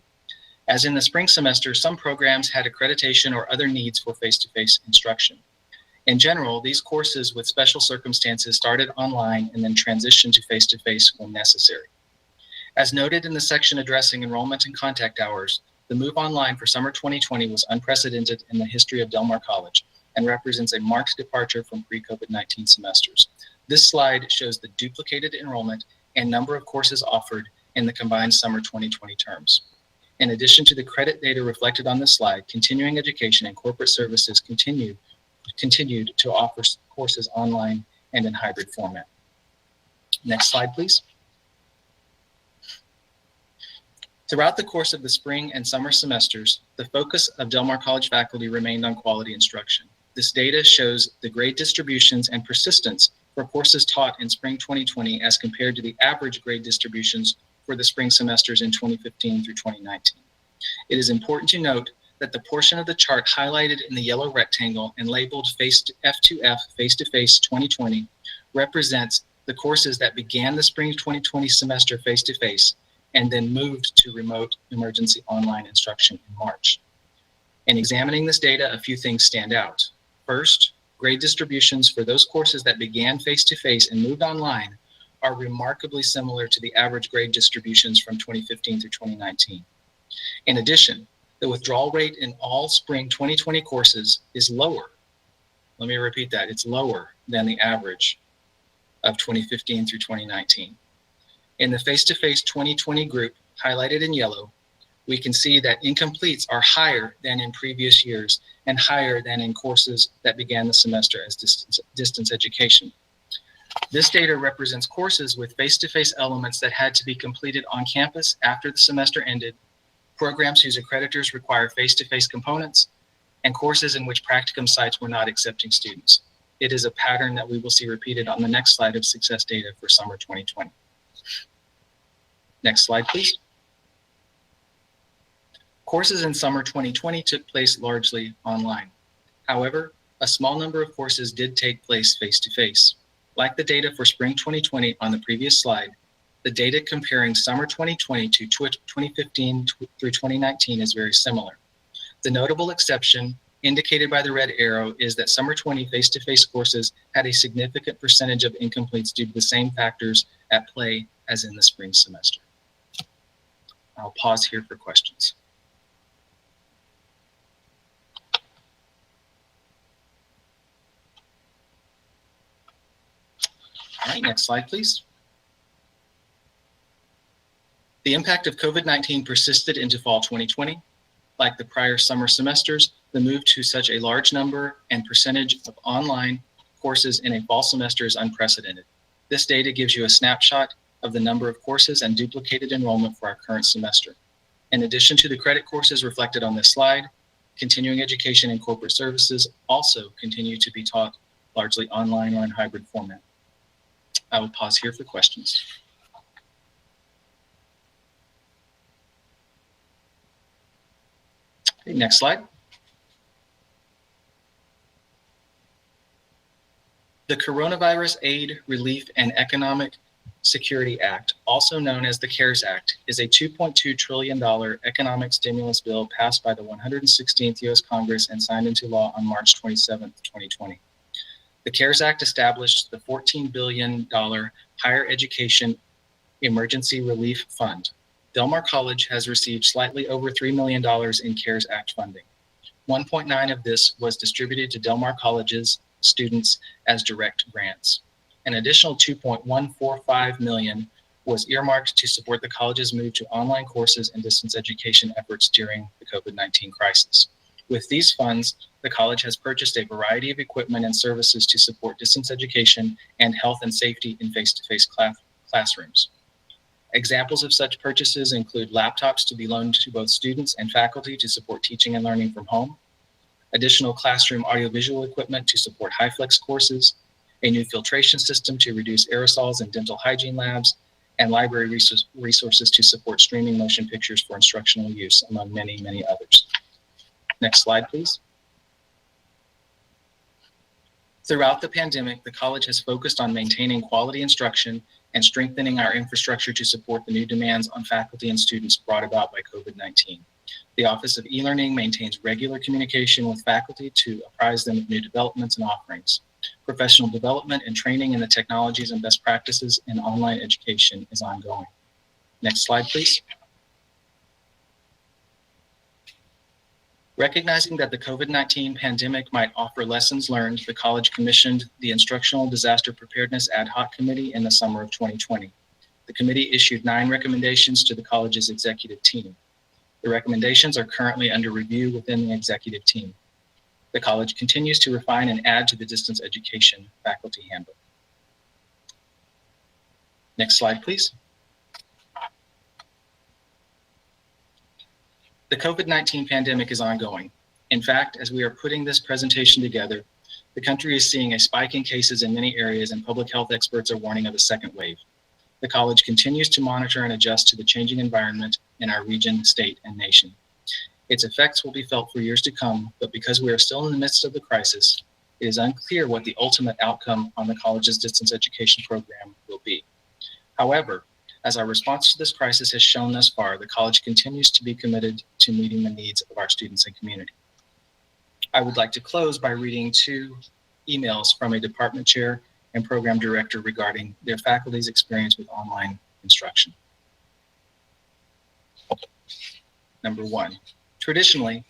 As in the spring semester, some programs had accreditation or other needs for face-to-face instruction. In general, these courses with special circumstances started online and then transitioned to face-to-face when necessary. As noted in the section addressing enrollment and contact hours, the move online for summer 2020 was unprecedented in the history of Del Mar College and represents a marked departure from pre-COVID-19 semesters. This slide shows the duplicated enrollment and number of courses offered in the combined summer 2020 terms. In addition to the credit data reflected on this slide, continuing education and corporate services continued to offer courses online and in hybrid format. Next slide, please. Throughout the course of the spring and summer semesters, the focus of Del Mar College faculty remained on quality instruction. This data shows the grade distributions and persistence for courses taught in spring 2020 as compared to the average grade distributions for the spring semesters in 2015 through 2019. It is important to note that the portion of the chart highlighted in the yellow rectangle and labeled F2F Face-to-Face 2020 represents the courses that began the spring 2020 semester face-to-face and then moved to remote emergency online instruction in March. In examining this data, a few things stand out. First, grade distributions for those courses that began face-to-face and moved online are remarkably similar to the average grade distributions from 2015 through 2019. In addition, the withdrawal rate in all spring 2020 courses is lower. Let me repeat that, it's lower than the average of 2015 through 2019. In the face-to-face 2020 group, highlighted in yellow, we can see that incompletes are higher than in previous years and higher than in courses that began the semester as distance education. This data represents courses with face-to-face elements that had to be completed on campus after the semester ended, programs whose accreditors require face-to-face components, and courses in which practicum sites were not accepting students. It is a pattern that we will see repeated on the next slide of success data for summer 2020. Next slide, please. Courses in summer 2020 took place largely online. However, a small number of courses did take place face-to-face. Like the data for spring 2020 on the previous slide, the data comparing summer 2020 to 2015 through 2019 is very similar. The notable exception indicated by the red arrow is that summer 20 face-to-face courses had a significant percentage of incompletes due to the same factors at play as in the spring semester. I'll pause here for questions. All right, next slide, please. The impact of COVID-19 persisted into fall 2020. Like the prior summer semesters, the move to such a large number and percentage of online courses in a fall semester is unprecedented. This data gives you a snapshot of the number of courses and duplicated enrollment for our current semester. In addition to the credit courses reflected on this slide, continuing education and corporate services also continue to be taught largely online or in hybrid format. I will pause here for questions. Okay, next slide. The Coronavirus Aid, Relief, and Economic Security Act, also known as the CARES Act, is a $2.2 trillion economic stimulus bill passed by the 116th U.S. Congress and signed into law on March 27, 2020. The CARES Act established the $14 billion Higher Education Emergency Relief Fund. Del Mar College has received slightly over $3 million in CARES Act funding. 1.9 of this was distributed to Del Mar College's students as direct grants. An additional $2.145 million was earmarked to support the college's move to online courses and distance education efforts during the COVID-19 crisis. With these funds, the college has purchased a variety of equipment and services to support distance education and health and safety in face-to-face classrooms. Examples of such purchases include laptops to be loaned to both students and faculty to support teaching and learning from home, additional classroom audiovisual equipment to support HyFlex courses, a new filtration system to reduce aerosols in dental hygiene labs, and library resources to support streaming motion pictures for instructional use, among many, many others. Next slide, please. Throughout the pandemic, the college has focused on maintaining quality instruction and strengthening our infrastructure to support the new demands on faculty and students brought about by COVID-19. The Office of E-Learning maintains regular communication with faculty to apprise them of new developments and offerings. Professional development and training in the technologies and best practices in online education is ongoing. Next slide, please. Recognizing that the COVID-19 pandemic might offer lessons learned, the college commissioned the Instructional Disaster Preparedness Ad Hoc Committee in the summer of 2020. The committee issued 9 recommendations to the college's executive team. The recommendations are currently under review within the executive team. The college continues to refine and add to the distance education faculty handbook. Next slide, please. The COVID-19 pandemic is ongoing. In fact, as we are putting this presentation together, the country is seeing a spike in cases in many areas, and public health experts are warning of a second wave. The college continues to monitor and adjust to the changing environment in our region, state, and nation. Its effects will be felt for years to come, but because we are still in the midst of the crisis, it is unclear what the ultimate outcome on the college's distance education program will be. However, as our response to this crisis has shown thus far, the college continues to be committed to meeting the needs of our students and community. I would like to close by reading 2 emails from a department chair and program director regarding their faculty's experience with online instruction. Number 1, traditionally,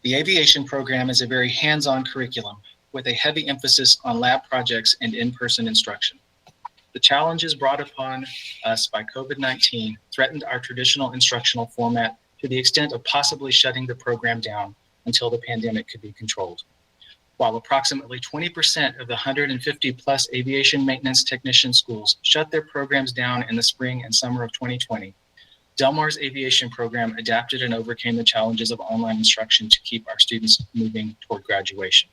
the aviation program is a very hands-on curriculum with a heavy emphasis on lab projects and in-person instruction. The challenges brought upon us by COVID-19 threatened our traditional instructional format to the extent of possibly shutting the program down until the pandemic could be controlled. While approximately 20% of the 150 plus aviation maintenance technician schools shut their programs down in the spring and summer of 2020, Del Mar's aviation program adapted and overcame the challenges of online instruction to keep our students moving toward graduation.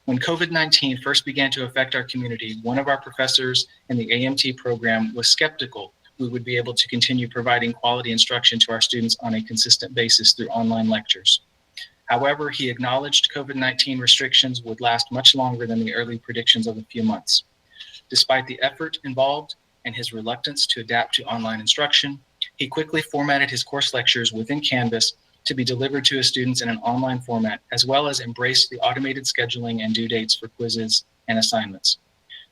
When COVID-19 first began to affect our community, one of our professors in the AMT program was skeptical we would be able to continue providing quality instruction to our students on a consistent basis through online lectures. However, he acknowledged COVID-19 restrictions would last much longer than the early predictions of a few months. Despite the effort involved and his reluctance to adapt to online instruction, he quickly formatted his course lectures within Canvas to be delivered to his students in an online format, as well as embraced the automated scheduling and due dates for quizzes and assignments.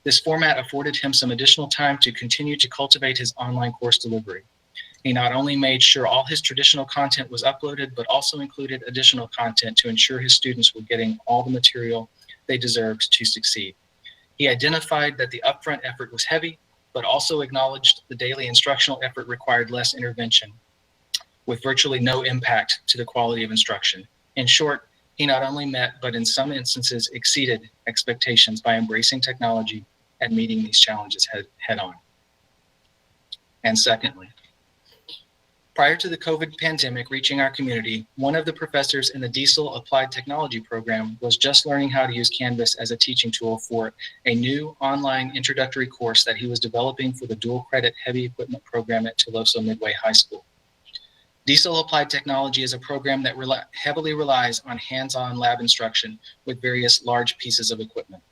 This format afforded him some additional time to continue to cultivate his online course delivery. He not only made sure all his traditional content was uploaded, but also included additional content to ensure his students were getting all the material they deserved to succeed. He identified that the upfront effort was heavy, but also acknowledged the daily instructional effort required less intervention, with virtually no impact to the quality of instruction. In short, he not only met, but in some instances exceeded expectations by embracing technology and meeting these challenges head on. And secondly, prior to the COVID pandemic reaching our community, one of the professors in the Diesel Applied Technology program was just learning how to use Canvas as a teaching tool for a new online introductory course that he was developing for the dual credit heavy equipment program at Toloso Midway High School. Diesel Applied Technology is a program that heavily relies on hands-on lab instruction with various large pieces of equipment.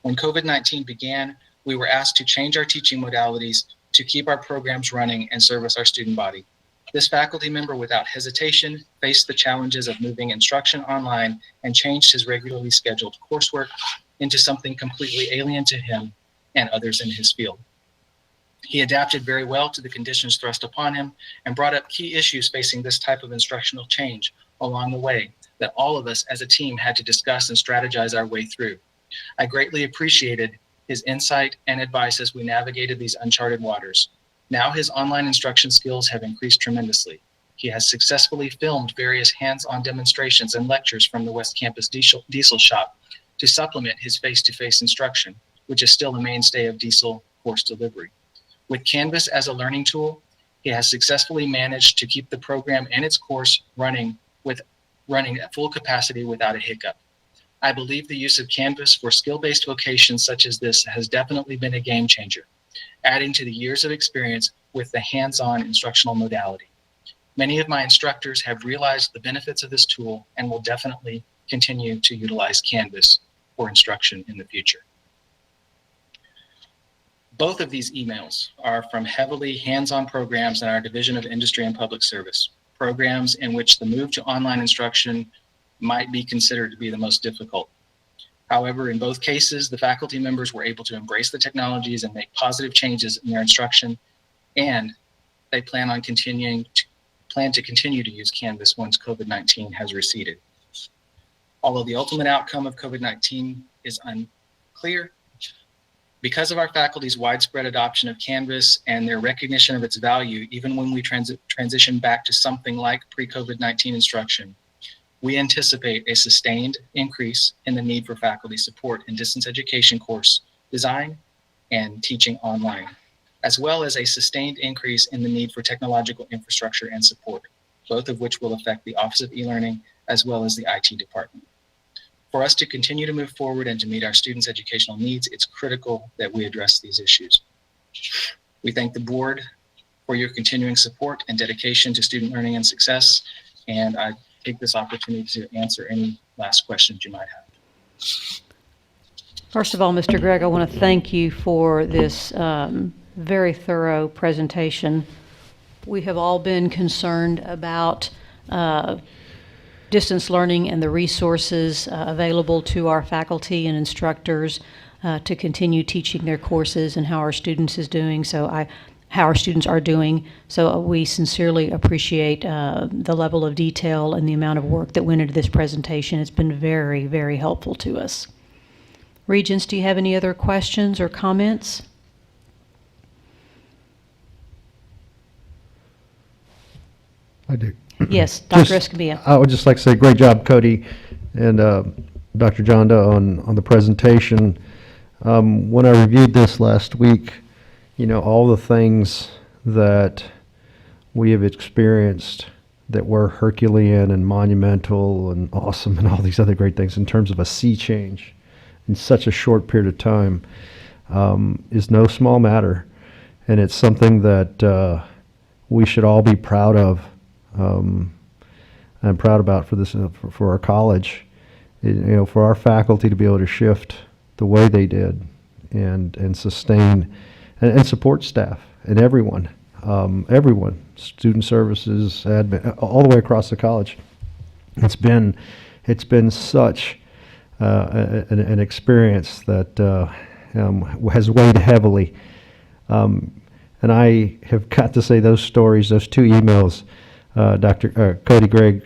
When COVID-19 began, we were asked to change our teaching modalities to keep our programs running and service our student body. This faculty member, without hesitation, faced the challenges of moving instruction online and changed his regularly scheduled coursework into something completely alien to him and others in his field. He adapted very well to the conditions thrust upon him and brought up key issues facing this type of instructional change along the way that all of us as a team had to discuss and strategize our way through. I greatly appreciated his insight and advice as we navigated these uncharted waters. Now his online instruction skills have increased tremendously. He has successfully filmed various hands-on demonstrations and lectures from the West Campus Diesel Shop to supplement his face-to-face instruction, which is still a mainstay of Diesel course delivery. With Canvas as a learning tool, he has successfully managed to keep the program and its course running at full capacity without a hiccup. I believe the use of Canvas for skill-based vocations such as this has definitely been a game changer, adding to the years of experience with the hands-on instructional modality. Many of my instructors have realized the benefits of this tool and will definitely continue to utilize Canvas for instruction in the future. Both of these emails are from heavily hands-on programs in our Division of Industry and Public Service, programs in which the move to online instruction might be considered to be the most difficult. However, in both cases, the faculty members were able to embrace the technologies and make positive changes in their instruction, and they plan to continue to use Canvas once COVID-19 has receded. Although the ultimate outcome of COVID-19 is unclear, because of our faculty's widespread adoption of Canvas and their recognition of its value, even when we transition back to something like pre-COVID-19 instruction, we anticipate a sustained increase in the need for faculty support in distance education course design and teaching online, as well as a sustained increase in the need for technological infrastructure and support, both of which will affect the Office of E-Learning as well as the IT department. For us to continue to move forward and to meet our students' educational needs, it's critical that we address these issues. We thank the board for your continuing support and dedication to student learning and success, And I take this opportunity to answer any last questions you might have.
First of all, Mr. Gregg, I want to thank you for this very thorough presentation. We have all been concerned about distance learning and the resources available to our faculty and instructors to continue teaching their courses and how our students are doing. So we sincerely appreciate the level of detail and the amount of work that went into this presentation. It's been very, very helpful to us. Regents, do you have any other questions or comments?
I do.
Yes, Dr. Escamilla.
I would just like to say, great job, Cody and Dr. Jonda on the presentation. When I reviewed this last week, all the things that we have experienced that were Herculean and monumental and awesome and all these other great things in terms of a sea change in such a short period of time is no small matter. And it's something that we should all be proud of. I'm proud about for this for our college, for our faculty to be able to shift the way they did and sustain and support staff and everyone, student services, admin, all the way across the college. It's been such an experience that has weighed heavily, and I have got to say those stories, those two emails. Dr. Cody Gregg,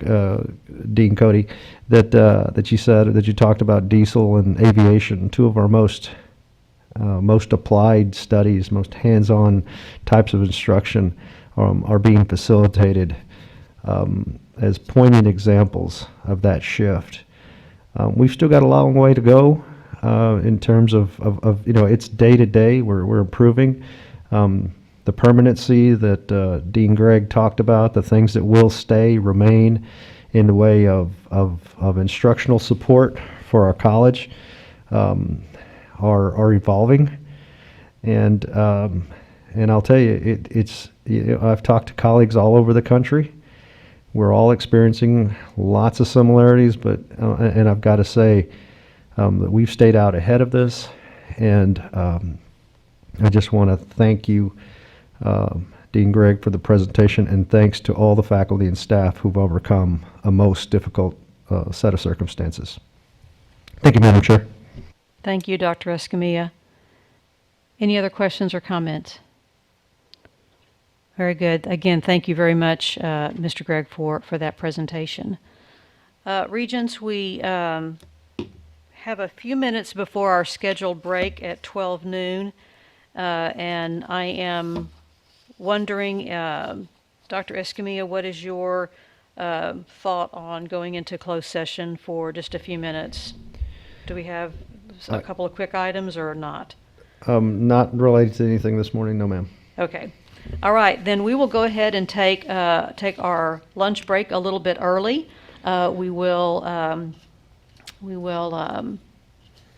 Dean Cody, that you said that you talked about diesel and aviation, two of our most applied studies, most hands-on types of instruction are being facilitated as poignant examples of that shift. We've still got a long way to go in terms of it's day to day. We're improving. The permanency that Dean Gregg talked about, the things that will remain in the way of instructional support for our college are evolving. And I'll tell you, I've talked to colleagues all over the country. We're all experiencing lots of similarities, but and I've got to say that we've stayed out ahead of this. And I just want to thank you, Dean Gregg, for the presentation, and thanks to all the faculty and staff who've overcome a most difficult set of circumstances. Thank you, Madam Chair.
Thank you, Dr. Escamilla. Any other questions or comments? Very good. Again, thank you very much, Mr. Gregg, for that presentation. Regents, we have a few minutes before our scheduled break at 12 noon, and I am wondering, Dr. Escamilla, what is your thought on going into closed session for just a few minutes? Do we have a couple of quick items or not?
Not related to anything this morning, no, ma'am.
Okay. All right, then we will go ahead and take our lunch break a little bit early. We will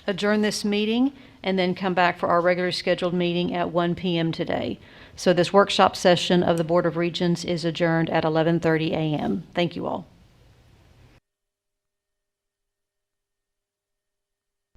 adjourn this meeting and then come back for our regularly scheduled meeting at 1 p.m. today. So this workshop session of the Board of Regents is adjourned at 11:30 a.m. Thank you all.